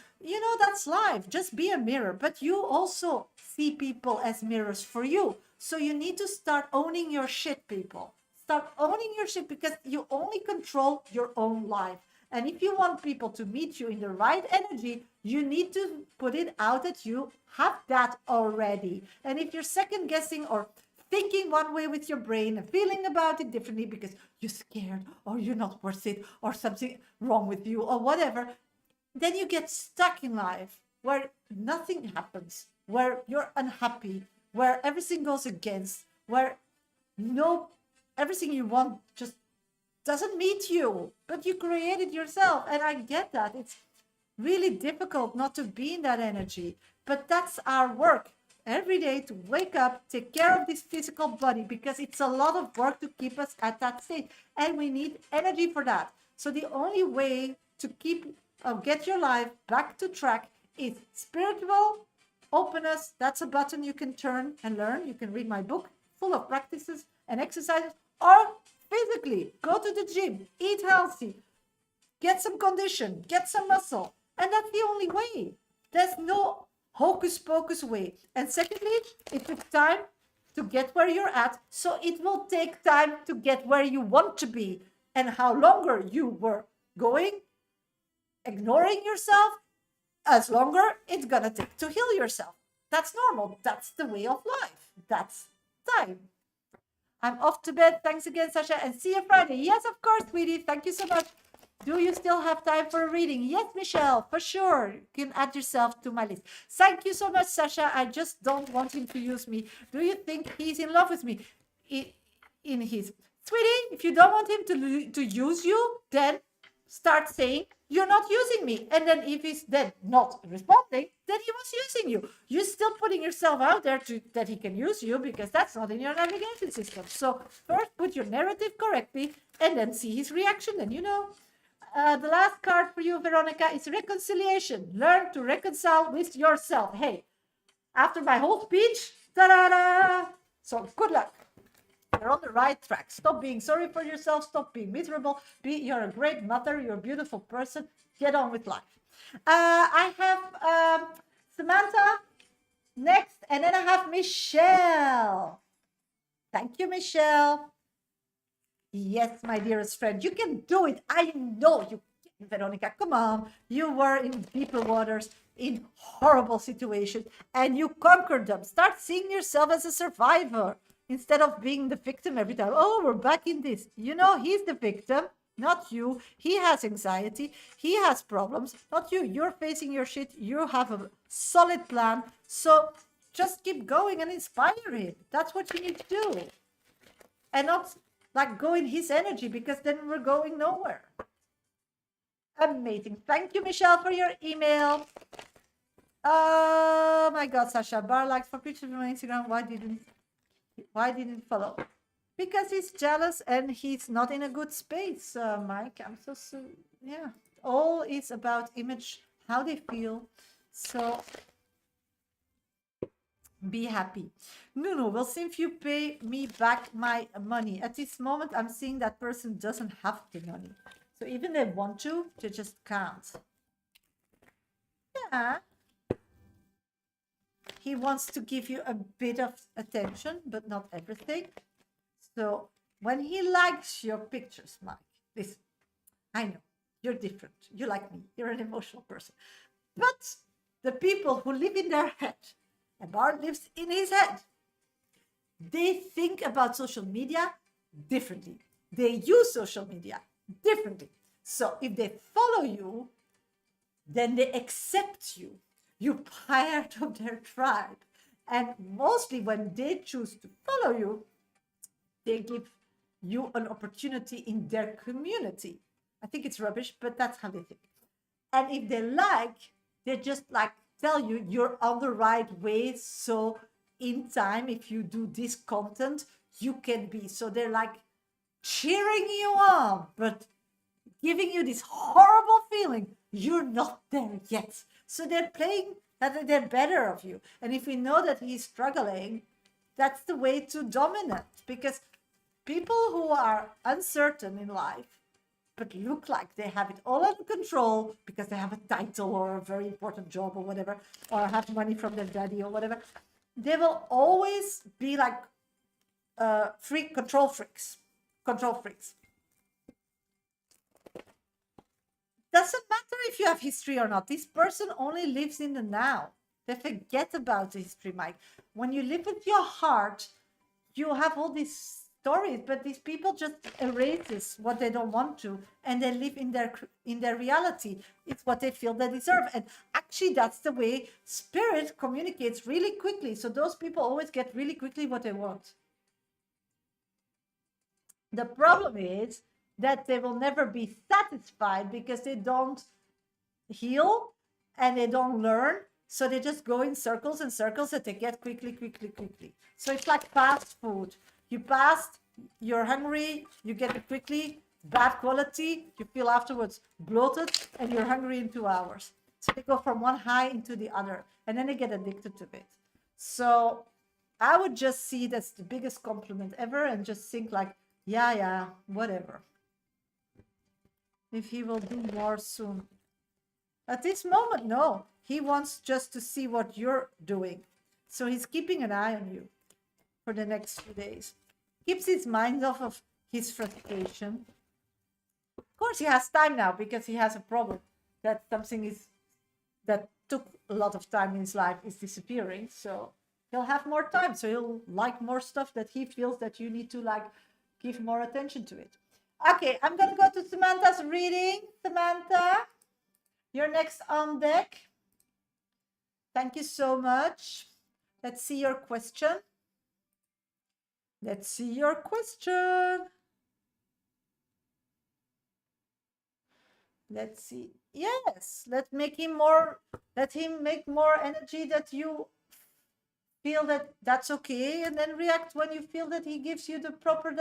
that's life. Just be a mirror. But you also see people as mirrors for you. So you need to start owning your shit, people. Start owning your shit, because you only control your own life. And if you want people to meet you in the right energy, you need to put it out that you have that already. And if you're second guessing or thinking one way with your brain and feeling about it differently because you're scared or you're not worth it or something wrong with you or whatever, then you get stuck in life where nothing happens, where you're unhappy, where everything goes against, where everything you want just doesn't meet you, but you created yourself. And I get that. It's really difficult not to be in that energy, but that's our work every day, to wake up, take care of this physical body, because it's a lot of work to keep us at that state, and we need energy for that. So the only way to get your life back to track is spiritual openness. That's a button you can turn and learn. You can read my book full of practices and exercises, or physically, go to the gym, eat healthy, get some condition, get some muscle. And that's the only way. There's no hocus pocus way. And secondly, it took time to get where you're at. So it will take time to get where you want to be. And how longer you were going, ignoring yourself, as longer it's gonna take to heal yourself. That's normal. That's the way of life. That's time. I'm off to bed. Thanks again, Shasha, and see you Friday. Yes, of course, sweetie. Thank you so much. Do you still have time for a reading? Yes, Michelle, for sure. You can add yourself to my list. Thank you so much, Shasha. I just don't want him to use me. Do you think he's in love with me? In his... Sweetie, if you don't want him to use you, then start saying, you're not using me. And then if he's then not responding, then he was using you. You're still putting yourself out there that he can use you, because that's not in your navigation system. So first put your narrative correctly and then see his reaction. Then the last card for you, Veronica, is reconciliation. Learn to reconcile with yourself. Hey, after my whole speech, ta-da-da! So good luck. You're on the right track. Stop being sorry for yourself. Stop being miserable. You're a great mother. You're a beautiful person. Get on with life. I have Samantha next, and then I have Michelle. Thank you, Michelle. Yes, my dearest friend, you can do it. I know you can, Veronica. Come on. You were in deeper waters, in horrible situations, and you conquered them. Start seeing yourself as a survivor, instead of being the victim every time. Oh, we're back in this. He's the victim. not you. He has anxiety. He has problems, not you. You're facing your shit. You have a solid plan. So just keep going and inspire him. That's what you need to do. And not like go in his energy, because then we're going nowhere. Amazing. Thank you, Michelle, for your email. Oh my God, Sasha. Bar likes for pictures on Instagram. Why didn't follow? Because he's jealous and he's not in a good space, Mike. I'm so yeah. All is about image, how they feel. So be happy. No, we'll see if you pay me back my money. At this moment, I'm seeing that person doesn't have the money. So even they want to, they just can't. Yeah. He wants to give you a bit of attention, but not everything. So when he likes your pictures, Mike, listen, I know you're different. You're like me. You're an emotional person. But the people who live in their head, and Bart lives in his head, they think about social media differently. They use social media differently. So if they follow you, then they accept you. You're part of their tribe. And mostly when they choose to follow you, they give you an opportunity in their community. I think it's rubbish, but that's how they think. And if they like, they just like tell you you're on the right way. So in time, if you do this content, you can be. So they're like cheering you on, but giving you this horrible feeling you're not there yet. So they're playing that they're better of you. And if we know that he's struggling, that's the way to dominate, because people who are uncertain in life but look like they have it all under control because they have a title or a very important job or whatever, or have money from their daddy or whatever, they will always be like control freaks. Doesn't matter if you have history or not. This person only lives in the now. They forget about the history, Mike. When you live with your heart, you have all these stories, but these people just erase what they don't want to, and they live in their reality. It's what they feel they deserve. And actually, that's the way spirit communicates really quickly. So those people always get really quickly what they want. The problem is that they will never be satisfied because they don't heal and they don't learn. So they just go in circles and circles that they get quickly. So it's like fast food. You fast, you're hungry, you get it quickly, bad quality, you feel afterwards bloated, and you're hungry in 2 hours. So they go from one high into the other, and then they get addicted to it. So I would just see that's the biggest compliment ever and just think like, yeah, whatever. If he will do more soon. At this moment, no. He wants just to see what you're doing. So he's keeping an eye on you for the next few days. Keeps his mind off of his frustration. Of course, he has time now because he has a problem that something that took a lot of time in his life is disappearing. So he'll have more time. So he'll like more stuff that he feels that you need to like give more attention to it. Okay, I'm going to go to Samantha's reading. Samantha, you're next on deck. Thank you so much. Let's see your question. Let's see your question. Let's see. Yes, let him make more energy that you feel that that's okay, and then react when you feel that he gives you the proper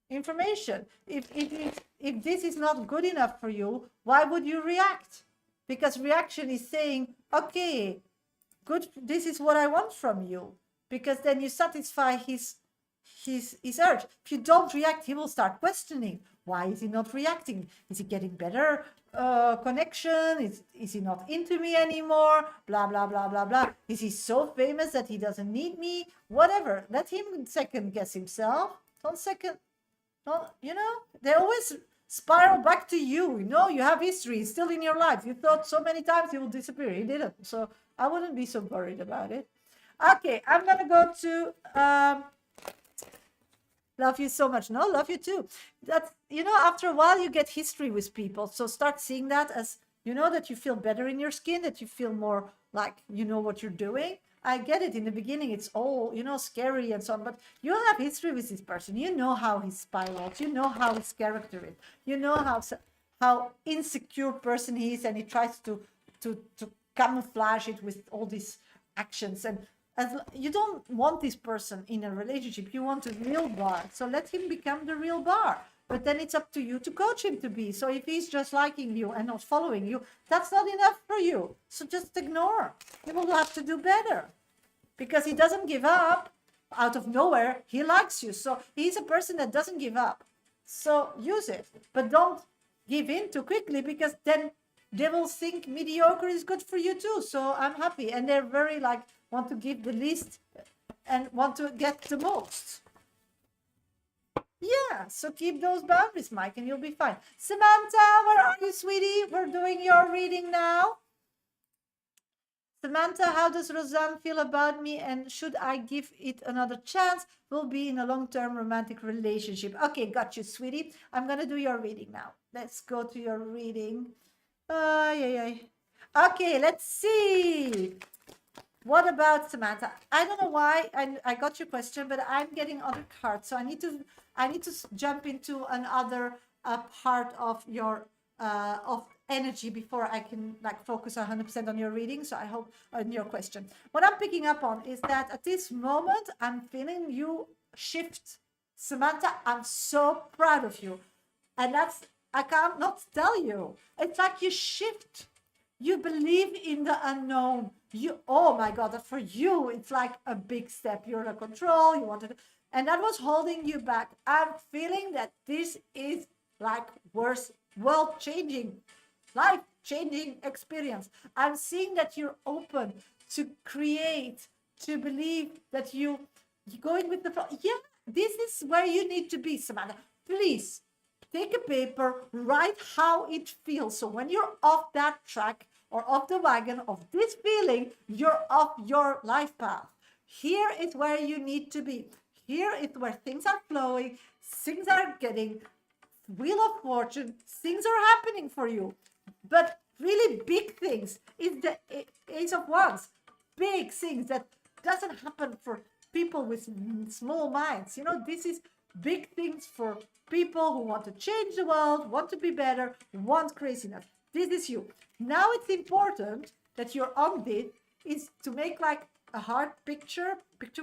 information. If this is not good enough for you, why would you react? Because reaction is saying, okay, good, this is what I want from you, because then you satisfy his urge. If you don't react, he will start questioning. Why is he not reacting? Is he getting better connection? Is he not into me anymore? Blah, blah, blah, blah, blah. Is he so famous that he doesn't need me? Whatever. Let him second guess himself. They always spiral back to you. You have history. It's still in your life. You thought so many times he will disappear. He didn't. So I wouldn't be so worried about it. Okay, I'm going to go to Love you so much. No, love you too. That, after a while you get history with people. So start seeing that as, that you feel better in your skin, that you feel more like you know what you're doing. I get it. In the beginning, it's all, scary and so on, but you have history with this person. You know how he spirals. You know how his character is. You know how insecure person he is, and he tries to camouflage it with all these actions. And you don't want this person in a relationship, you want a real bar. So let him become the real bar. But then it's up to you to coach him to be. So if he's just liking you and not following you, that's not enough for you. So just ignore. He will have to do better, because he doesn't give up out of nowhere. He likes you. So he's a person that doesn't give up. So use it, but don't give in too quickly, because then they will think mediocre is good for you too. So I'm happy. And they're very want to give the least and want to get the most. Yeah, so keep those boundaries, Mike, and you'll be fine. Samantha, where are you, sweetie? We're doing your reading now. Samantha, how does Roseanne feel about me, and should I give it another chance? We'll be in a long-term romantic relationship. Okay, got you, sweetie. I'm going to do your reading now. Let's go to your reading. Okay, let's see. What about Samantha? I don't know why I got your question, but I'm getting other cards. So I need to jump into another part of your of energy before I can focus 100% on your reading. So I hope on your question. What I'm picking up on is that at this moment, I'm feeling you shift. Samantha, I'm so proud of you. And I can't not tell you. It's like you shift. You believe in the unknown. Oh my God, for you, it's like a big step. You're in control. You wanted, and that was holding you back. I'm feeling that this is world-changing, life-changing experience. I'm seeing that you're open to create, to believe that you're going with the flow. Yeah, this is where you need to be, Samantha. Please. Take a paper, write how it feels. So when you're off that track or off the wagon of this feeling, you're off your life path. Here is where you need to be. Here is where things are flowing, things are getting, wheel of fortune, things are happening for you. But really big things is the Ace of Wands. Big things that doesn't happen for people with small minds. This is big things for people who want to change the world, want to be better, want craziness. This is you. Now it's important that you're on this is to make a heart picture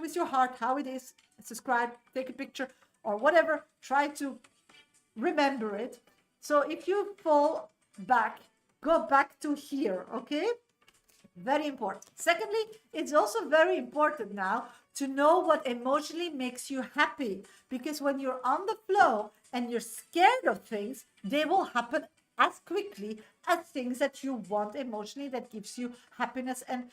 with your heart, how it is, subscribe, take a picture or whatever, try to remember it. So if you fall back, go back to here, okay? Very important. Secondly, it's also very important now to know what emotionally makes you happy, because when you're on the flow and you're scared of things, they will happen as quickly as things that you want emotionally, that gives you happiness and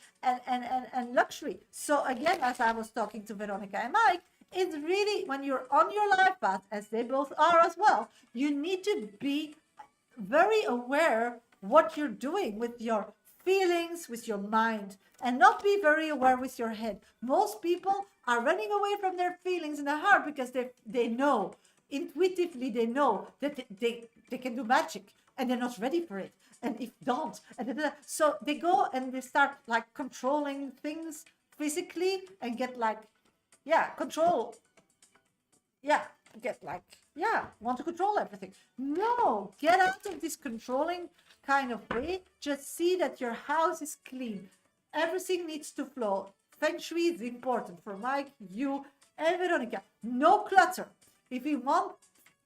luxury. So again, as I was talking to Veronica and Mike, it's really when you're on your life path, as they both are as well, you need to be very aware what you're doing with your feelings, with your mind, and not be very aware with your head. Most people are running away from their feelings in the heart because they know, intuitively they know that they can do magic, and they're not ready for it. And if don't, so they go and they start controlling things physically and get control. Yeah, want to control everything. No, get out of this controlling kind of way. Just see that your house is clean. Everything needs to flow. Feng Shui is important for Mike, you, and Veronica. No clutter. If we want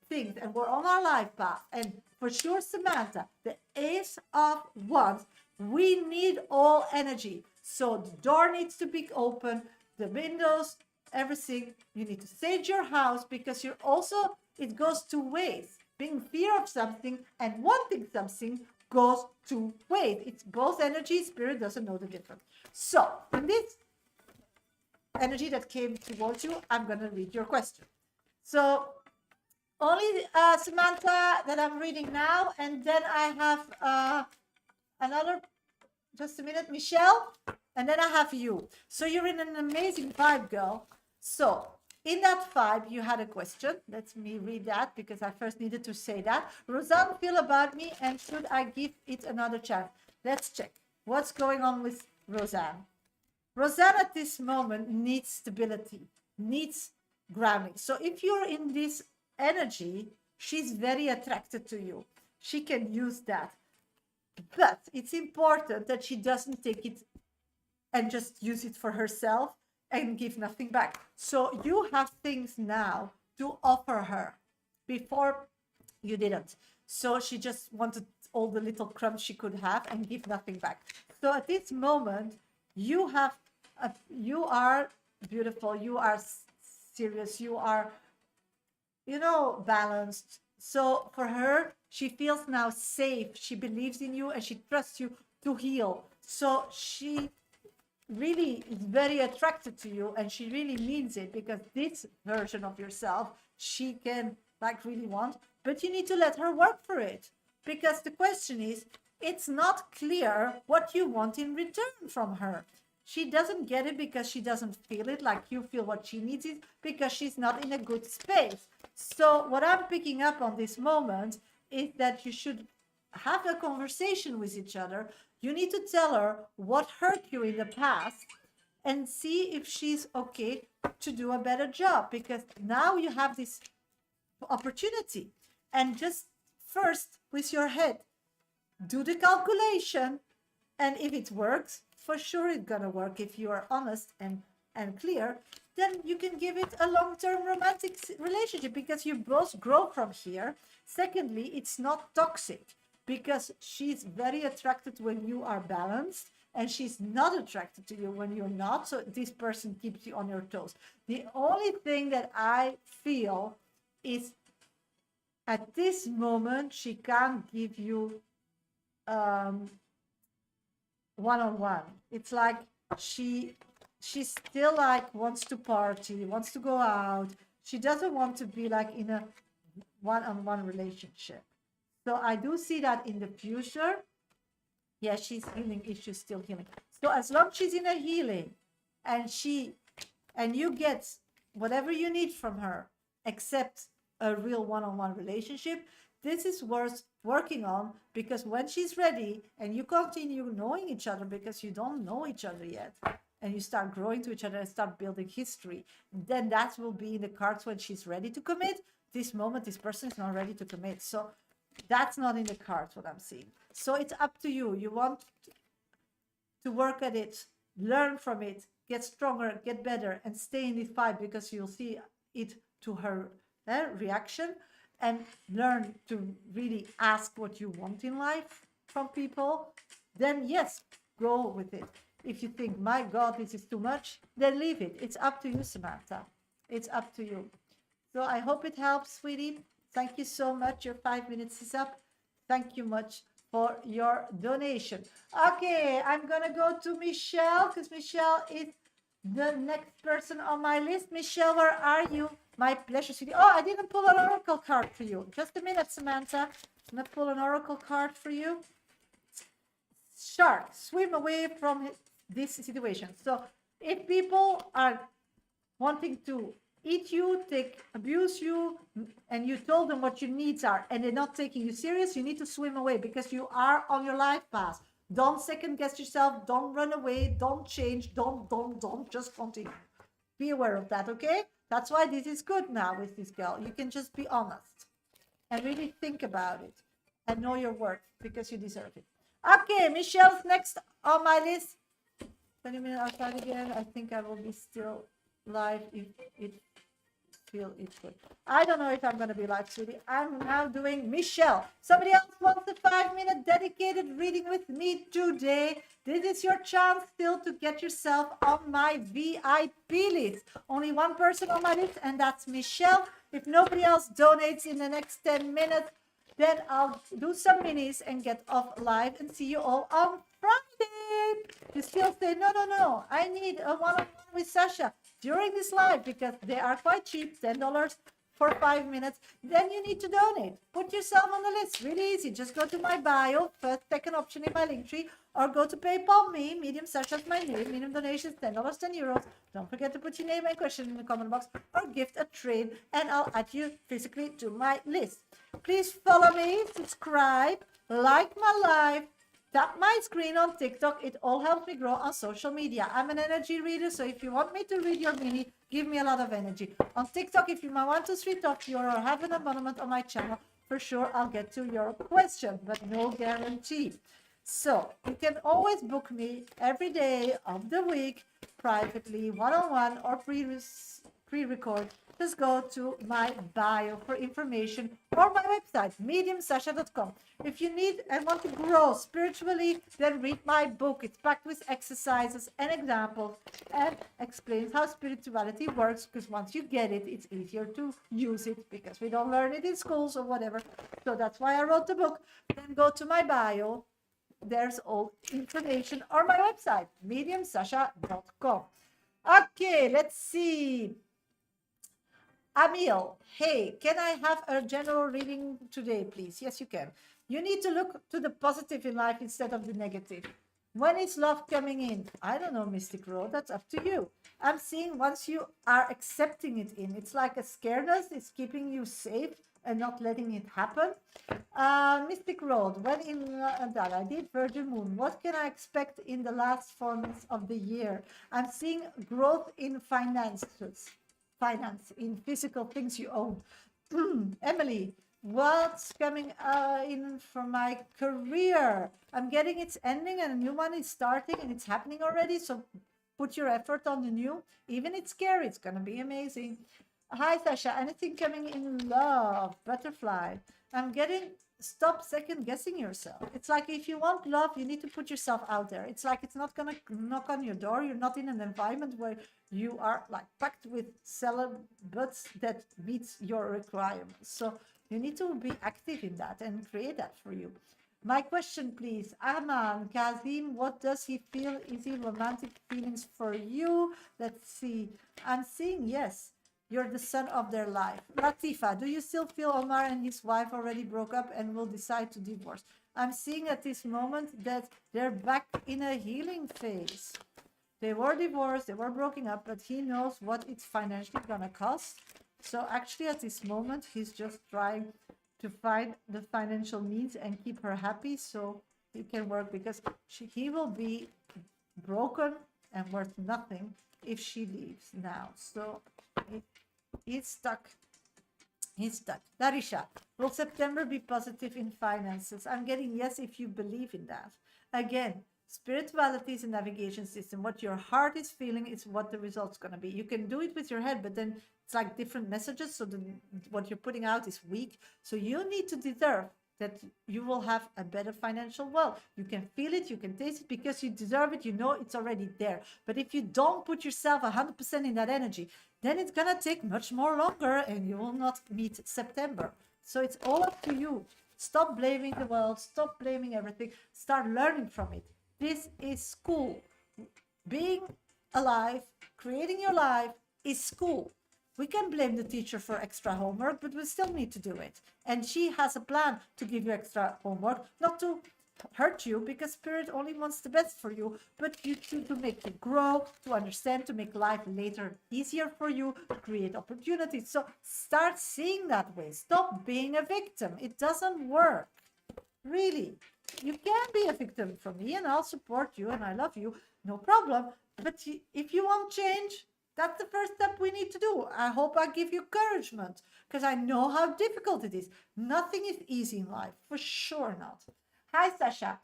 things and we're on our life path, and for sure Samantha, the Ace of Wands, we need all energy. So the door needs to be open, the windows, everything. You need to sage your house, because you're also, it goes two ways. Being fear of something and wanting something goes two ways. It's both energy. Spirit doesn't know the difference. So in this energy that came towards you, I'm going to read your question. So only Samantha that I'm reading now, and then I have another, just a minute, Michelle, and then I have you. So you're in an amazing vibe, girl. So In that 5, you had a question. Let me read that because I first needed to say that. Roseanne feel about me and should I give it another chance? Let's check what's going on with Roseanne. Roseanne at this moment needs stability, needs grounding. So if you're in this energy, she's very attracted to you. She can use that. But it's important that she doesn't take it and just use it for herself and give nothing back. So you have things now to offer her. Before you didn't. So she just wanted all the little crumbs she could have and give nothing back. So at this moment, you are beautiful, you are serious, you are, balanced. So for her, she feels now safe. She believes in you and she trusts you to heal. So she really is very attracted to you and she really means it, because this version of yourself she can really want, but you need to let her work for it, because the question is, it's not clear what you want in return from her. She doesn't get it because she doesn't feel it like you feel. What she needs is because she's not in a good space. So what I'm picking up on this moment is that you should have a conversation with each other. You need to tell her what hurt you in the past and see if she's okay to do a better job, because now you have this opportunity. And just first, with your head, do the calculation, and if it works, for sure it's gonna work. If you are honest and clear, then you can give it a long-term romantic relationship, because you both grow from here. Secondly, it's not toxic, because she's very attracted when you are balanced, and she's not attracted to you when you're not. So this person keeps you on your toes. The only thing that I feel is, at this moment, she can't give you one-on-one. It's like she still wants to party, wants to go out. She doesn't want to be in a one-on-one relationship. So I do see that in the future. Yeah, she's healing issues, still healing. So as long as she's in a healing and you get whatever you need from her, except a real one-on-one relationship, this is worth working on, because when she's ready and you continue knowing each other, because you don't know each other yet, and you start growing to each other and start building history, then that will be in the cards when she's ready to commit. This moment, this person is not ready to commit. So that's not in the cards, what I'm seeing. So it's up to you. You want to work at it, learn from it, get stronger, get better, and stay in this fight, because you'll see it to her reaction, and learn to really ask what you want in life from people. Then yes, go with it. If you think, my God, this is too much, then leave it. It's up to you, Samantha. It's up to you. So I hope it helps, sweetie. Thank you so much. Your 5 minutes is up. Thank you much for your donation. Okay, I'm gonna go to Michelle, because Michelle is the next person on my list. Michelle, where are you? My pleasure, sweetie. Oh, I didn't pull an oracle card for you. Just a minute, Samantha. I'm gonna pull an oracle card for you. Shark, swim away from this situation. So if people are wanting to eat you, abuse you, and you told them what your needs are, and they're not taking you serious, you need to swim away, because you are on your life path. Don't second guess yourself. Don't run away. Don't change. Don't. Just continue. Be aware of that, okay? That's why this is good now with this girl. You can just be honest and really think about it and know your worth, because you deserve it. Okay, Michelle's next on my list. 20 minutes outside again. I think I will be still live if it feel it good. I don't know if I'm going to be live, sweetie. I'm now doing Michelle. Somebody else wants a 5-minute dedicated reading with me today. This is your chance still to get yourself on my VIP list. Only one person on my list, and that's Michelle. If nobody else donates in the next 10 minutes, then I'll do some minis and get off live and see you all on Friday. You still say, no, I need a one-on-one with Shasha during this live, because they are quite cheap, $10 for 5 minutes, then you need to donate. Put yourself on the list. Really easy. Just go to my bio, first, second option in my link tree, or go to PayPal me, medium Shasha is my name, minimum donation is $10, €10. Don't forget to put your name and question in the comment box, or gift a trade, and I'll add you physically to my list. Please follow me, subscribe, like my live, tap my screen on TikTok. It all helps me grow on social media. I'm an energy reader, so if you want me to read your mini, give me a lot of energy. On TikTok, if you might want to talk to you or have an abonnement on my channel, for sure I'll get to your question, but no guarantee. So you can always book me every day of the week, privately, one-on-one, or pre-record. Just go to my bio for information, or my website, mediumshasha.com. If you need and want to grow spiritually, then read my book. It's packed with exercises and examples, and explains how spirituality works, because once you get it, it's easier to use it, because we don't learn it in schools or whatever. So that's why I wrote the book. Then go to my bio. There's all information, or my website, mediumshasha.com. Okay, let's see. Amil, hey, can I have a general reading today, please? Yes, you can. You need to look to the positive in life instead of the negative. When is love coming in? I don't know, Mystic Road. That's up to you. I'm seeing once you are accepting it in, it's like a scaredness. It's keeping you safe and not letting it happen. Mystic Road, when in that I did Virgin Moon, what can I expect in the last 4 months of the year? I'm seeing growth in finances. Finance, in physical things you own. Emily, what's coming in for my career? I'm getting it's ending and a new one is starting, and it's happening already. So put your effort on the new. Even it's scary, it's gonna be amazing. Hi Shasha, anything coming in love? Butterfly, I'm getting, stop second guessing yourself. It's like if you want love, you need to put yourself out there. It's like it's not gonna knock on your door. You're not in an environment where you are like packed with celibates that meets your requirements. So you need to be active in that and create that for you. My question, please. Aman Kazim, what does he feel? Is he romantic feelings for you? Let's see. I'm seeing yes. You're the son of their life. Latifa, do you still feel Omar and his wife already broke up and will decide to divorce? I'm seeing at this moment that they're back in a healing phase. They were divorced, they were broken up, but he knows what it's financially gonna cost. So actually at this moment, he's just trying to find the financial means and keep her happy so he can work, because he will be broken and worth nothing if she leaves now. So he's stuck. He's stuck. Larisha, will September be positive in finances? I'm getting yes if you believe in that. Again, spirituality is a navigation system. What your heart is feeling is what the result's going to be. You can do it with your head, but then it's like different messages. So what you're putting out is weak. So you need to deserve that you will have a better financial wealth. You can feel it, you can taste it, because you deserve it. You know it's already there. But if you don't put yourself 100% in that energy, then it's gonna take much more longer and you will not meet September. So it's all up to you. Stop blaming the world, stop blaming everything, start learning from it. This is school. Being alive, creating your life is school. We can blame the teacher for extra homework, but we still need to do it. And she has a plan to give you extra homework, not to hurt you, because Spirit only wants the best for you, but to make you grow, to understand, to make life later easier for you, to create opportunities. So start seeing that way. Stop being a victim. It doesn't work. Really. You can be a victim for me, and I'll support you, and I love you, no problem. But if you want change, that's the first step we need to do. I hope I give you encouragement, because I know how difficult it is. Nothing is easy in life, for sure not. Hi, Shasha.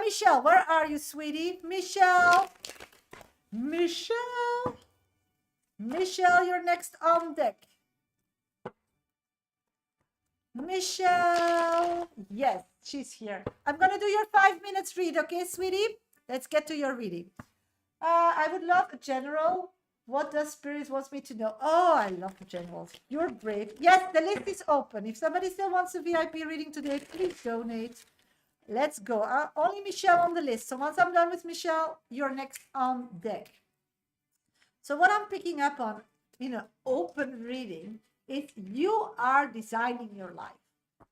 Michelle, where are you, sweetie? Michelle. Michelle. Michelle, you're next on deck. Michelle. Yes, she's here. I'm going to do your 5 minutes read, okay, sweetie? Let's get to your reading. I would love a general. What does Spirit wants me to know? Oh, I love the generals. You're brave. Yes, the list is open. If somebody still wants a VIP reading today, please donate. Let's go. Only Michelle on the list. So once I'm done with Michelle, you're next on deck. So what I'm picking up on in an open reading is you are designing your life.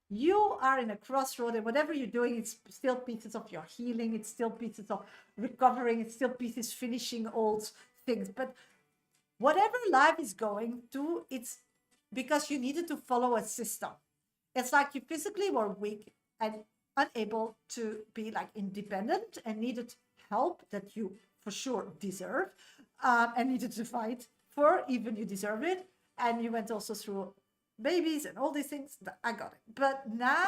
You are in a crossroad, and whatever you're doing, it's still pieces of your healing, it's still pieces of recovering, it's still pieces finishing old things. But whatever life is going to, it's because you needed to follow a system. It's like you physically were weak and unable to be like independent and needed help that you for sure deserve, and needed to fight for, even you deserve it. And you went also through babies and all these things. I got it. But now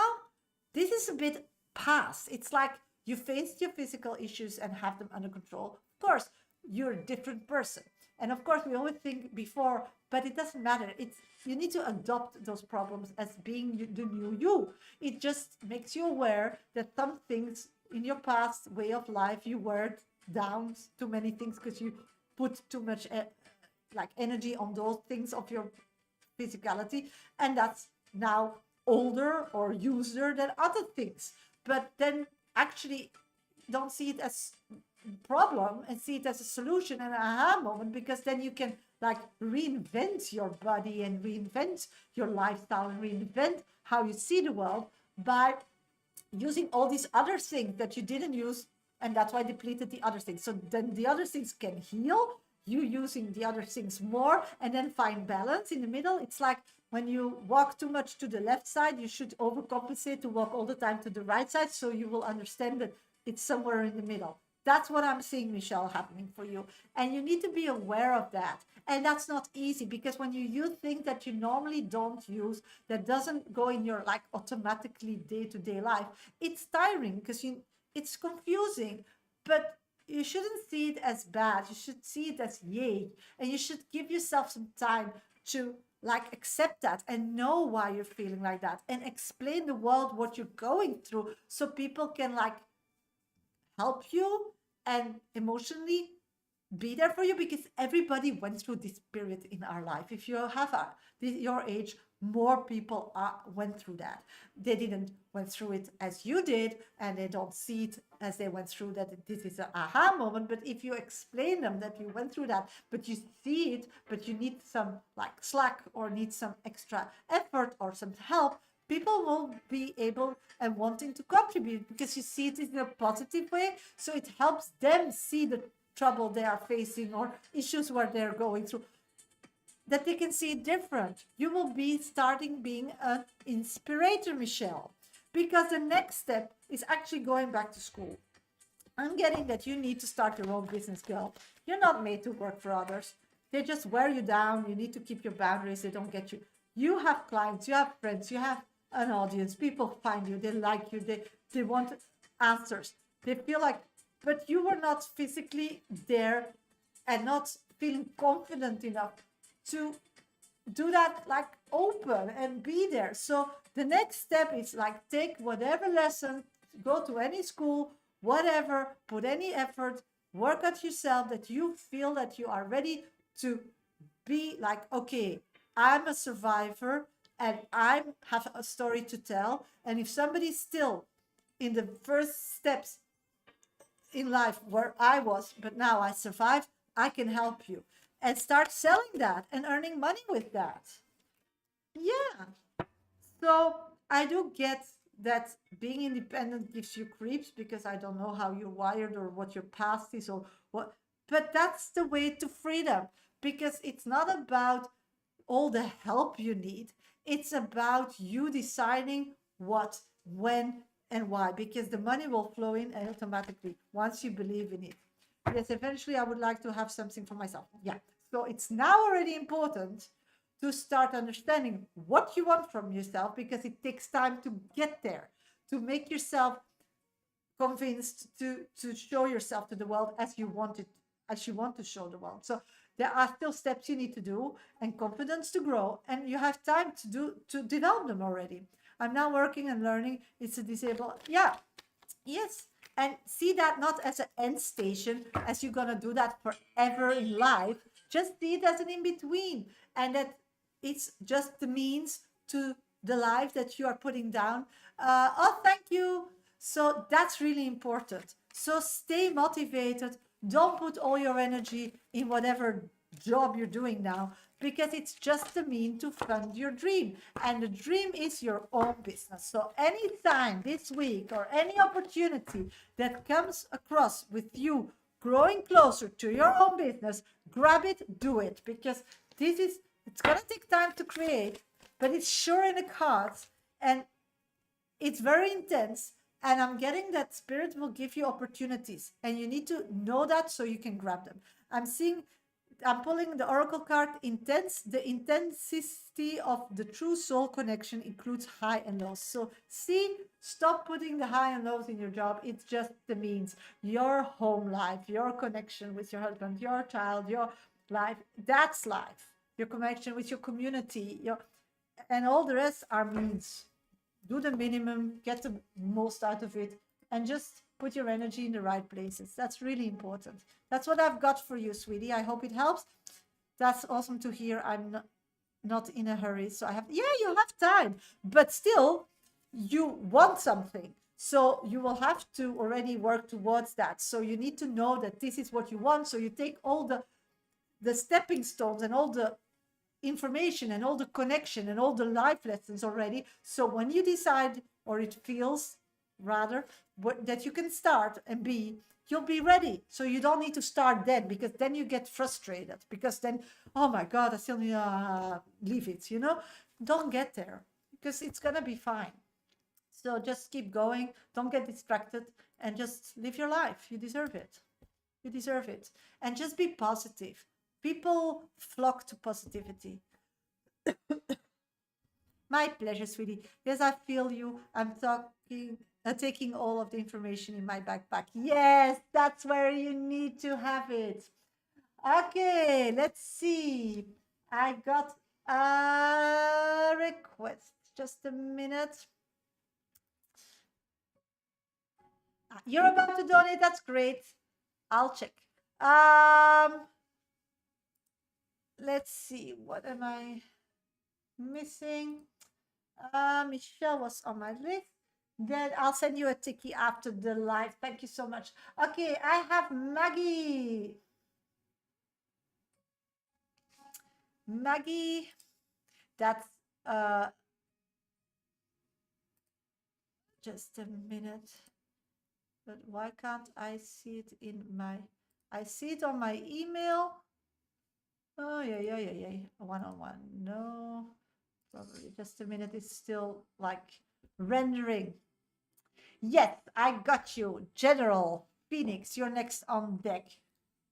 this is a bit past. It's like you faced your physical issues and have them under control. Of course, you're a different person. And of course, we always think before, but it doesn't matter. It's you need to adopt those problems as being the new you. It just makes you aware that some things in your past way of life, you were down too many things because you put too much like energy on those things of your physicality, and that's now older or user than other things. But then actually don't see it as problem and see it as a solution and an aha moment, because then you can like reinvent your body and reinvent your lifestyle and reinvent how you see the world by using all these other things that you didn't use, and that's why depleted the other things. So then the other things can heal, you using the other things more, and then find balance in the middle. It's like when you walk too much to the left side, you should overcompensate to walk all the time to the right side, so you will understand that it's somewhere in the middle. That's what I'm seeing, Michelle, happening for you. And you need to be aware of that. And that's not easy, because when you use things that you normally don't use, that doesn't go in your like automatically day-to-day life, it's tiring because it's confusing. But you shouldn't see it as bad. You should see it as yay. And you should give yourself some time to like accept that and know why you're feeling like that, and explain the world what you're going through, so people can like help you and emotionally be there for you, because everybody went through this period in our life. If you have your age, more people went through that. They didn't went through it as you did, and they don't see it as they went through that. This is an aha moment. But if you explain them that you went through that, but you see it, but you need some like slack or need some extra effort or some help, people will be able and wanting to contribute, because you see it in a positive way. So it helps them see the trouble they are facing or issues where they're going through, that they can see it different. You will be starting being an inspirator, Michelle, because the next step is actually going back to school. I'm getting that you need to start your own business, girl. You're not made to work for others. They just wear you down. You need to keep your boundaries. They don't get you. You have clients, you have friends, you have an audience. People find you, they like you, they want answers. They feel like, but you were not physically there and not feeling confident enough to do that like open and be there. So the next step is like take whatever lesson, go to any school, whatever, put any effort, work at yourself, that you feel that you are ready to be like, okay, I'm a survivor and I have a story to tell. And if somebody's still in the first steps in life where I was, but now I survived, I can help you. And start selling that and earning money with that. Yeah. So I do get that being independent gives you creeps, because I don't know how you're wired or what your past is or what, but that's the way to freedom, because it's not about all the help you need. It's about you deciding what, when, and why, because the money will flow in automatically once you believe in it. Yes, eventually I would like to have something for myself. Yeah. So it's now already important to start understanding what you want from yourself, because it takes time to get there, to make yourself convinced to show yourself to the world as you want it, as you want to show the world. So there are still steps you need to do and confidence to grow, and you have time to develop them already. I'm now working and learning. It's a disabled, yeah, yes. And see that not as an end station, as you're gonna do that forever in life. Just see it as an in-between, and that it's just the means to the life that you are putting down. Oh, thank you. So that's really important. So stay motivated. Don't put all your energy in whatever job you're doing now, because it's just a mean to fund your dream. And the dream is your own business. So anytime this week or any opportunity that comes across with you growing closer to your own business, grab it, do it, because it's going to take time to create, but it's sure in the cards, and it's very intense. And I'm getting that spirit will give you opportunities, and you need to know that so you can grab them. I'm pulling the oracle card intense. The intensity of the true soul connection includes high and lows. So stop putting the high and lows in your job. It's just the means. Your home life, your connection with your husband, your child, your life, that's life. Your connection with your community, and all the rest are means. Do the minimum, get the most out of it, and just put your energy in the right places. That's really important. That's what I've got for you, sweetie. I hope it helps. That's awesome to hear. I'm not in a hurry, so you have time, but still you want something, so you will have to already work towards that. So you need to know that this is what you want, so you take all the stepping stones and all the information and all the connection and all the life lessons already. So when you decide, or it feels rather, that you can start and you'll be ready. So you don't need to start then, because then you get frustrated, because then, oh my God, I still need to leave it, Don't get there, because it's going to be fine. So just keep going. Don't get distracted, and just live your life. You deserve it. You deserve it. And just be positive. People flock to positivity. My pleasure, sweetie. Yes, I feel you. I'm taking all of the information in my backpack. Yes, that's where you need to have it. Okay, let's see. I got a request. Just a minute. You're about to donate. That's great. I'll check. Let's see. What am I missing? Michelle was on my list. Then I'll send you a ticky after the live. Thank you so much. Okay, I have Maggie. Maggie, that's just a minute. But why can't I see it I see it on my email. Oh, yeah. One-on-one. No, probably just a minute. It's still like rendering. Yes, I got you. General Phoenix, you're next on deck.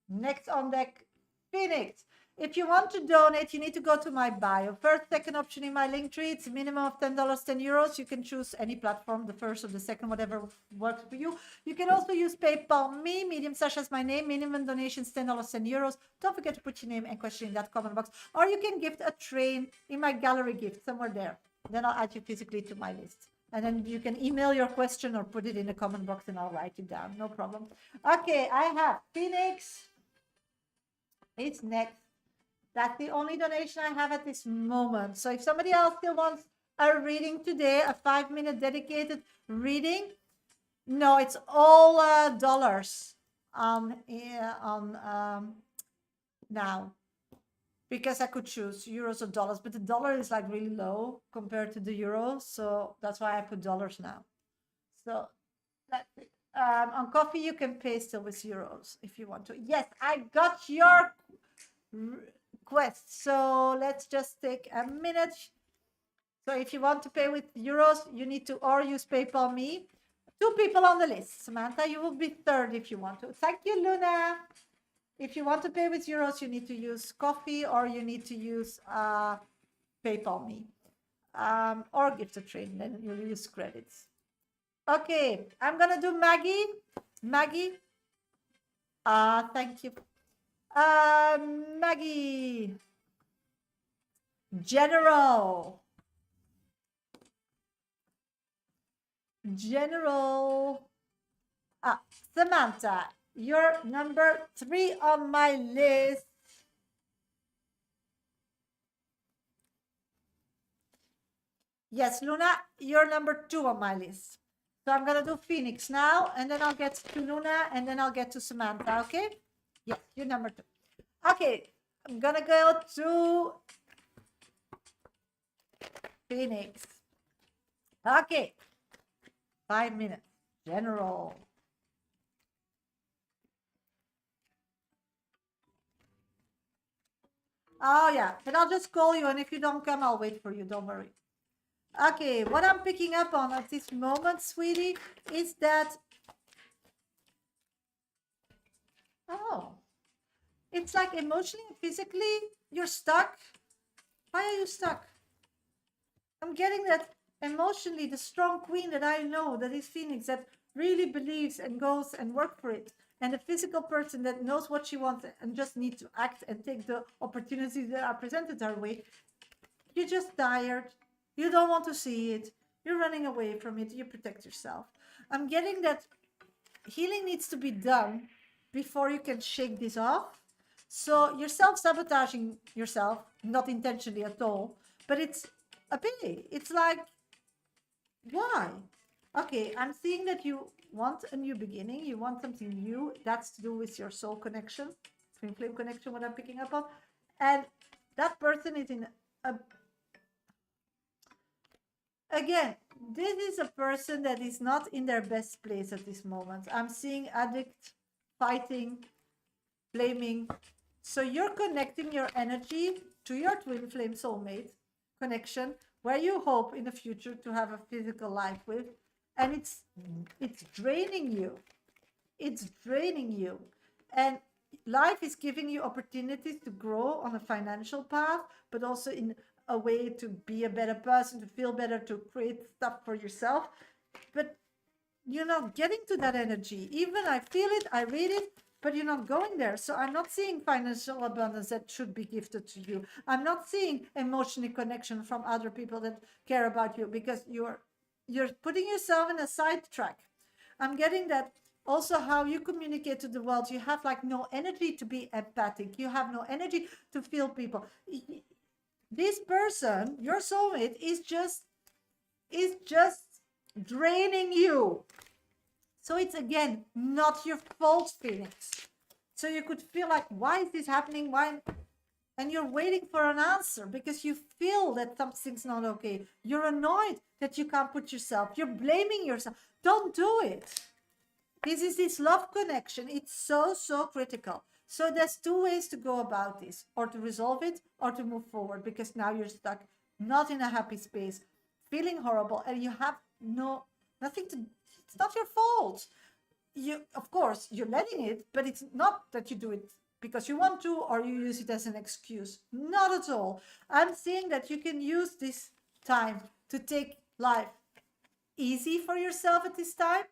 Next on deck, Phoenix. If you want to donate, you need to go to my bio. First, second option in my link tree. It's a minimum of $10, €10. You can choose any platform, the first or the second, whatever works for you. You can also use PayPal me. Medium Shasha is my name. Minimum donations $10, €10. Don't forget to put your name and question in that comment box. Or you can gift a train in my gallery gift somewhere there. Then I'll add you physically to my list. And then you can email your question or put it in the comment box and I'll write it down. No problem. Okay, I have Phoenix. It's next. That's the only donation I have at this moment. So if somebody else still wants a reading today, a 5-minute dedicated reading, no, it's all dollars now, because I could choose euros or dollars, but the dollar is like really low compared to the euro, so that's why I put dollars now. So that's it. On coffee, you can pay still with euros if you want to. Yes, I got your request. So let's just take a minute. So if you want to pay with euros, you need to or use PayPal me. 2 people on the list. Samantha, you will be third if you want to. Thank you, Luna. If you want to pay with euros, you need to use coffee or you need to use PayPal me. Or gift a trade, then you'll use credits. Okay, I'm gonna do Maggie. Maggie. Thank you. Maggie. General. Samantha, you're number 3 on my list. Yes, Luna, you're number 2 on my list. So I'm gonna do Phoenix now, and then I'll get to Luna, and then I'll get to Samantha, okay? Yes, you're number 2. Okay, I'm gonna go to Phoenix. Okay, 5 minutes. General. Oh yeah, but I'll just call you, and if you don't come, I'll wait for you. Don't worry. Okay, what I'm picking up on at this moment, sweetie, is that oh, it's like emotionally and physically you're stuck. Why are you stuck? I'm getting that emotionally, the strong queen that I know, that is Phoenix, that really believes and goes and work for it. And the physical person that knows what she wants and just needs to act and take the opportunities that are presented her way. You're just tired. You don't want to see it. You're running away from it. You protect yourself. I'm getting that healing needs to be done before you can shake this off. So you're self-sabotaging yourself, not intentionally at all, but it's a pity. It's like, why? Okay, I'm seeing that you want a new beginning. You want something new. That's to do with your soul connection, twin flame connection, what I'm picking up on. And that person is in a, again, this is a person that is not in their best place at this moment. I'm seeing addict, fighting, blaming. So you're connecting your energy to your twin flame soulmate connection, where you hope in the future to have a physical life with, and it's draining you. It's draining you, and life is giving you opportunities to grow on a financial path, but also in a way to be a better person, to feel better, to create stuff for yourself. But you're not getting to that energy. Even I feel it, I read it, but you're not going there. So I'm not seeing financial abundance that should be gifted to you. I'm not seeing emotional connection from other people that care about you, because you're putting yourself in a sidetrack. I'm getting that also how you communicate to the world. You have like no energy to be empathic. You have no energy to feel people. This person, your soulmate, is just draining you. So it's again not your fault, Phoenix. So you could feel like, why is this happening? Why? And you're waiting for an answer because you feel that something's not okay. You're annoyed that you can't put yourself. You're blaming yourself. Don't do it. This is this love connection. It's so, so critical. So there's two ways to go about this, or to resolve it or to move forward, because now you're stuck, not in a happy space, feeling horrible, and you have nothing to, it's not your fault. You, of course, you're letting it, but it's not that you do it because you want to, or you use it as an excuse. Not at all. I'm saying that you can use this time to take life easy for yourself at this time,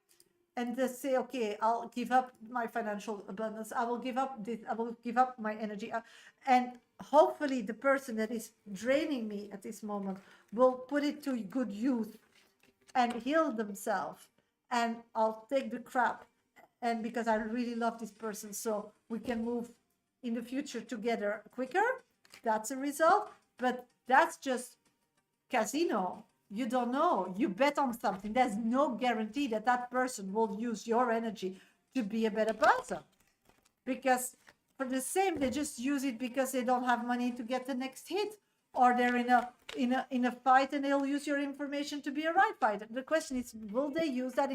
and just say, okay, I'll give up my financial abundance. I will give up this. I will give up my energy. And hopefully the person that is draining me at this moment will put it to good use and heal themselves. And I'll take the crap. And because I really love this person, so we can move in the future together quicker. That's a result. But that's just casino. You don't know. You bet on something. There's no guarantee that that person will use your energy to be a better person. Because for the same, they just use it because they don't have money to get the next hit, or they're in a fight and they'll use your information to be a right fighter. The question is, will they use that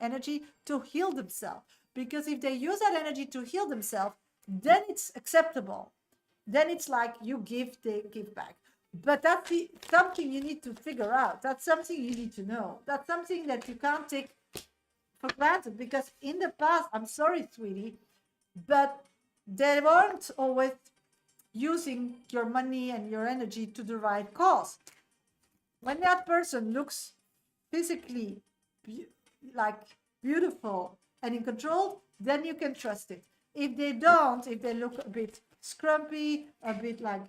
energy to heal themselves? Because if they use that energy to heal themselves, then it's acceptable. Then it's like you give, they give back. But that's something you need to figure out. That's something you need to know. That's something that you can't take for granted, because in the past, I'm sorry, sweetie, but they weren't always using your money and your energy to the right cause. When that person looks physically like beautiful and in control, then you can trust it. If they don't, if they look a bit scrumpy, a bit like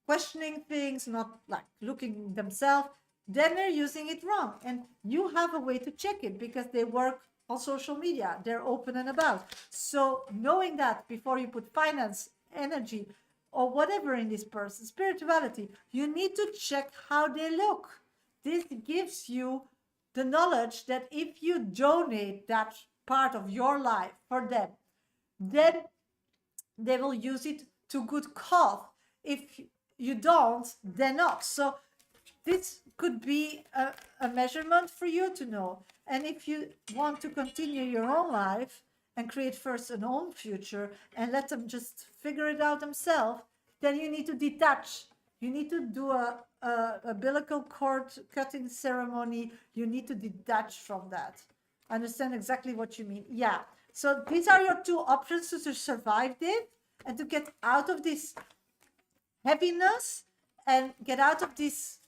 questioning things, not like looking themselves, then they're using it wrong. And you have a way to check it, because they work on social media. They're open and about. So knowing that before you put finance, energy, or whatever in this person, spirituality, you need to check how they look. This gives you the knowledge that if you donate that part of your life for them, then they will use it to good cause. If you don't, then not. So this could be a measurement for you to know. And if you want to continue your own life and create first an own future and let them just figure it out themselves, then you need to detach. You need to do a umbilical cord cutting ceremony. You need to detach from that. I understand exactly what you mean. Yeah. So these are your two options to survive it and to get out of this heaviness and get out of this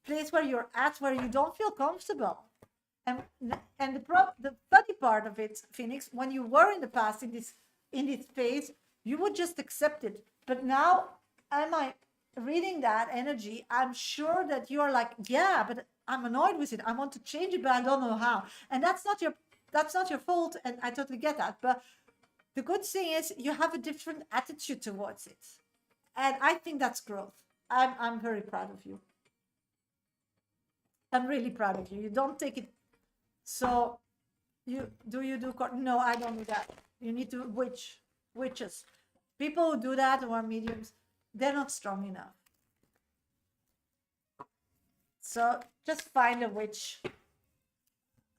place where you're at, where you don't feel comfortable. And the funny part of it, Phoenix, when you were in the past in this phase, you would just accept it. But now, am I reading that energy? I'm sure that you are like, yeah, but I'm annoyed with it. I want to change it, but I don't know how. And that's not your fault. And I totally get that. But the good thing is you have a different attitude towards it. And I think that's growth. I'm very proud of you. I'm really proud of you. You don't take it. So you do no, I don't do that. You need to witches. People who do that who are mediums, they're not strong enough. So just find a witch.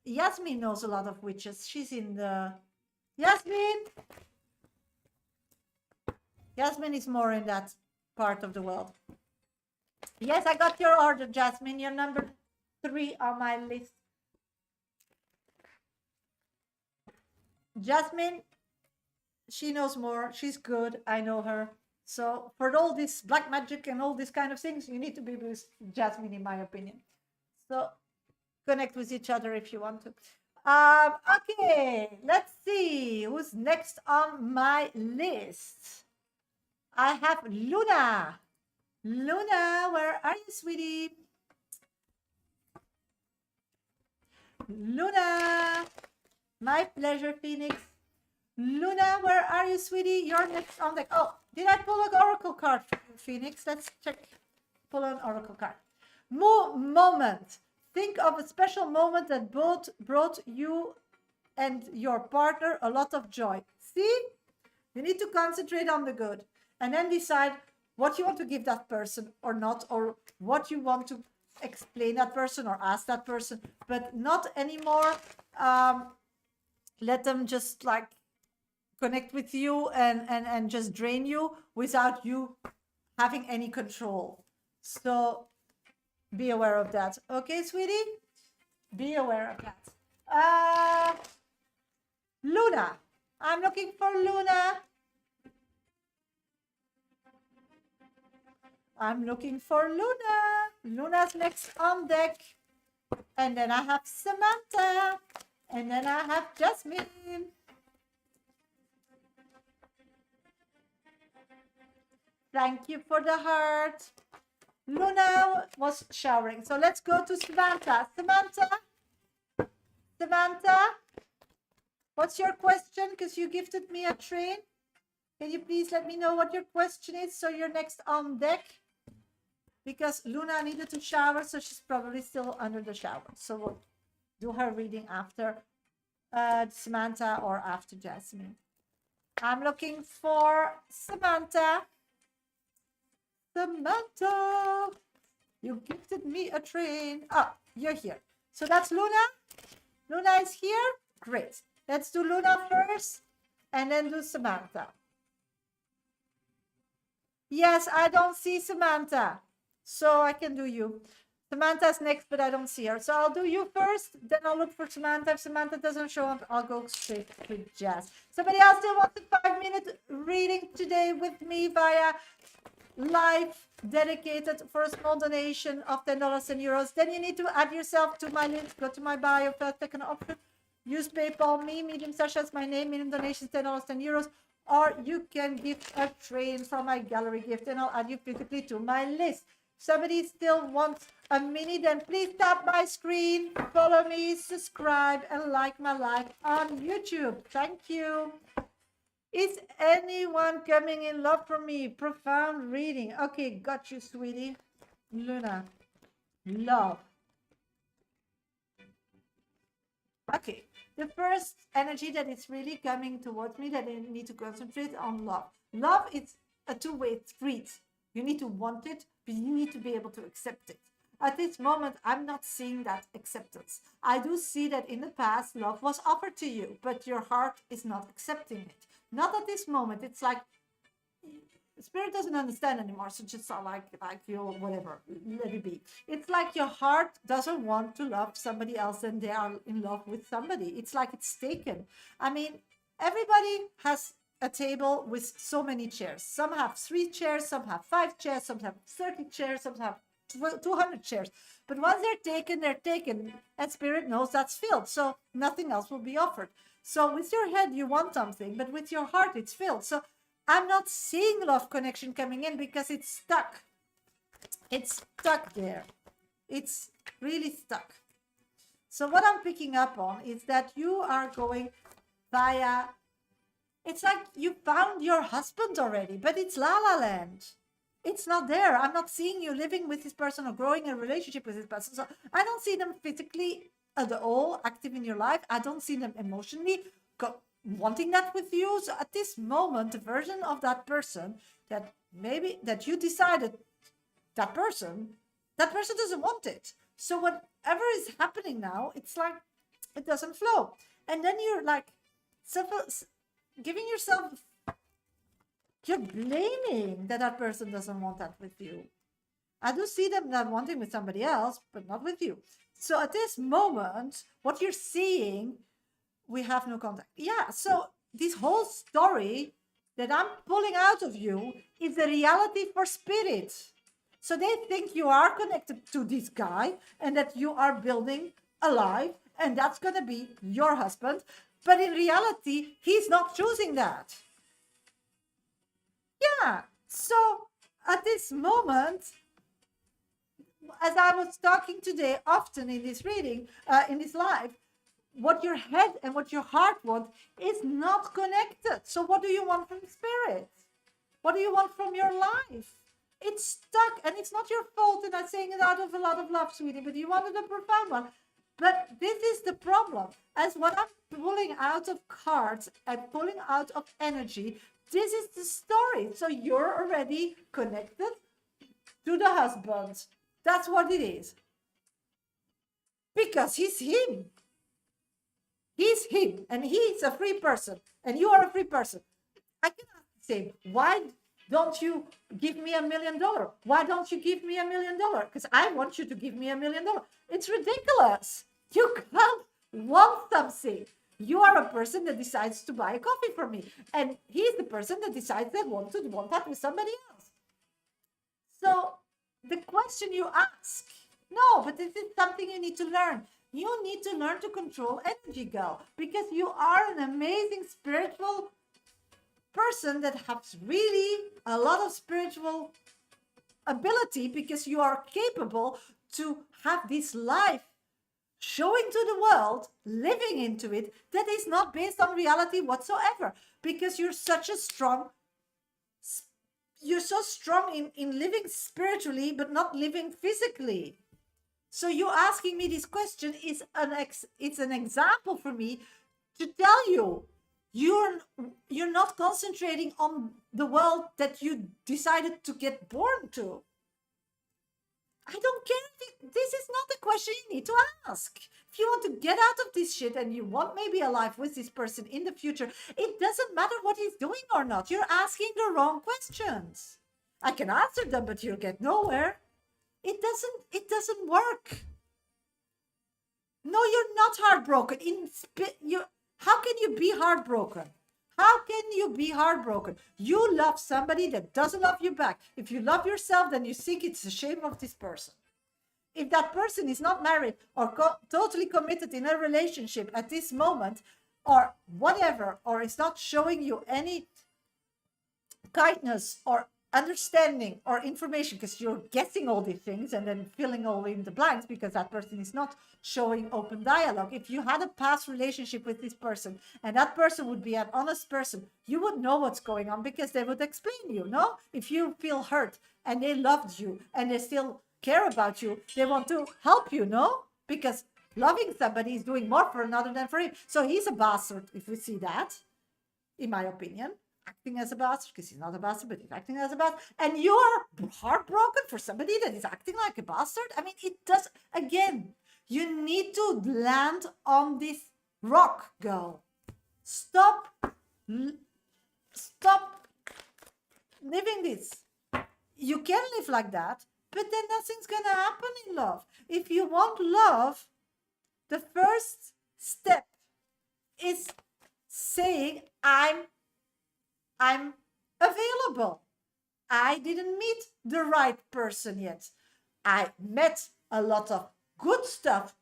Yasmin knows a lot of witches. She's in the Yasmin. Yasmin is more in that part of the world. Yes, I got your order, Jasmine. You're number 3 on my list. Jasmine, she knows more. She's good. I know her. So for all this black magic and all these kind of things, you need to be with Jasmine, in my opinion. So connect with each other if you want to. Okay, let's see who's next on my list. I have Luna. Luna, where are you, sweetie? Luna, my pleasure, Phoenix. Luna, where are you, sweetie? You're next on deck. Oh, did I pull an oracle card for you, Phoenix? Let's check. Pull an oracle card. Moment. Think of a special moment that both brought you and your partner a lot of joy. See? You need to concentrate on the good and then decide what you want to give that person or not, or what you want to explain that person or ask that person, but not anymore. Let them just like connect with you and just drain you without you having any control. So be aware of that. Okay, sweetie? Be aware of that. Luna. I'm looking for Luna. I'm looking for Luna. Luna's next on deck. And then I have Samantha. And then I have Jasmine. Thank you for the heart. Luna was showering. So let's go to Samantha. Samantha, what's your question? Because you gifted me a train. Can you please let me know what your question is? So you're next on deck. Because Luna needed to shower, so she's probably still under the shower. So we'll do her reading after Samantha or after Jasmine. I'm looking for Samantha. Samantha, you gifted me a train. Ah, you're here. So that's Luna. Luna is here. Great. Let's do Luna first and then do Samantha. Yes, I don't see Samantha. So I can do you. Samantha's next, but I don't see her. So I'll do you first, then I'll look for Samantha. If Samantha doesn't show up, I'll go straight to Jazz. Somebody else still wants a 5-minute reading today with me via live, dedicated for a small donation of $10 and euros. Then you need to add yourself to my link. Go to my bio, first second option. Use PayPal, me, Medium Shasha is my name, minimum donations $10 and euros. Or you can give a train from my gallery gift and I'll add you physically to my list. Somebody still wants a mini, then please tap my screen, follow me, subscribe, and like my live on YouTube. Thank you. Is anyone coming in love for me? Profound reading. Okay, got you, sweetie. Luna. Love. Okay. The first energy that is really coming towards me that I need to concentrate on love. Love is a two-way street. You need to want it, but you need to be able to accept it. At this moment, I'm not seeing that acceptance. I do see that in the past, love was offered to you, but your heart is not accepting it. Not at this moment. It's like spirit doesn't understand anymore, so just like you whatever, let it be. It's like your heart doesn't want to love somebody else and they are in love with somebody. It's like it's taken. I mean, everybody has a table with so many chairs. Some have 3 chairs, some have 5 chairs, some have 30 chairs, some have 200 chairs. But once they're taken, and spirit knows that's filled, so nothing else will be offered. So with your head you want something, but with your heart it's filled. So I'm not seeing love connection coming in because it's stuck. It's stuck there. It's really stuck. So what I'm picking up on is that you are going via, it's like you found your husband already, but it's La La Land. It's not there. I'm not seeing you living with this person or growing a relationship with this person. So I don't see them physically at all active in your life. I don't see them emotionally wanting that with you. So at this moment, the version of that person that maybe that you decided that person doesn't want it. So whatever is happening now, it's like it doesn't flow. And then you're like giving yourself, you're blaming that person doesn't want that with you. I do see them not wanting with somebody else, but not with you. So at this moment, what you're seeing, we have no contact. Yeah, so this whole story that I'm pulling out of you is a reality for spirit. So they think you are connected to this guy and that you are building a life and that's going to be your husband. But in reality, he's not choosing that. Yeah, so at this moment, as I was talking today, often in this reading, in this live, what your head and what your heart want is not connected. So what do you want from spirit? What do you want from your life? It's stuck and it's not your fault. And I'm saying it out of a lot of love, sweetie, but you wanted a profound one. But this is the problem. As what I'm pulling out of cards and pulling out of energy, this is the story. So you're already connected to the husband. That's what it is. Because he's him. He's him. And he's a free person. And you are a free person. I can say, why don't you give me $1 million? Why don't you give me $1 million? Because I want you to give me $1 million. It's ridiculous. You can't want something. You are a person that decides to buy a coffee from me. And he's the person that decides they want that with somebody else. So the question you ask, no, but this is something you need to learn. You need to learn to control energy, girl, because you are an amazing spiritual person that has really a lot of spiritual ability, because you are capable to have this life showing to the world, living into it, that is not based on reality whatsoever, because you're so strong in living spiritually but not living physically. So you asking me this question is it's an example for me to tell you you're not concentrating on the world that you decided to get born to. I don't care. This is not the question you need to ask. If you want to get out of this shit and you want maybe a life with this person in the future, it doesn't matter what he's doing or not. You're asking the wrong questions. I can answer them, but you'll get nowhere. It doesn't work. No, you're not heartbroken. How can you be heartbroken? How can you be heartbroken? You love somebody that doesn't love you back. If you love yourself, then you think it's a shame of this person. If that person is not married or totally committed in a relationship at this moment, or whatever, or is not showing you any kindness or understanding or information, because you're guessing all these things and then filling all in the blanks because that person is not showing open dialogue. If you had a past relationship with this person and that person would be an honest person, you would know what's going on because they would explain you, no? If you feel hurt and they loved you and they still care about you, they want to help you, no? Because Loving somebody is doing more for another than for him. So he's a bastard, if we see that, in my opinion. Acting as a bastard, because he's not a bastard, but he's acting as a bastard. And you are heartbroken for somebody that is acting like a bastard. I mean, it does, again, you need to land on this rock, girl. Stop living this. You can live like that, but then nothing's gonna happen in love. If you want love, the first step is saying, I'm available. I didn't meet the right person yet. I met a lot of good stuff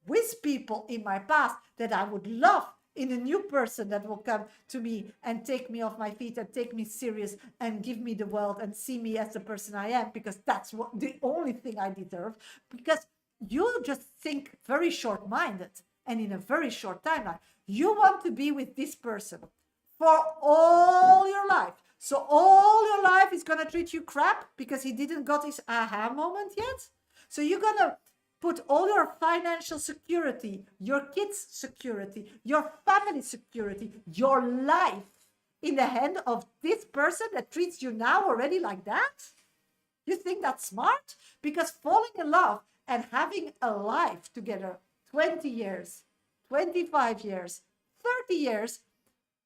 with people in my past that I would love in a new person that will come to me and take me off my feet and take me serious and give me the world and see me as the person I am, because that's what the only thing I deserve. Because you just think very short-minded and in a very short timeline. You want to be with this person for all your life. So all your life is going to treat you crap because he didn't got his aha moment yet. So you're going to put all your financial security, your kids' security, your family security, your life in the hand of this person that treats you now already like that? You think that's smart? Because falling in love and having a life together, 20 years, 25 years, 30 years,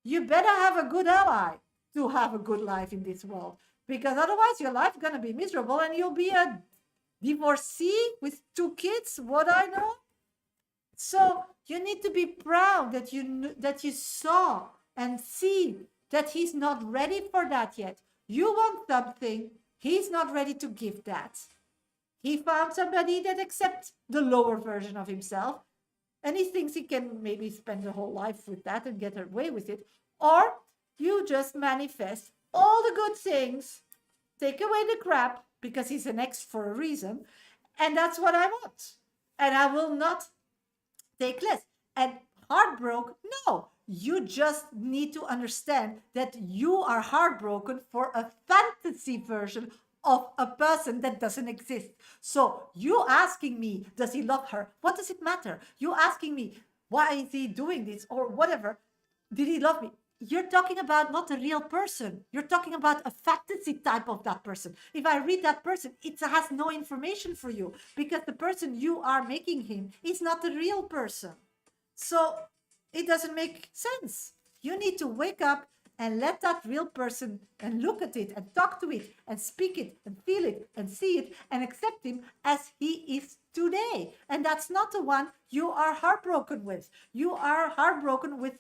you better have a good ally to have a good life in this world. Because otherwise your life is going to be miserable and you'll be a divorcee with 2 kids, what I know. So you need to be proud that you saw and see that he's not ready for that yet. You want something, he's not ready to give that. He found somebody that accepts the lower version of himself, and he thinks he can maybe spend the whole life with that and get away with it. Or you just manifest all the good things, take away the crap, because he's an ex for a reason, and that's what I want. And I will not take less. And heartbroken, no. You just need to understand that you are heartbroken for a fantasy version of a person that doesn't exist. So you asking me, does he love her? What does it matter? You asking me, why is he doing this or whatever? Did he love me? You're talking about not a real person. You're talking about a fantasy type of that person. If I read that person, it has no information for you because the person you are making him is not a real person. So it doesn't make sense. You need to wake up and let that real person and look at it and talk to it and speak it and feel it and see it and accept him as he is today. And that's not the one you are heartbroken with. You are heartbroken with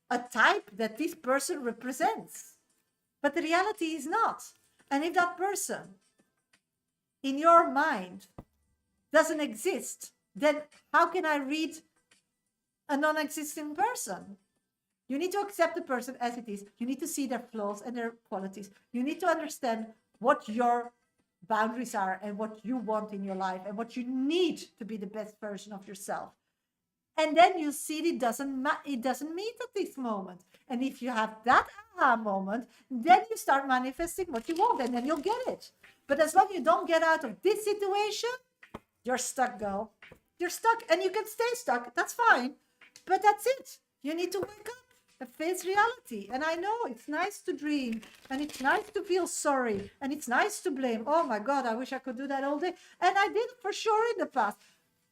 a type that this person represents. But the reality is not. And if that person in your mind doesn't exist, then how can I read a non-existing person? You need to accept the person as it is. You need to see their flaws and their qualities. You need to understand what your boundaries are and what you want in your life and what you need to be the best version of yourself. And then you see it doesn't meet at this moment. And if you have that aha moment, then you start manifesting what you want, and then you'll get it. But as long as you don't get out of this situation, you're stuck, girl. You're stuck, and you can stay stuck. That's fine. But that's it. You need to wake up and face reality. And I know it's nice to dream, and it's nice to feel sorry, and it's nice to blame. Oh my God, I wish I could do that all day. And I did it for sure in the past.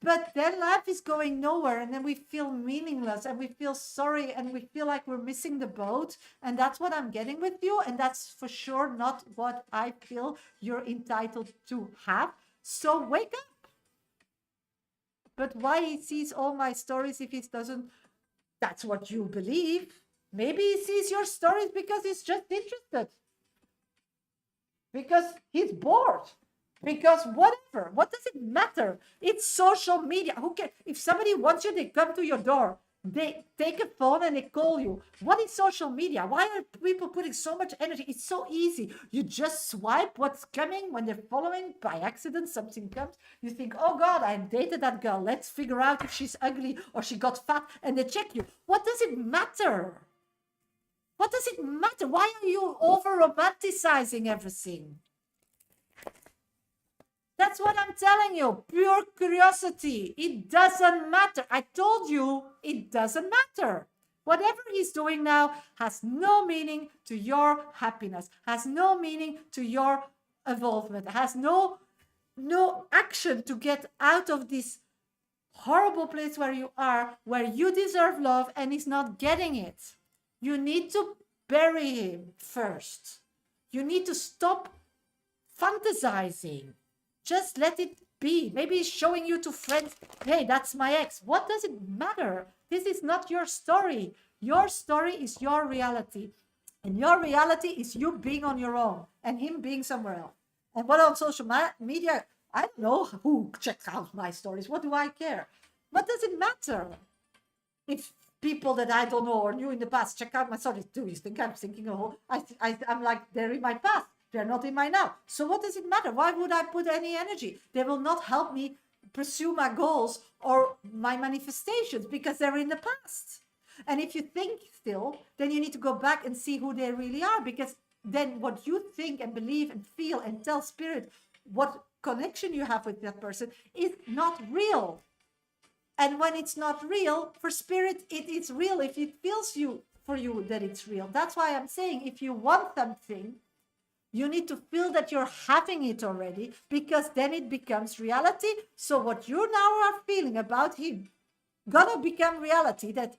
But then life is going nowhere, and then we feel meaningless, and we feel sorry, and we feel like we're missing the boat. And that's what I'm getting with you, and that's for sure not what I feel you're entitled to have. So wake up. But why he sees all my stories if he doesn't, that's what you believe. Maybe he sees your stories because he's just interested. Because he's bored. Because whatever, what does it matter? It's social media. Who cares? If somebody wants you, they come to your door. They take a phone and they call you. What is social media? Why are people putting so much energy? It's so easy. You just swipe what's coming when they're following. By accident, something comes. You think, oh God, I dated that girl. Let's figure out if she's ugly or she got fat. And they check you. What does it matter? What does it matter? Why are you over romanticizing everything? That's what I'm telling you. Pure curiosity. It doesn't matter. I told you it doesn't matter. Whatever he's doing now has no meaning to your happiness, has no meaning to your involvement, has no action to get out of this horrible place where you are, where you deserve love and he's not getting it. You need to bury him first. You need to stop fantasizing. Just let it be. Maybe he's showing you to friends, hey, that's my ex. What does it matter? This is not your story. Your story is your reality. And your reality is you being on your own and him being somewhere else. And what on social media, I don't know who checks out my stories. What do I care? What does it matter? If people that I don't know or knew in the past check out my stories, do you think I'm thinking, oh, I'm like, they're in my past. They're not in my now. So what does it matter? Why would I put any energy? They will not help me pursue my goals or my manifestations because they're in the past. And if you think still, then you need to go back and see who they really are, because then what you think and believe and feel and tell spirit what connection you have with that person is not real. And when it's not real, for spirit, it is real if it feels for you that it's real. That's why I'm saying if you want something, you need to feel that you're having it already, because then it becomes reality. So what you now are feeling about him gonna become reality, that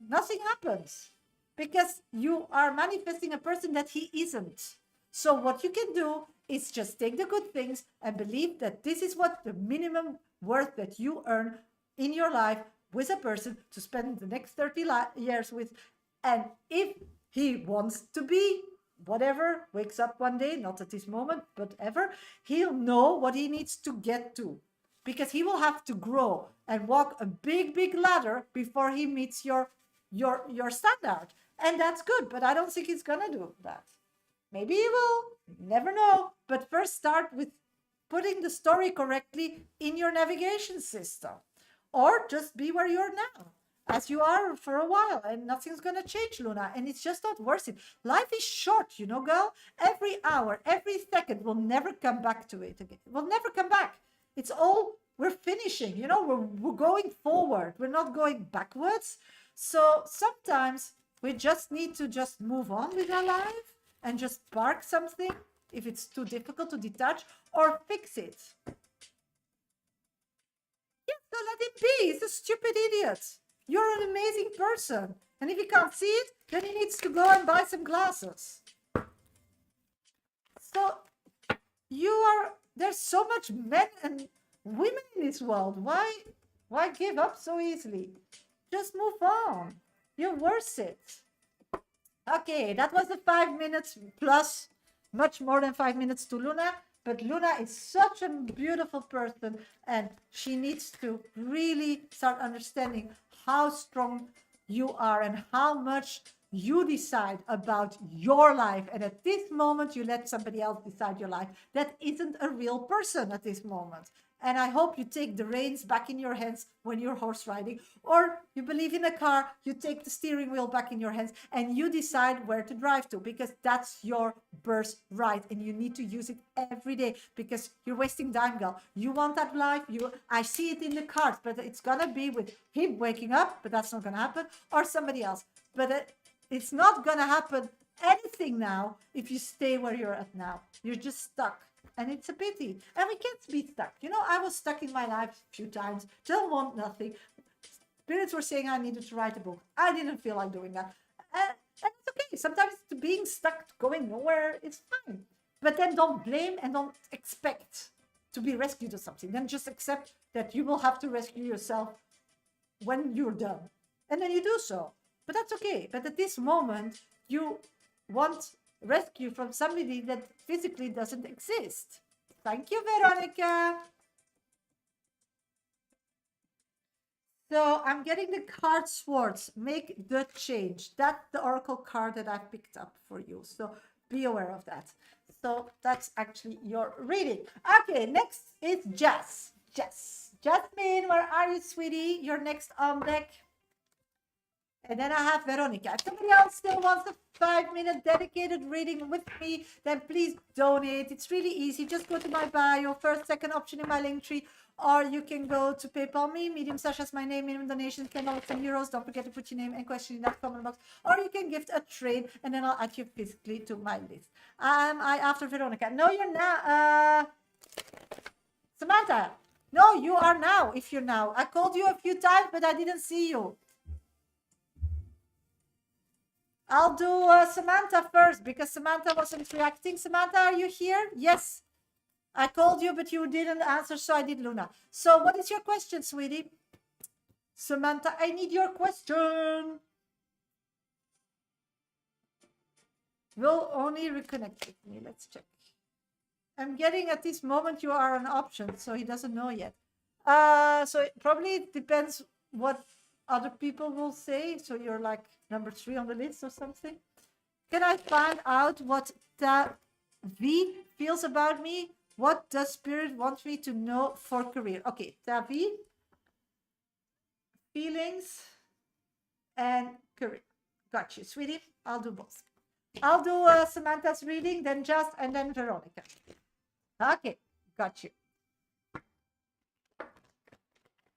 nothing happens because you are manifesting a person that he isn't. So what you can do is just take the good things and believe that this is what the minimum worth that you earn in your life with a person to spend the next 30 years with. And if he wants to be whatever, wakes up one day, not at this moment, but ever, he'll know what he needs to get to, because he will have to grow and walk a big ladder before he meets your standard. And that's good, but I don't think he's gonna do that. Maybe he will, never know. But first start with putting the story correctly in your navigation system, or just be where you're now, as you are for a while, and nothing's gonna change, Luna, and it's just not worth it. Life is short, you know, girl. Every hour, every second, we'll never come back to it again. We'll never come back. It's all, we're finishing, you know, we're going forward. We're not going backwards. So sometimes we just need to just move on with our life and just spark something if it's too difficult to detach, or fix it. Yeah, so let it be. He's a stupid idiot. You're an amazing person. And if he can't see it, then he needs to go and buy some glasses. So there's so much men and women in this world. Why give up so easily? Just move on. You're worth it. Okay, that was the 5 minutes plus, much more than 5 minutes to Luna. But Luna is such a beautiful person, and she needs to really start understanding how strong you are and how much you decide about your life. And at this moment, you let somebody else decide your life. That isn't a real person at this moment. And I hope you take the reins back in your hands when you're horse riding, or you believe in a car, you take the steering wheel back in your hands and you decide where to drive to, because that's your birthright and you need to use it every day, because you're wasting time, girl. You want that life, I see it in the cards, but it's gonna be with him waking up, but that's not gonna happen, or somebody else. But it's not gonna happen anything now if you stay where you're at now. You're just stuck. And it's a pity. And we can't be stuck. You know, I was stuck in my life a few times. Don't want nothing. Spirits were saying I needed to write a book. I didn't feel like doing that. And it's okay. Sometimes being stuck, going nowhere, it's fine. But then don't blame and don't expect to be rescued or something. Then just accept that you will have to rescue yourself when you're done. And then you do so. But that's okay. But at this moment, you want rescue from somebody that physically doesn't exist. Thank you, Veronica. So I'm getting the card Swords. Make the change. That's the oracle card that I've picked up for you. So be aware of that. So that's actually your reading. Okay, next is Jess. Jasmine, where are you, sweetie? You're next on deck. And then I have Veronica. If somebody else still wants a 5-minute dedicated reading with me, then please donate. It's really easy. Just go to my bio, first, second option in my link tree, or you can go to PayPal me, medium Shasha is my name, minimum donation, $10, 10 euros. Don't forget to put your name and question in that comment box. Or you can gift a trade, and then I'll add you physically to my list. I after Veronica. No, you're not. Samantha. No, you are now, if you're now. I called you a few times, but I didn't see you. I'll do Samantha first because Samantha wasn't reacting. Samantha, are you here? Yes. I called you, but you didn't answer, so I did Luna. So what is your question, sweetie? Samantha, I need your question. Will only reconnect with me. Let's check. I'm getting at this moment you are an option, so he doesn't know yet. So it probably depends what other people will say. So you're like number 3 on the list or something. Can I find out what Tavi feels about me? What does Spirit want me to know for career? Okay, Tavi, feelings and career. Got you, sweetie. I'll do both. I'll do Samantha's reading, then Just, and then Veronica. Okay, got you.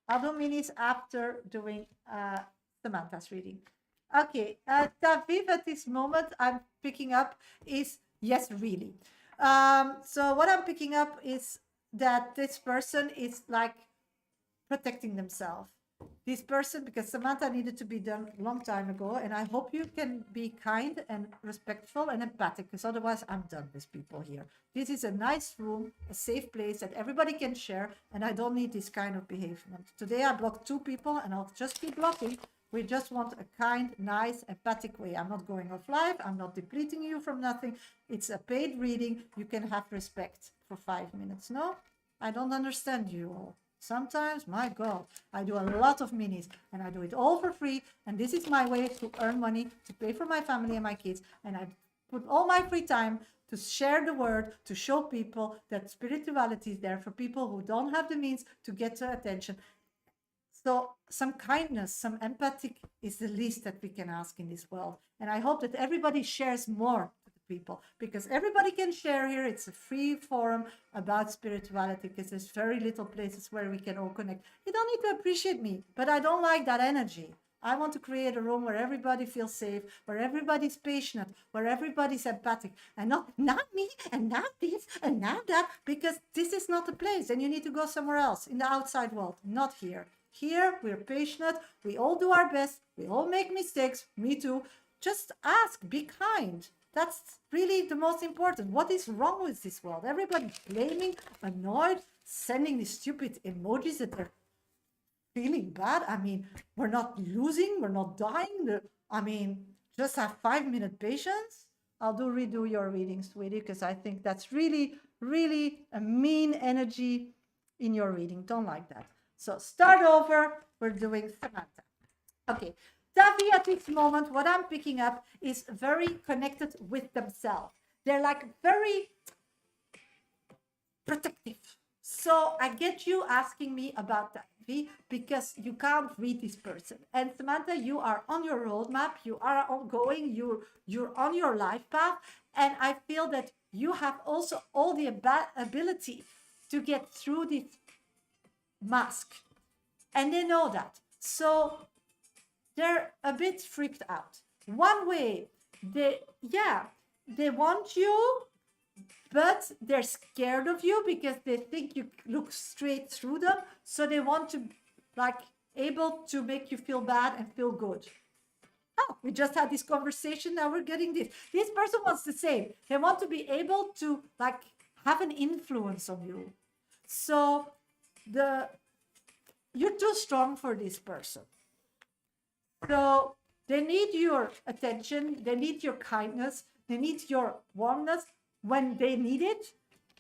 I'll do minis after doing Samantha's reading. Okay, Taviv, at this moment I'm picking up is yes, really. So what I'm picking up is that this person is like protecting themselves. This person, because Samantha needed to be done a long time ago, and I hope you can be kind and respectful and empathic, because otherwise I'm done with people here. This is a nice room, a safe place that everybody can share, and I don't need this kind of behavior. Today I blocked 2 people, and I'll just keep blocking. We just want a kind, nice, empathic way. I'm not going off live. I'm not depleting you from nothing. It's a paid reading. You can have respect for 5 minutes. No, I don't understand you all. Sometimes, my God, I do a lot of minis and I do it all for free. And this is my way to earn money, to pay for my family and my kids. And I put all my free time to share the word, to show people that spirituality is there for people who don't have the means to get to attention. So some kindness, some empathy is the least that we can ask in this world. And I hope that everybody shares more to the people, because everybody can share here. It's a free forum about spirituality, because there's very little places where we can all connect. You don't need to appreciate me, but I don't like that energy. I want to create a room where everybody feels safe, where everybody's patient, where everybody's empathic, and not me, and not this, and not that, because this is not the place, and you need to go somewhere else in the outside world, not here. Here, we're patient, we all do our best, we all make mistakes, me too. Just ask, be kind. That's really the most important. What is wrong with this world? Everybody's blaming, annoyed, sending these stupid emojis that they're feeling bad. I mean, we're not losing, we're not dying. Just have 5-minute patience. I'll redo your reading, sweetie, because I think that's really, really a mean energy in your reading. Don't like that. So start over. We're doing Samantha. Okay. Tavi, at this moment, what I'm picking up is very connected with themselves. They're like very protective. So I get you asking me about that, because you can't read this person. And Samantha, you are on your roadmap, you are ongoing, you're on your life path. And I feel that you have also all the ability to get through this mask. And they know that. So they're a bit freaked out. One way, they want you, but they're scared of you because they think you look straight through them. So they want to able to make you feel bad and feel good. Oh, we just had this conversation. Now we're getting this. This person wants the same. They want to be able to have an influence on you. So you're too strong for this person. So they need your attention. They need your kindness. They need your warmness when they need it,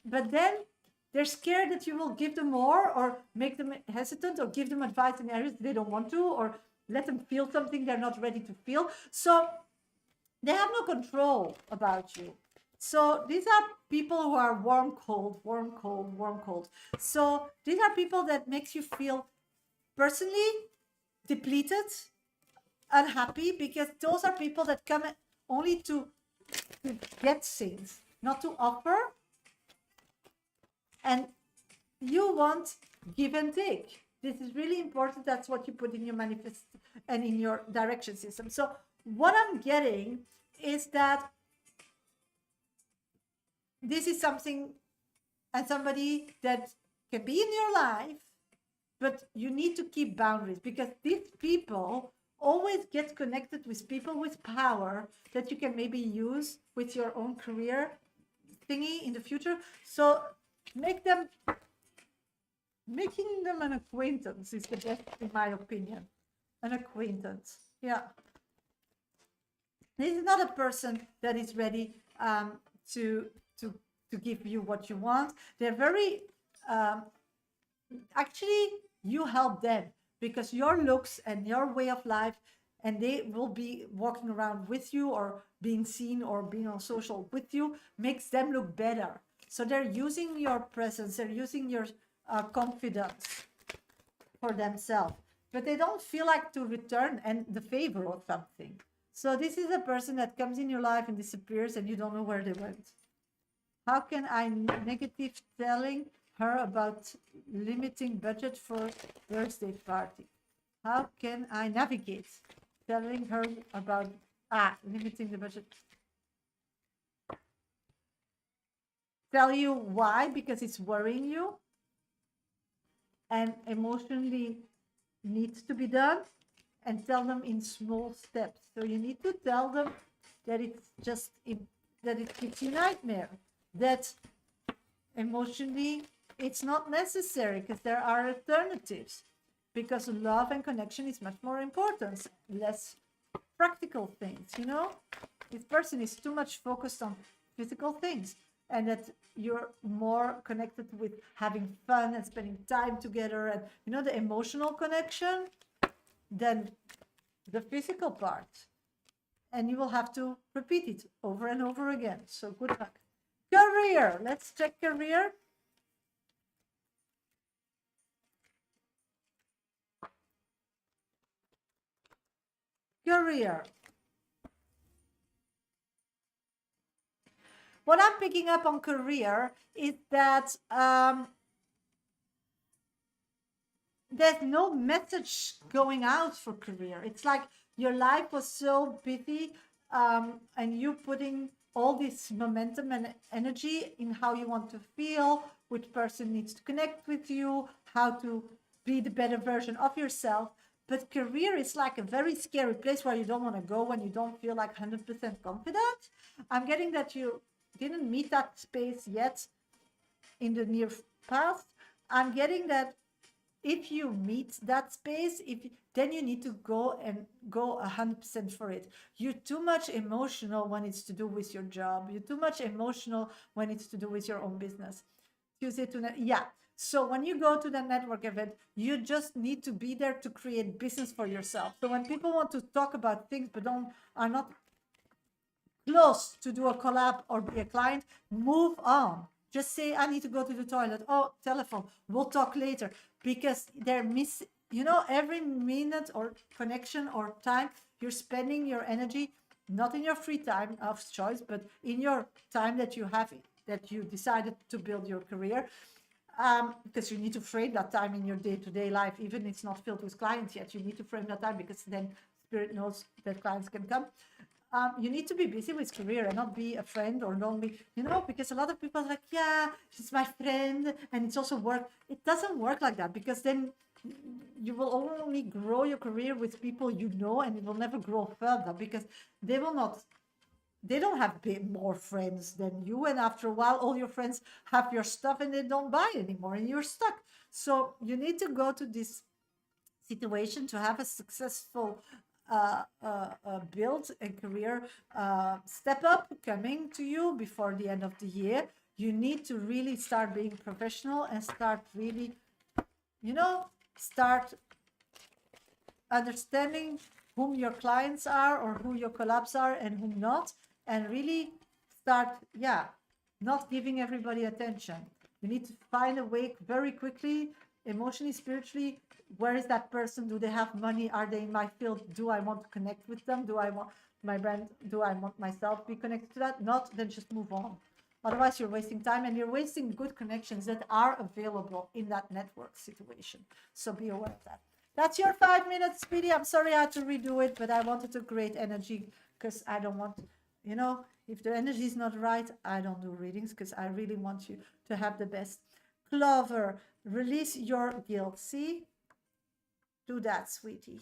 but then they're scared that you will give them more or make them hesitant or give them advice in areas they don't want to, or let them feel something they're not ready to feel. So they have no control about you. So these are people who are warm, cold, warm, cold, warm, cold. So these are people that makes you feel personally depleted, unhappy, because those are people that come only to get things, not to offer. And you want give and take. This is really important. That's what you put in your manifest and in your direction system. So what I'm getting is that this is something and somebody that can be in your life, but you need to keep boundaries, because these people always get connected with people with power that you can maybe use with your own career thingy in the future. So making them an acquaintance is the best, in my opinion. An acquaintance. Yeah. This is not a person that is ready to give you what you want. They're very actually, you help them, because your looks and your way of life, and they will be walking around with you or being seen or being on social with you, makes them look better. So they're using your presence, they're using your confidence for themselves, but they don't feel like to return and the favor or something. So this is a person that comes in your life and disappears and you don't know where they went. How can I negative telling her about limiting budget for birthday party? How can I navigate telling her about limiting the budget? Tell you why, because it's worrying you and emotionally needs to be done, and tell them in small steps. So you need to tell them that it's just that it gives you nightmare, that emotionally it's not necessary, because there are alternatives, because love and connection is much more important, less practical things. This person is too much focused on physical things, and that you're more connected with having fun and spending time together, and the emotional connection than the physical part. And you will have to repeat it over and over again. So good luck. Career. Let's check career. Career. What I'm picking up on career is that there's no message going out for career. It's like your life was so busy, and you putting all this momentum and energy in how you want to feel, which person needs to connect with you, how to be the better version of yourself. But career is like a very scary place where you don't want to go when you don't feel like 100% confident. I'm getting that you didn't meet that space yet in the near past. I'm getting that if you meet that space, then you need to go 100% for it. You're too much emotional when it's to do with your job. You're too much emotional when it's to do with your own business. Tuesday to yeah. So when you go to the network event, you just need to be there to create business for yourself. So when people want to talk about things but are not close to do a collab or be a client, move on. Just say, I need to go to the toilet. Oh, telephone. We'll talk later. Because they're every minute or connection or time, you're spending your energy, not in your free time of choice, but in your time that you have, that you decided to build your career. Because you need to frame that time in your day-to-day life, even if it's not filled with clients yet. You need to frame that time, because then Spirit knows that clients can come. You need to be busy with career and not be a friend or lonely, because a lot of people are like, yeah, she's my friend and it's also work. It doesn't work like that, because then you will only grow your career with people and it will never grow further, because they don't have more friends than you. And after a while, all your friends have your stuff and they don't buy anymore and you're stuck. So you need to go to this situation to have a successful build a career step up coming to you before the end of the year. You need to really start being professional and start really, start understanding whom your clients are or who your collabs are and whom not, and really start, not giving everybody attention. You need to find a way very quickly emotionally, spiritually, where is that person? Do they have money? Are they in my field? Do I want to connect with them? Do I want my brand? Do I want myself to be connected to that? Not, then just move on. Otherwise, you're wasting time and you're wasting good connections that are available in that network situation. So be aware of that. That's your 5 minutes, sweetie. I'm sorry I had to redo it, but I wanted to create energy because I don't want, you know, if the energy is not right, I don't do readings because I really want you to have the best. Clover, release your guilt. See? Do that, sweetie.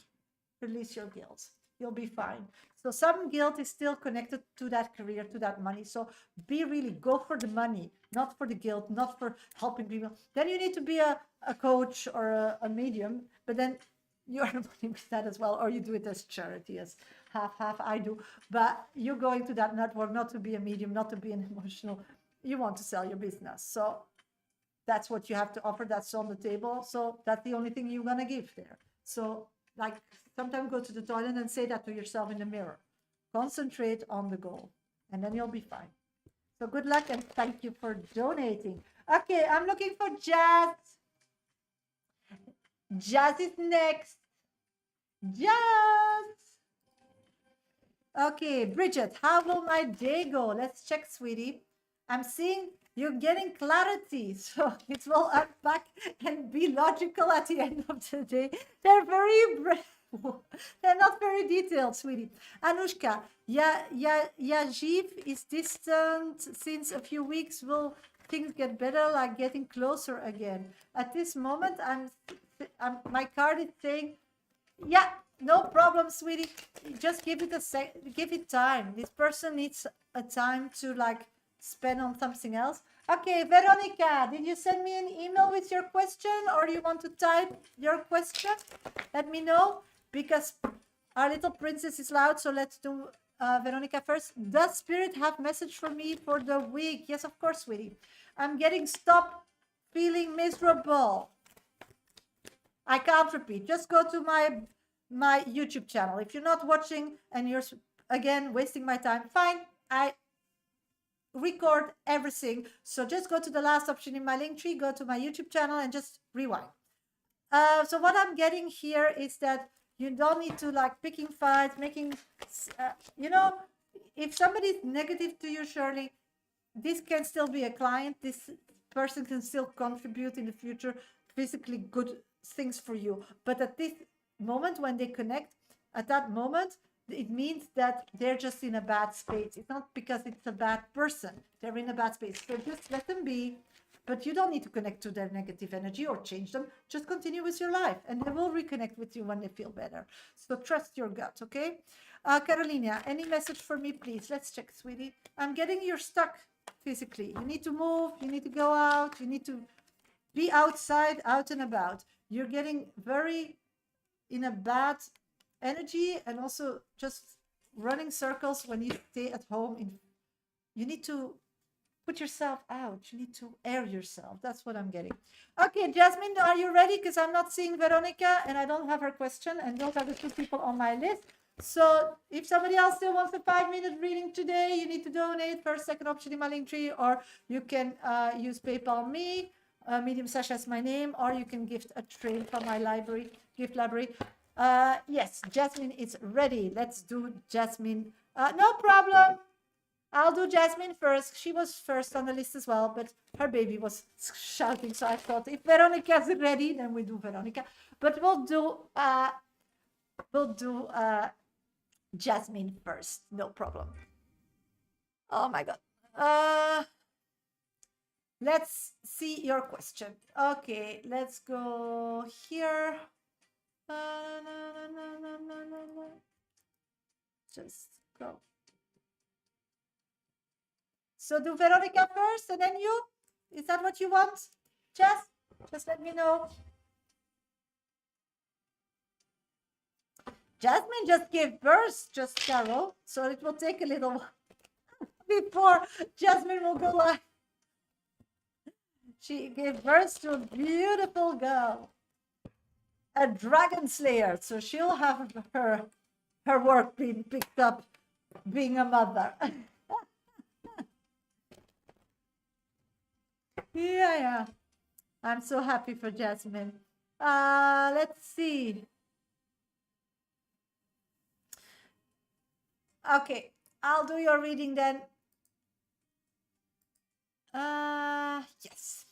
Release your guilt. You'll be fine. So some guilt is still connected to that career, to that money. So be really, go for the money, not for the guilt, not for helping people. Then you need to be a coach or a medium, but then you are money with that as well, or you do it as charity, as half I do. But you're going to that network not to be a medium, not to be an emotional. You want to sell your business. So that's what you have to offer. That's on the table. So that's the only thing you're going to give there. So like sometimes go to the toilet and say that to yourself in the mirror. Concentrate on the goal and then you'll be fine. So good luck and thank you for donating. Okay, I'm looking for Jazz. Jazz is next. Jazz. Okay, Bridget, how will my day go? Let's check, sweetie. I'm seeing you're getting clarity, so it will unpack and be logical at the end of the day. They're they're not very detailed, sweetie. Anushka, Yajiv is distant since a few weeks. Will things get better, like getting closer again? At this moment, my card is saying, yeah, no problem, sweetie. Just give it give it time. This person needs a time to like spend on something else. Okay, Veronica, did you send me an email with your question or you want to type your question? Let me know because our little princess is loud. So let's do Veronica first. Does Spirit have message for me for the week? Yes, of course, sweetie. I'm getting stop feeling miserable. I can't repeat. Just go to my YouTube channel. If you're not watching and you're again wasting my time, fine. I record everything. So just go to the last option in my link tree, go to my YouTube channel and just rewind. So what I'm getting here is that you don't need to like picking fights, making, you know, if somebody's negative to you, Shirley, this can still be a client. This person can still contribute in the future, physically good things for you. But at this moment when they connect, at that moment, it means that they're just in a bad space. It's not because it's a bad person. They're in a bad space. So just let them be. But you don't need to connect to their negative energy or change them. Just continue with your life and they will reconnect with you when they feel better. So trust your gut, okay? Carolina, any message for me, please? Let's check, sweetie. I'm getting you're stuck physically. You need to move. You need to go out. You need to be outside, out and about. You're getting very in a bad energy and also just running circles when you stay at home. You need to put yourself out. You need to air yourself. That's what I'm getting. Okay, Jasmine, are you ready? Because I'm not seeing Veronica and I don't have her question. And those are the two people on my list. So if somebody else still wants a 5-minute reading today, you need to donate. First, second option in my link tree, or you can use PayPal me. Medium Shasha is my name, or you can gift a tray from my gift library. Yes, Jasmine is ready. Let's do Jasmine. No problem. I'll do Jasmine first. She was first on the list as well, but her baby was shouting, so I thought if Veronica's ready, then we do Veronica. But we'll do Jasmine first. No problem. Oh my God. Let's see your question. Okay, let's go here. Just go. So do Veronica first and then you? Is that what you want? Just let me know. Jasmine just gave birth, just Carol. So it will take a little while before Jasmine will go live. She gave birth to a beautiful girl, a dragon slayer. So she'll have her work being picked up being a mother. Yeah. I'm so happy for Jasmine. Let's see. Okay, I'll do your reading then. Yes.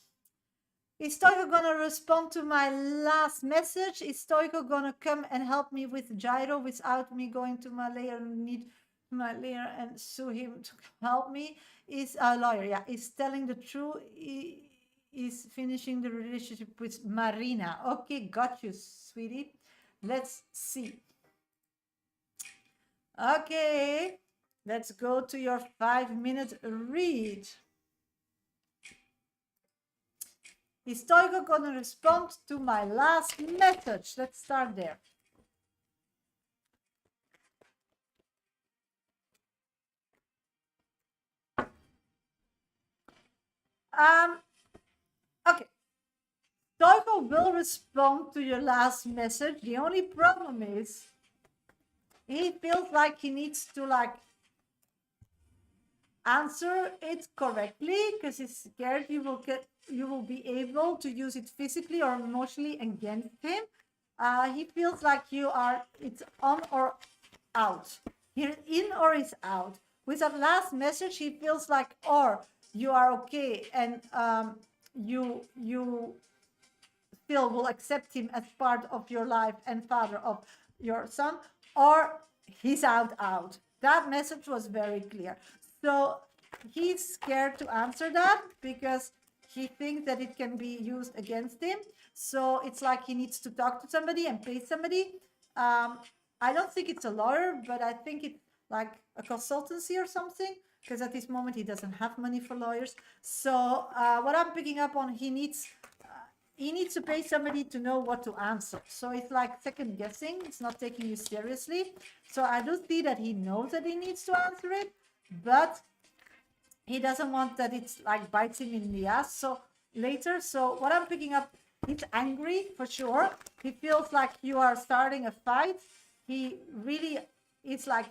Is Stoico gonna respond to my last message? Is Stoico gonna come and help me with Gyro without me going to my lawyer and need my lawyer and sue him to help me? Is a lawyer, yeah, is telling the truth, is finishing the relationship with Marina. Okay, got you, sweetie. Let's see. Okay, let's go to your 5-minute read. Is Stoico gonna respond to my last message? Let's start there. Okay. Stoico will respond to your last message. The only problem is he feels like he needs to answer it correctly because he's scared you will be able to use it physically or emotionally against him. He feels like it's on or out. You're in or is out. With that last message, he feels like, or you are okay and you still will accept him as part of your life and father of your son, or he's out. That message was very clear. So he's scared to answer that because he thinks that it can be used against him. So it's like he needs to talk to somebody and pay somebody. I don't think it's a lawyer, but I think it's like a consultancy or something, because at this moment he doesn't have money for lawyers. So what I'm picking up on, he needs to pay somebody to know what to answer. So it's like second guessing. It's not taking you seriously. So I do see that he knows that he needs to answer it, but he doesn't want that it's like bites him in the ass. So later, so what I'm picking up, he's angry for sure. He feels like you are starting a fight. He really, it's like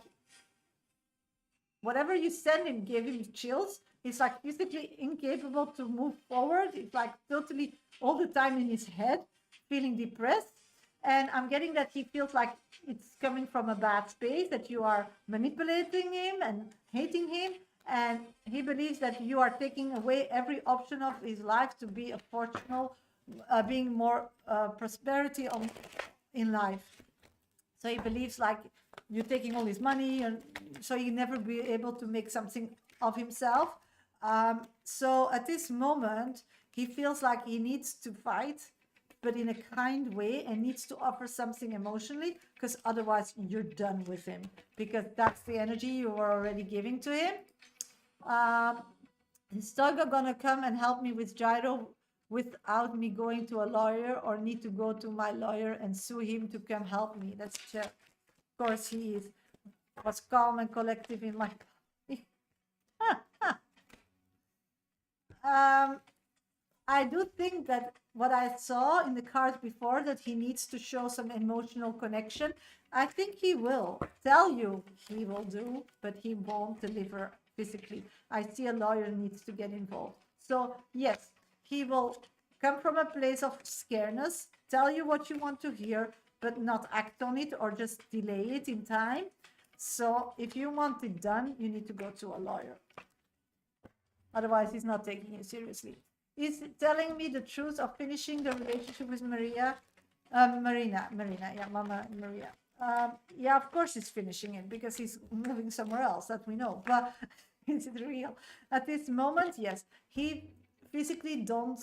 whatever you send him gave him chills. He's like physically incapable to move forward. It's like totally all the time in his head, feeling depressed. And I'm getting that he feels like it's coming from a bad space, that you are manipulating him and hating him. And he believes that you are taking away every option of his life to be a fortunate, being more prosperity in life. So he believes like you're taking all his money, and so he never be able to make something of himself. So at this moment, he feels like he needs to fight, but in a kind way, and needs to offer something emotionally, because otherwise you're done with him, because that's the energy you were already giving to him. Is Toga gonna come and help me with Gyro without me going to a lawyer, or need to go to my lawyer and sue him to come help me? Let's check. Of course, he was calm and collective in my. I do think that what I saw in the cards before, that he needs to show some emotional connection. I think he will tell you he will do, but he won't deliver physically. I see a lawyer needs to get involved. So yes, he will come from a place of scaredness, tell you what you want to hear, but not act on it or just delay it in time. So if you want it done, you need to go to a lawyer. Otherwise, he's not taking you seriously. He's telling me the truth of finishing the relationship with Marina, yeah, Mama Maria. Yeah, of course he's finishing it because he's moving somewhere else, that we know. But is it real? At this moment, yes. He physically don't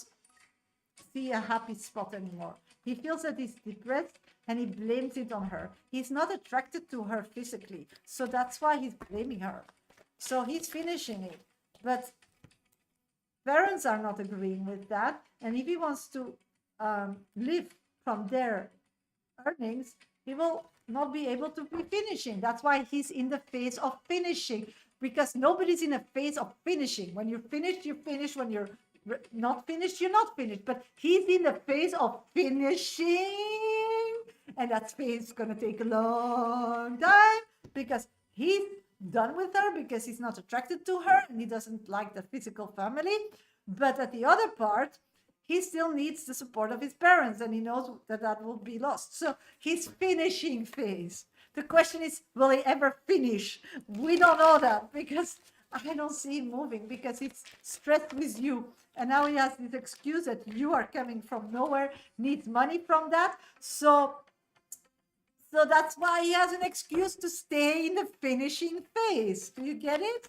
see a happy spot anymore. He feels that he's depressed and he blames it on her. He's not attracted to her physically, so that's why he's blaming her. So he's finishing it. But parents are not agreeing with that. And if he wants to live from their earnings, he will not be able to be finishing. That's why he's in the phase of finishing, because nobody's in a phase of finishing. When you're finished, you finish. When you're not finished, you're not finished. But he's in the phase of finishing, and that phase is going to take a long time because he's done with her, because he's not attracted to her and he doesn't like the physical family. But at the other part, he still needs the support of his parents, and he knows that that will be lost. So he's finishing phase. The question is, will he ever finish? We don't know that, because I don't see him moving, because he's stressed with you. And now he has this excuse that you are coming from nowhere, needs money from that. So that's why he has an excuse to stay in the finishing phase. Do you get it?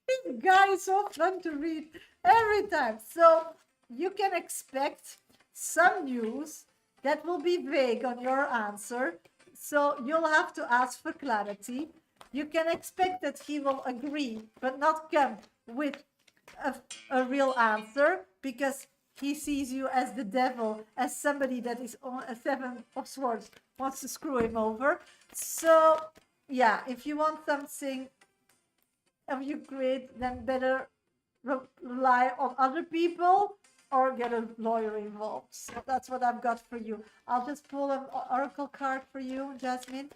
This guy is so fun to read every time. So you can expect some news that will be vague on your answer. So you'll have to ask for clarity. You can expect that he will agree, but not come with a real answer, because he sees you as the devil, as somebody that is on a 7 of swords, wants to screw him over. So yeah, if you want something of you great, then better rely on other people or get a lawyer involved. So that's what I've got for you. I'll just pull an oracle card for you, Jasmine.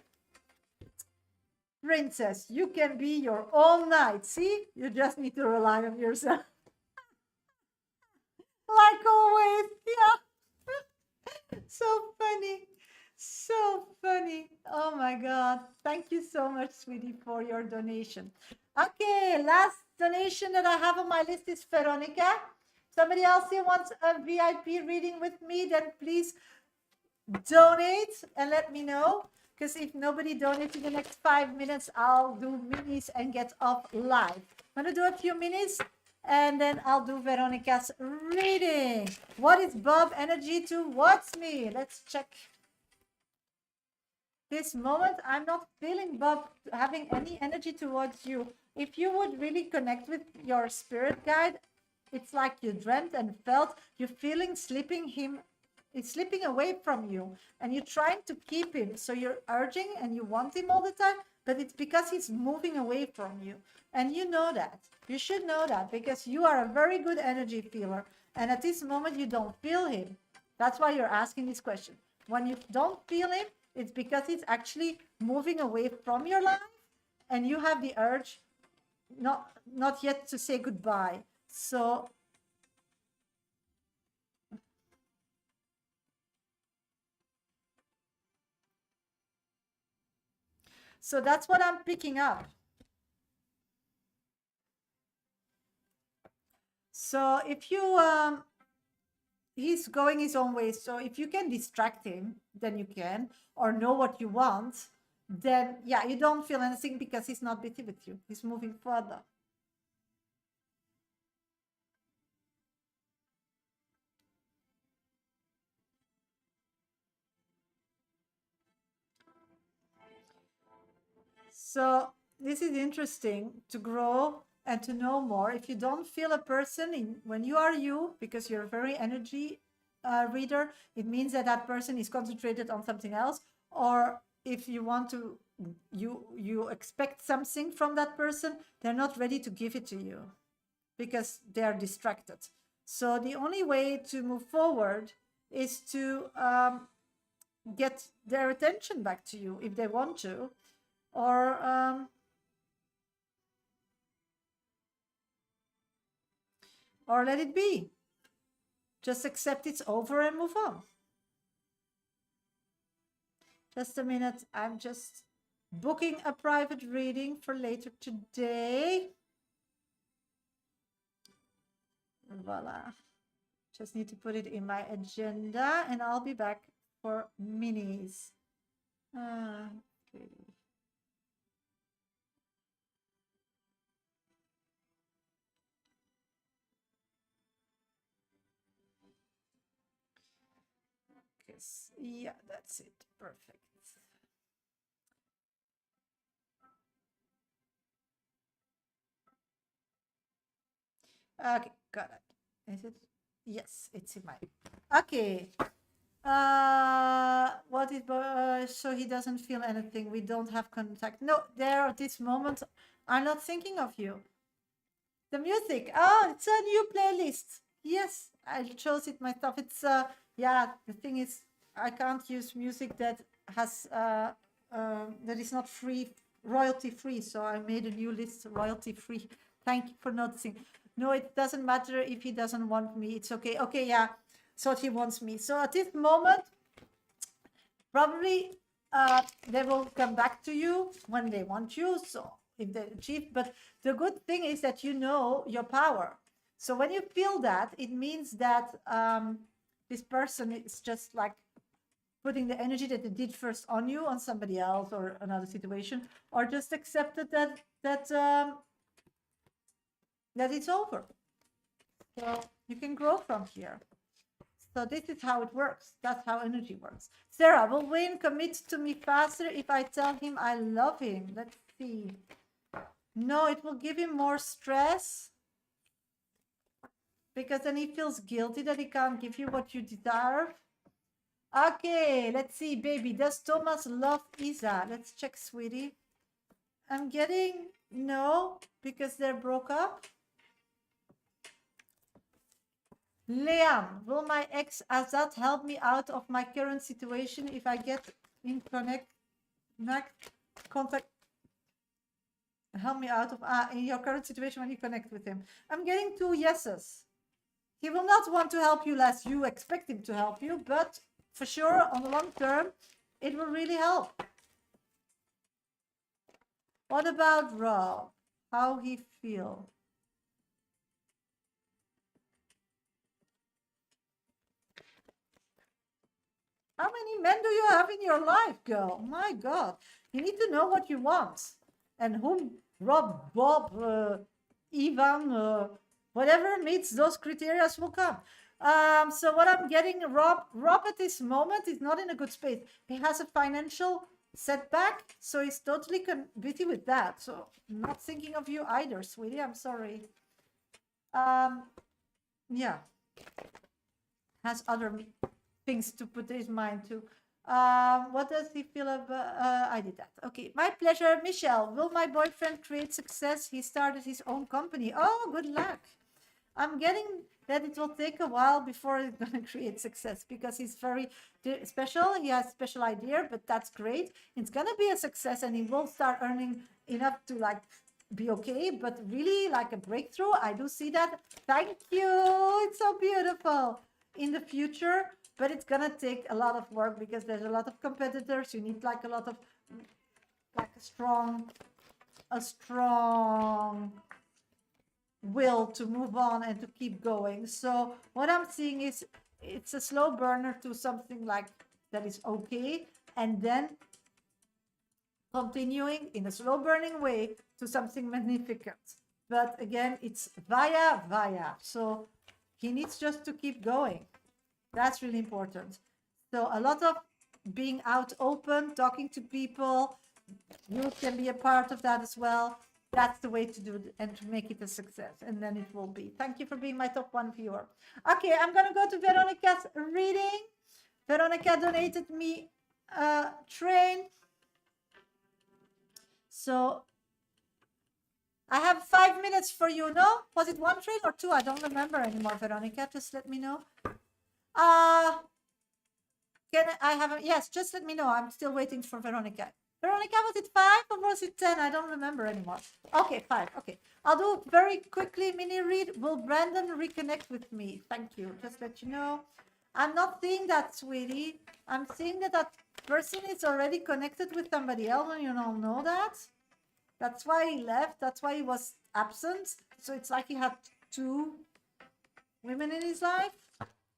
Princess, you can be your own knight. See, you just need to rely on yourself. Like always, yeah. So funny. So funny. Oh my God. Thank you so much, sweetie, for your donation. Okay, last donation that I have on my list is Veronica. Somebody else here wants a VIP reading with me, then please donate and let me know. Because if nobody donates in the next 5 minutes, I'll do minis and get off live. I'm going to do a few minis and then I'll do Veronica's reading. What is Bob energy towards me? Let's check. This moment, I'm not feeling Bob having any energy towards you. If you would really connect with your spirit guide, it's like you dreamt and felt you're feeling it's slipping away from you, and you're trying to keep him. So you're urging and you want him all the time, but it's because he's moving away from you. And you know that. You should know that, because you are a very good energy feeler. And at this moment, you don't feel him. That's why you're asking this question. When you don't feel him, it's because he's actually moving away from your life, and you have the urge not yet to say goodbye. So that's what I'm picking up. So if you he's going his own way, so if you can distract him, then you can, or know what you want, then yeah, you don't feel anything, because he's not busy with you, he's moving further. So this is interesting to grow and to know more. If you don't feel a person when you are you, because you're a very energy reader, it means that that person is concentrated on something else. Or if you want to, you expect something from that person, they're not ready to give it to you because they're distracted. So the only way to move forward is to get their attention back to you if they want to, or let it be. Just accept it's over and move on. Just a minute, I'm just booking a private reading for later today. Voila. Just need to put it in my agenda, and I'll be back for minis. Okay. Yeah, that's it. Perfect. Okay, got it. Is it? Yes, it's in my. Okay. What is so he doesn't feel anything? We don't have contact. No, there at this moment, I'm not thinking of you. The music. Oh, it's a new playlist. Yes, I chose it myself. It's yeah. The thing is, I can't use music that has that is not free, royalty free. So I made a new list, royalty free. Thank you for noticing. No, it doesn't matter if he doesn't want me. It's okay. Okay, yeah. So he wants me. So at this moment, probably they will come back to you when they want you. So if they achieve, but the good thing is that you know your power. So when you feel that, it means that this person is just like putting the energy that they did first on you, on somebody else or another situation, or just accepted that it's over. So you can grow from here. So this is how it works. That's how energy works. Sarah, will Wayne commit to me faster if I tell him I love him? Let's see. No, it will give him more stress because then he feels guilty that he can't give you what you deserve. Okay, let's see, baby. Does Thomas love Isa? Let's check, sweetie. I'm getting no because they're broke up. Liam, will my ex Azad help me out of my current situation if I get in contact? Help me out of in your current situation when you connect with him. I'm getting 2 yeses. He will not want to help you unless you expect him to help you, but for sure, on the long term, it will really help. What about Rob? How he feel? How many men do you have in your life, girl? My God, you need to know what you want and whom Rob, Bob, Ivan, whatever meets those criteria will come. So what I'm getting, Rob at this moment is not in a good space. He has a financial setback, so he's totally busy with that. So I'm not thinking of you either, sweetie. I'm sorry. Yeah, has other things to put his mind to. What does he feel about? I did that. Okay, my pleasure. Michelle, will my boyfriend create success? He started his own company. Oh, good luck. I'm getting that it will take a while before he's going to create success because he's very special. He has special idea, but that's great. It's going to be a success and he will start earning enough to like be okay, but really like a breakthrough. I do see that. Thank you. It's so beautiful in the future, but it's going to take a lot of work because there's a lot of competitors. You need like a lot of like a strong will to move on and to keep going. So what I'm seeing is it's a slow burner to something like that is okay, and then continuing in a slow burning way to something magnificent. But again, it's via. So he needs just to keep going. That's really important. So a lot of being out open, talking to people, you can be a part of that as well. That's the way to do it and to make it a success. And then it will be. Thank you for being my top 1 viewer. Okay, I'm going to go to Veronica's reading. Veronica donated me a train. So I have 5 minutes for you, no? Was it 1 train or 2? I don't remember anymore, Veronica. Just let me know. Can I have a, yes, just let me know. I'm still waiting for Veronica. Veronica, was it 5 or was it 10? I don't remember anymore. Okay, 5. Okay. I'll do very quickly mini read. Will Brandon reconnect with me? Thank you. Just let you know. I'm not seeing that, sweetie. I'm seeing that that person is already connected with somebody else, and you don't know that. That's why he left. That's why he was absent. So it's like he had 2 women in his life.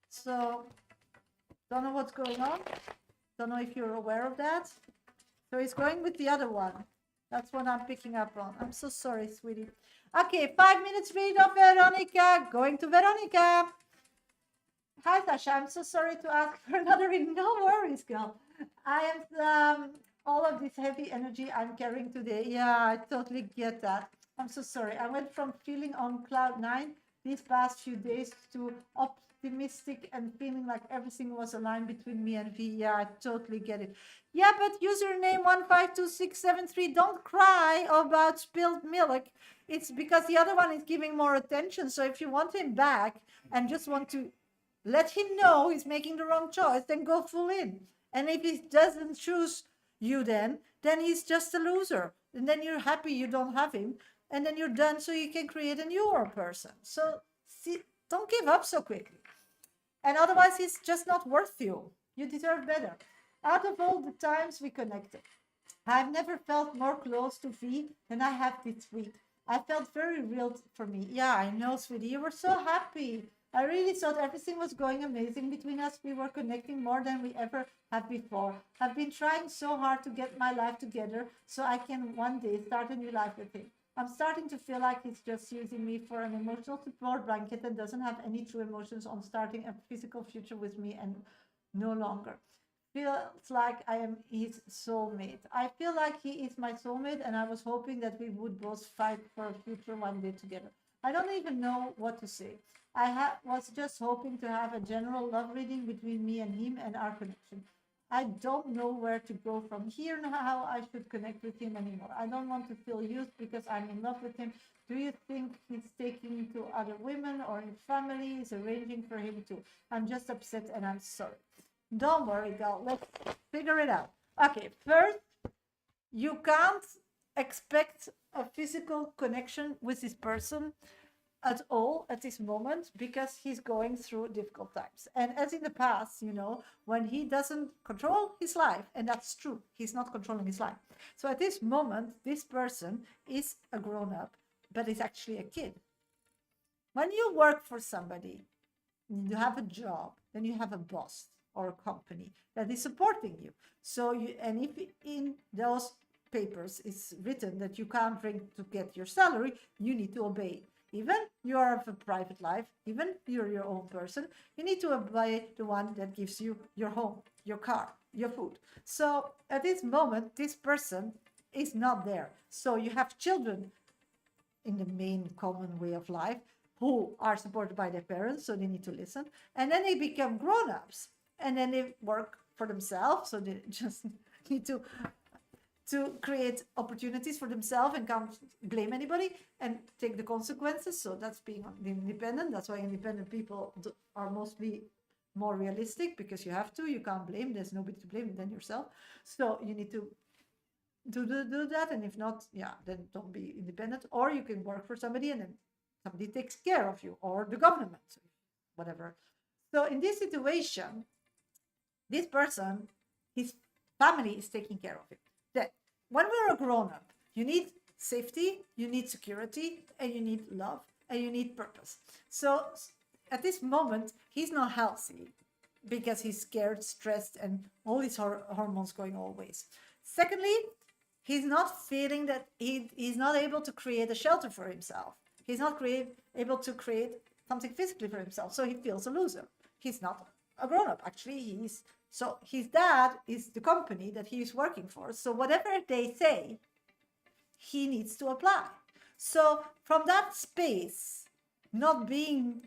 So don't know what's going on. Don't know if you're aware of that. So he's going with the other one. That's what I'm picking up on. I'm so sorry, sweetie. Okay, 5 minutes read of Veronica. Going to Veronica. Hi, Shasha. I'm so sorry to ask for another reading. No worries, girl. I am all of this heavy energy I'm carrying today. Yeah, I totally get that. I'm so sorry. I went from feeling on cloud 9 these past few days to optimistic and feeling like everything was aligned between me and V. Yeah, I totally get it. Yeah, but username 152673, don't cry about spilled milk. It's because the other one is giving more attention. So if you want him back and just want to let him know he's making the wrong choice, then go full in. And if he doesn't choose you then he's just a loser. And then you're happy you don't have him. and then you're done, so you can create a newer person. So see, don't give up so quickly. And otherwise, he's just not worth you. You deserve better. Out of all the times we connected, I've never felt more close to V than I have this week. I felt very real for me. Yeah, I know, sweetie. You were so happy. I really thought everything was going amazing between us. We were connecting more than we ever have before. I've been trying so hard to get my life together so I can one day start a new life with him. I'm starting to feel like he's just using me for an emotional support blanket and doesn't have any true emotions on starting a physical future with me and no longer. Feels like I am his soulmate. I feel like he is my soulmate, and I was hoping that we would both fight for a future one day together. I don't even know what to say. Was just hoping to have a general love reading between me and him and our connection. I don't know where to go from here and how I should connect with him anymore. I don't want to feel used because I'm in love with him. Do you think he's taking to other women or his family is arranging for him to? I'm just upset and I'm sorry. Don't worry, girl. Let's figure it out. Okay, first, you can't expect a physical connection with this person at all at this moment because he's going through difficult times. And as in the past, when he doesn't control his life, and that's true, he's not controlling his life. So at this moment, this person is a grown up, but is actually a kid. When you work for somebody, you have a job, then you have a boss or a company that is supporting you. So and if in those papers it's written that you can't drink to get your salary, you need to obey. Even you have a private life, even you're your own person, you need to obey the one that gives you your home, your car, your food. So at this moment, this person is not there. So you have children in the main common way of life who are supported by their parents, so they need to listen. And then they become grown-ups, and then they work for themselves, so they just need to create opportunities for themselves and can't blame anybody and take the consequences. So that's being independent. That's why independent people are mostly more realistic, because you have to. You can't blame. There's nobody to blame than yourself. So you need to do that, and if not, then don't be independent. Or you can work for somebody and then somebody takes care of you, or the government, whatever. So in this situation, this person, his family is taking care of him. Then when we're a grown-up, you need safety, you need security, and you need love, and you need purpose. So at this moment, he's not healthy because he's scared, stressed, and all these hormones going all ways. Secondly, he's not feeling that he's not able to create a shelter for himself. He's not able to create something physically for himself. So he feels a loser. He's not a grown-up. Actually, so his dad is the company that he's working for. So whatever they say, he needs to apply. So from that space, not being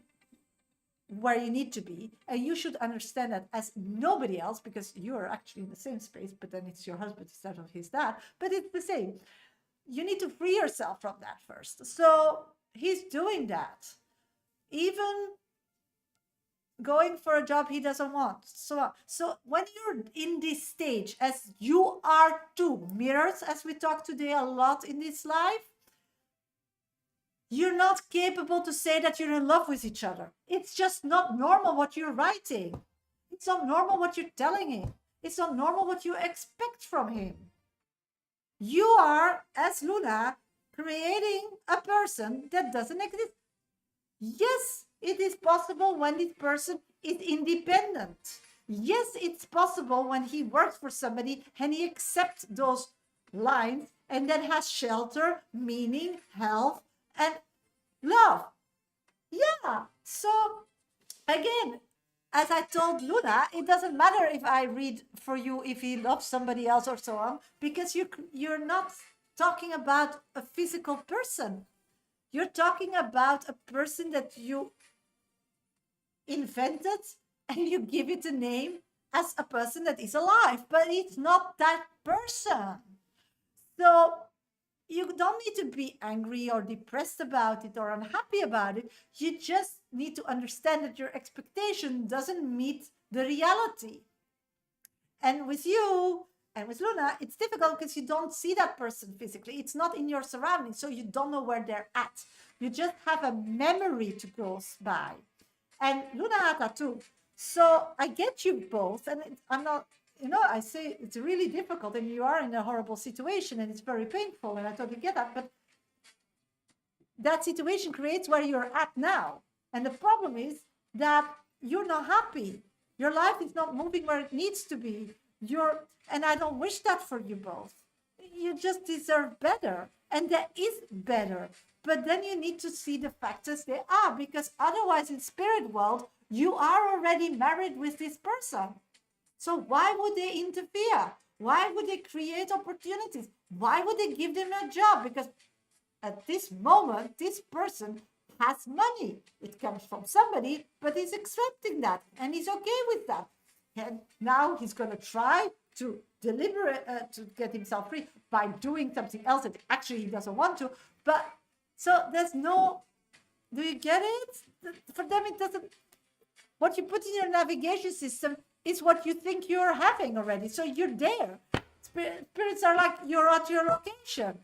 where you need to be, and you should understand that as nobody else, because you are actually in the same space, but then it's your husband instead of his dad, but it's the same. You need to free yourself from that first. So he's doing that, even going for a job he doesn't want. So when you're in this stage, as you are two mirrors, as we talk today a lot in this life, you're not capable to say that you're in love with each other. It's just not normal what you're writing. It's not normal what you're telling him. It's not normal what you expect from him. You are, as Luna, creating a person that doesn't exist. Yes, it is possible when this person is independent. Yes, it's possible when he works for somebody and he accepts those lines and then has shelter, meaning, health, and love. Yeah. So again, as I told Luna, it doesn't matter if I read for you if he loves somebody else or so on, because you're not talking about a physical person. You're talking about a person that you invented and you give it a name as a person that is alive, but it's not that person. So you don't need to be angry or depressed about it or unhappy about it. You just need to understand that your expectation doesn't meet the reality. And with you, And with Luna, it's difficult because you don't see that person physically. It's not in your surroundings, so you don't know where they're at. You just have a memory to go by. And Luna had that too. So I get you both, and I'm not, I say it's really difficult, and you are in a horrible situation, and it's very painful, and I totally get that. But that situation creates where you're at now. And the problem is that you're not happy. Your life is not moving where it needs to be. And I don't wish that for you both. You just deserve better. And there is better. But then you need to see the facts as they are, because otherwise in spirit world, you are already married with this person. So why would they interfere? Why would they create opportunities? Why would they give them a job? Because at this moment, this person has money. It comes from somebody, but he's accepting that, and he's okay with that. And now he's going to try to to get himself free by doing something else that actually he doesn't want to. But so there's no, do you get it? For them, it doesn't, what you put in your navigation system is what you think you're having already. So you're there. Spirits are like, you're at your location.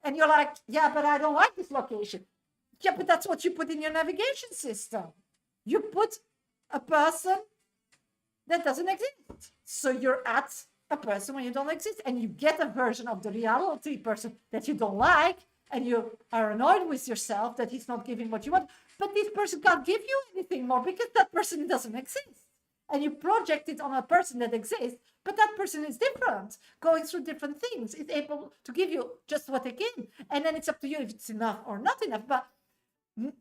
And you're like, yeah, but I don't like this location. Yeah, but that's what you put in your navigation system. You put a person that doesn't exist. So you're at a person when you don't exist, and you get a version of the reality person that you don't like, and you are annoyed with yourself that he's not giving what you want. But this person can't give you anything more because that person doesn't exist. And you project it on a person that exists, but that person is different, going through different things, is able to give you just what they can. And then it's up to you if it's enough or not enough. But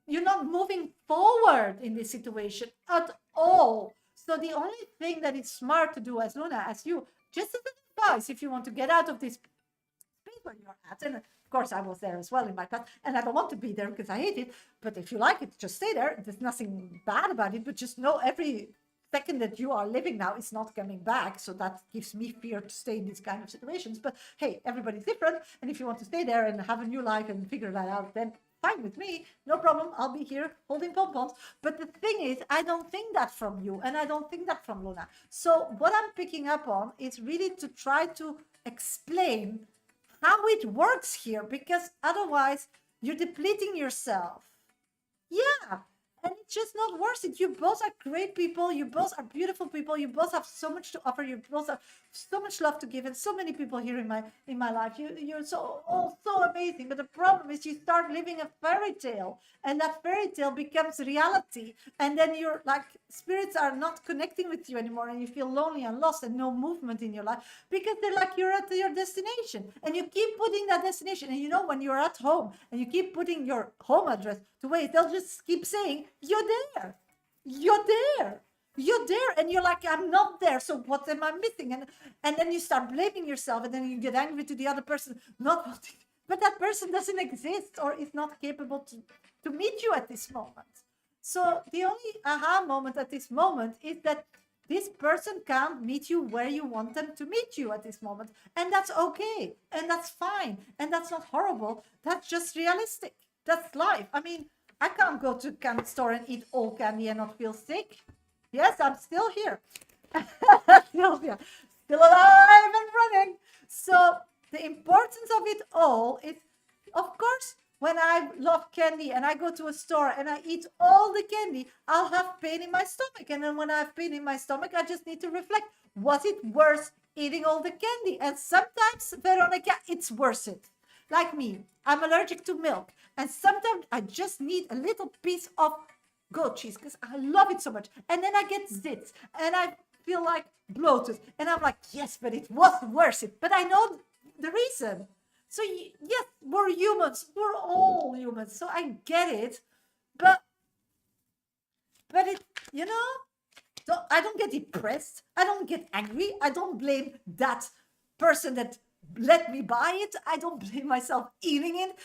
you're not moving forward in this situation at all. So the only thing that is smart to do as Luna, as you, just as an advice, if you want to get out of this space where you're at, and of course I was there as well in my past, and I don't want to be there because I hate it, but if you like it, just stay there. There's nothing bad about it, but just know every second that you are living now is not coming back. So that gives me fear to stay in these kind of situations. But hey, everybody's different. And if you want to stay there and have a new life and figure that out, then fine with me. No problem. I'll be here holding pom-poms. But the thing is, I don't think that from you. And I don't think that from Luna. So what I'm picking up on is really to try to explain how it works here. Because otherwise, you're depleting yourself. Yeah. And it's just not worth it. You both are great people. You both are beautiful people. You both have so much to offer. You both have so much love to give, and so many people here in my life. You're so amazing. But the problem is, you start living a fairy tale, and that fairy tale becomes reality. And then you're like, spirits are not connecting with you anymore, and you feel lonely and lost, and no movement in your life because they're like, you're at your destination, and you keep putting that destination. And when you're at home and you keep putting your home address to wait, they'll just keep saying, you're there, you're there, you're there, and you're like, I'm not there, so what am I missing? And then you start blaming yourself, and then you get angry to the other person, but that person doesn't exist or is not capable to meet you at this moment. So the only aha moment at this moment is that this person can't meet you where you want them to meet you at this moment, and that's okay, and that's fine, and that's not horrible. That's just realistic. That's life. I mean, I can't go to a candy store and eat all candy and not feel sick. Yes, I'm still here. still here. Still alive and running. So the importance of it all is, of course, when I love candy and I go to a store and I eat all the candy, I'll have pain in my stomach. And then when I have pain in my stomach, I just need to reflect, was it worth eating all the candy? And sometimes, Veronica, it's worth it. Like me, I'm allergic to milk. And sometimes I just need a little piece of goat cheese because I love it so much. And then I get zits and I feel like bloated. And I'm like, yes, but it was worth it. But I know the reason. So yes, we're humans. We're all humans. So I get it. But it, I don't get depressed. I don't get angry. I don't blame that person that let me buy it. I don't blame myself eating it.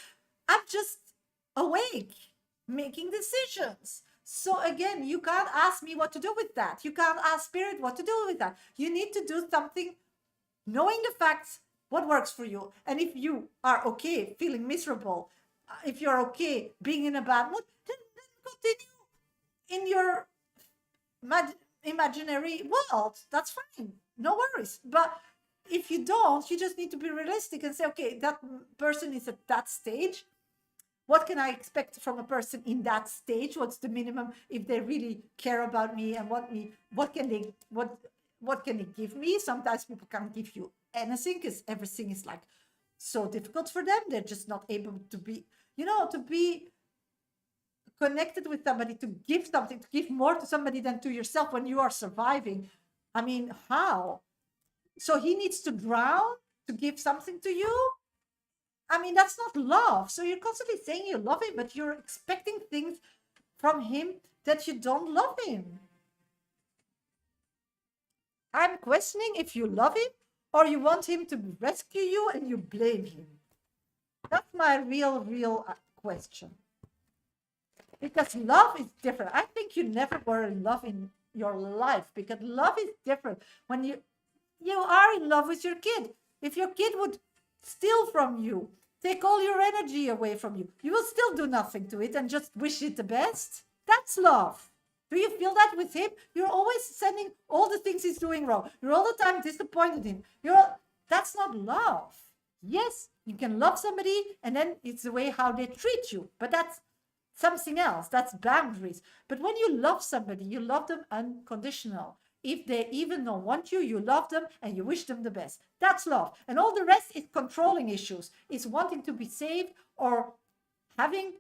I'm just awake, making decisions. So again, you can't ask me what to do with that. You can't ask spirit what to do with that. You need to do something, knowing the facts, what works for you. And if you are okay feeling miserable, if you're okay being in a bad mood, then continue in your imaginary world. That's fine. No worries. But if you don't, you just need to be realistic and say, okay, that person is at that stage. What can I expect from a person in that stage? What's the minimum if they really care about me and want me? What can they give me? Sometimes people can't give you anything because everything is like so difficult for them. They're just not able to be, to be connected with somebody, to give something, to give more to somebody than to yourself when you are surviving. I mean, how? So he needs to drown to give something to you? I mean, that's not love. So you're constantly saying you love him, but you're expecting things from him that you don't love him. I'm questioning if you love him or you want him to rescue you and you blame him. That's my real question. Because love is different. I think you never were in love in your life, because love is different. When you are in love with your kid. If your kid would steal from you, take all your energy away from you, you will still do nothing to it and just wish it the best. That's love. Do you feel that with him? You're always sending all the things he's doing wrong. You're all the time disappointed in him. That's not love. Yes, you can love somebody and then it's the way how they treat you. But that's something else. That's boundaries. But when you love somebody, you love them unconditional. If they even don't want you, you love them and you wish them the best. That's love. And all the rest is controlling issues, is wanting to be saved or having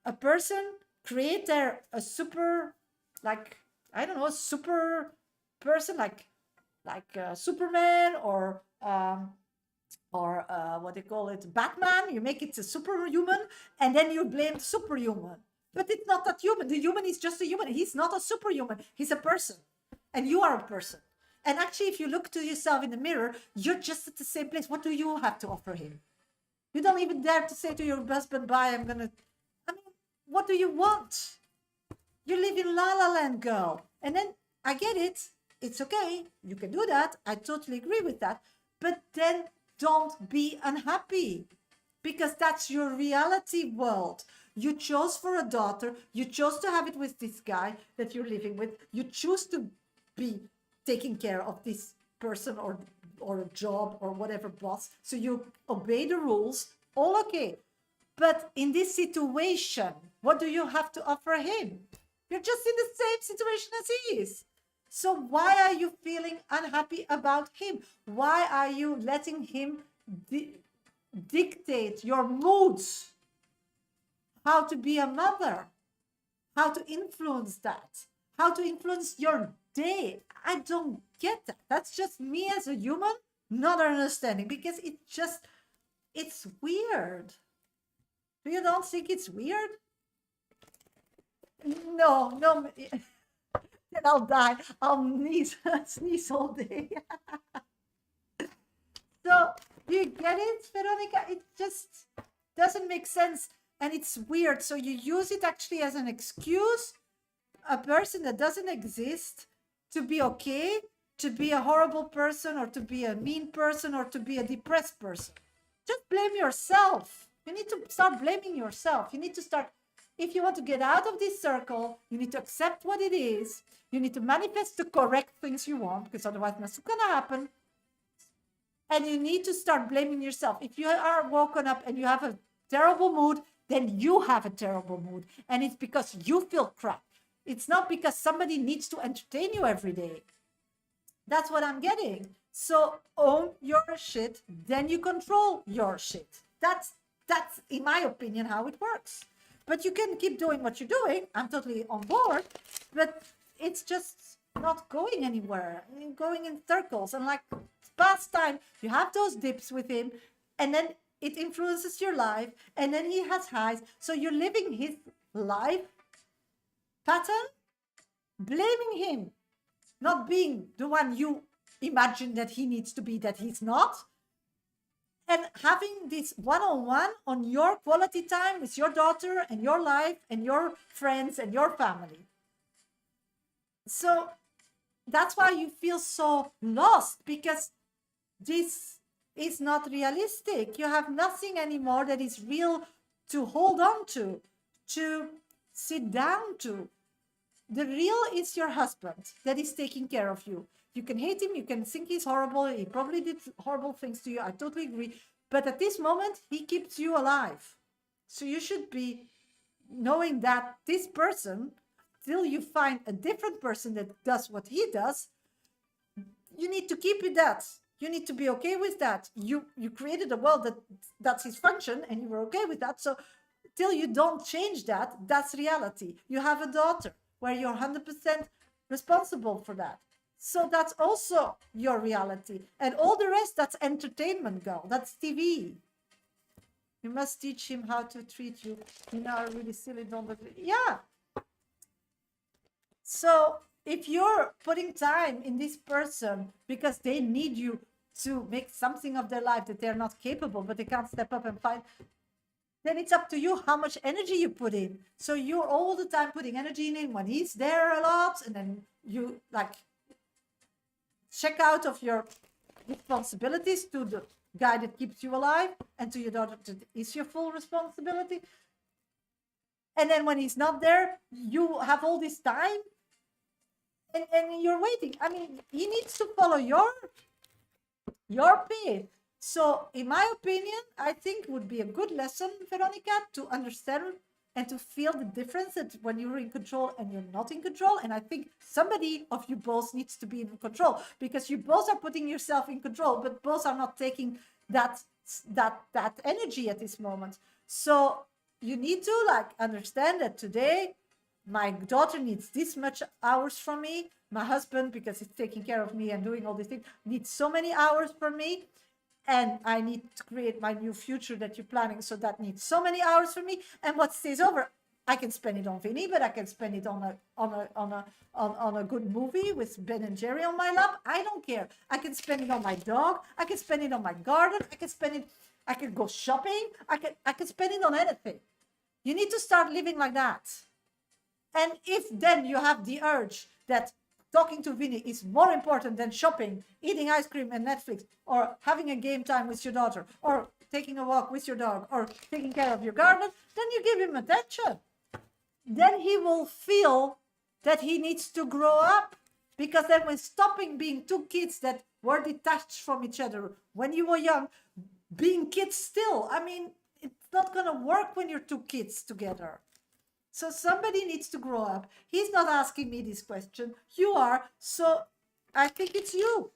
a person create a super, like, I don't know, a super person, like Superman or what they call it, Batman. You make it a superhuman and then you blame superhuman. But it's not that human. The human is just a human. He's not a superhuman. He's a person. And you are a person. And actually, if you look to yourself in the mirror, you're just at the same place. What do you have to offer him? You don't even dare to say to your husband, bye, I mean, what do you want? You live in La La Land, girl. And then, I get it. It's okay. You can do that. I totally agree with that. But then don't be unhappy, because that's your reality world. You chose for a daughter. You chose to have it with this guy that you're living with. You choose to be taking care of this person or a job or whatever boss. So you obey the rules. All okay. But in this situation, what do you have to offer him? You're just in the same situation as he is. So why are you feeling unhappy about him? Why are you letting him dictate your moods? How to be a mother? How to influence that? How to influence your day? I don't get that. That's just me as a human not understanding, because it's weird. Do you don't think it's weird? No. Then I'll die. I'll sneeze all day. So, do you get it, Veronica? It just doesn't make sense and it's weird. So you use it actually as an excuse, a person that doesn't exist, to be okay, to be a horrible person or to be a mean person or to be a depressed person. Just blame yourself. You need to start blaming yourself. You need to start, if you want to get out of this circle, you need to accept what it is. You need to manifest the correct things you want, because otherwise nothing's going to happen. And you need to start blaming yourself. If you are woken up and you have a terrible mood, then you have a terrible mood. And it's because you feel crap. It's not because somebody needs to entertain you every day. That's what I'm getting. So own your shit, then you control your shit. That's in my opinion how it works. But you can keep doing what you're doing. I'm totally on board, but it's just not going anywhere. You're going in circles, and like past time, you have those dips with him, and then it influences your life, and then he has highs. So you're living his life pattern, blaming him, not being the one you imagine that he needs to be, that he's not. And having this one-on-one on your quality time with your daughter and your life and your friends and your family. So that's why you feel so lost, because this is not realistic. You have nothing anymore that is real to hold on to sit down to. The real is your husband that is taking care of you. You can hate him, you can think he's horrible, he probably did horrible things to you, I totally agree. But at this moment, he keeps you alive. So you should be knowing that this person, till you find a different person that does what he does, you need to keep with that. You need to be okay with that. You created a world that's his function, and you were okay with that. So till you don't change that, that's reality. You have a daughter where you're 100% responsible for that. So that's also your reality. And all the rest, that's entertainment, girl. That's TV. You must teach him how to treat you. You know, really silly, don't believe. Yeah. So if you're putting time in this person because they need you to make something of their life that they're not capable, but they can't step up and find, then it's up to you how much energy you put in. So you're all the time putting energy in when he's there a lot, and then you like check out of your responsibilities to the guy that keeps you alive and to your daughter that is your full responsibility. And then when he's not there, you have all this time and you're waiting. I mean, he needs to follow your path. So in my opinion, I think it would be a good lesson, Veronica, to understand and to feel the difference that when you're in control and you're not in control. And I think somebody of you both needs to be in control, because you both are putting yourself in control, but both are not taking that energy at this moment. So you need to like understand that today my daughter needs this much hours from me. My husband, because he's taking care of me and doing all these things, needs so many hours from me. And I need to create my new future that you're planning. So that needs so many hours for me. And what stays over, I can spend it on Vinny, but I can spend it on a good movie with Ben and Jerry on my lap. I don't care. I can spend it on my dog. I can spend it on my garden. I can go shopping. I can spend it on anything. You need to start living like that. And if then you have the urge that talking to Vinny is more important than shopping, eating ice cream and Netflix, or having a game time with your daughter, or taking a walk with your dog, or taking care of your garden, then you give him attention. Then he will feel that he needs to grow up. Because then when stopping being two kids that were detached from each other when you were young, being kids still, I mean, it's not going to work when you're two kids together. So somebody needs to grow up. He's not asking me this question. You are. So I think it's you.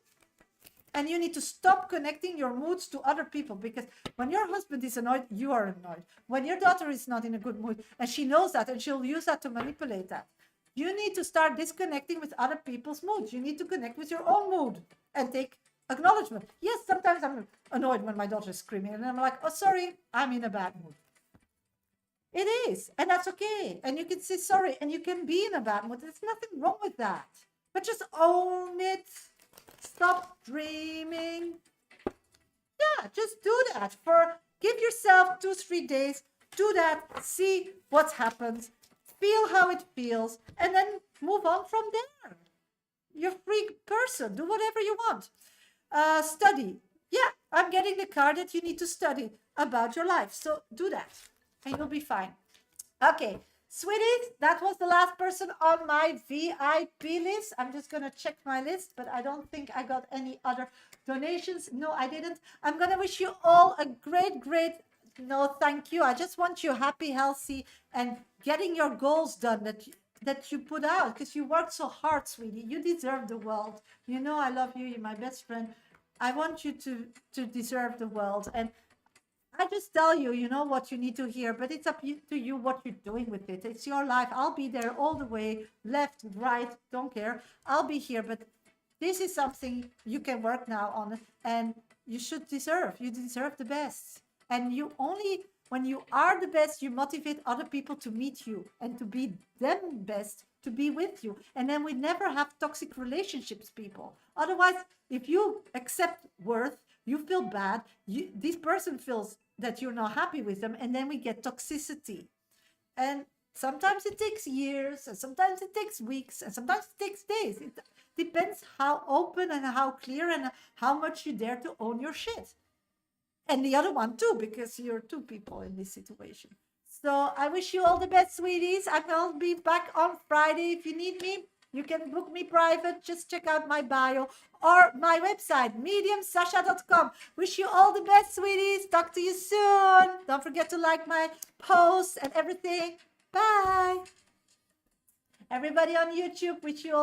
And you need to stop connecting your moods to other people, because when your husband is annoyed, you are annoyed. When your daughter is not in a good mood, and she knows that, and she'll use that to manipulate that, you need to start disconnecting with other people's moods. You need to connect with your own mood and take acknowledgement. Yes, sometimes I'm annoyed when my daughter is screaming, and I'm like, oh, sorry, I'm in a bad mood. It is, and that's okay. And you can say sorry, and you can be in a bad mood. There's nothing wrong with that. But just own it. Stop dreaming. Yeah, just do that. Give yourself 2-3 days. Do that. See what happens. Feel how it feels, and then move on from there. You're a free person. Do whatever you want. Study. Yeah, I'm getting the card that you need to study about your life. So do that. And you'll be fine. Okay, sweeties, that was the last person on my VIP list. I'm just going to check my list, but I don't think I got any other donations. No, I didn't. I'm going to wish you all a great, no, thank you. I just want you happy, healthy, and getting your goals done that you put out, because you worked so hard, sweetie. You deserve the world. You know I love you. You're my best friend. I want you to deserve the world. And I just tell you, you know what you need to hear, but it's up to you what you're doing with it. It's your life. I'll be there all the way, left, right, don't care. I'll be here, but this is something you can work now on, and you should deserve. You deserve the best. And when you are the best, you motivate other people to meet you and to be them best, to be with you. And then we never have toxic relationships, people. Otherwise, if you accept worth, you feel bad, this person feels that you're not happy with them, and then we get toxicity. And sometimes it takes years, and sometimes it takes weeks, and sometimes it takes days. It depends how open and how clear and how much you dare to own your shit. And the other one too, because you're two people in this situation. So I wish you all the best, sweeties. I'll be back on Friday. If you need me, you can book me private. Just check out my bio or my website, mediumsasha.com. Wish you all the best, sweeties. Talk to you soon. Don't forget to like my posts and everything. Bye. Everybody on YouTube, wish you all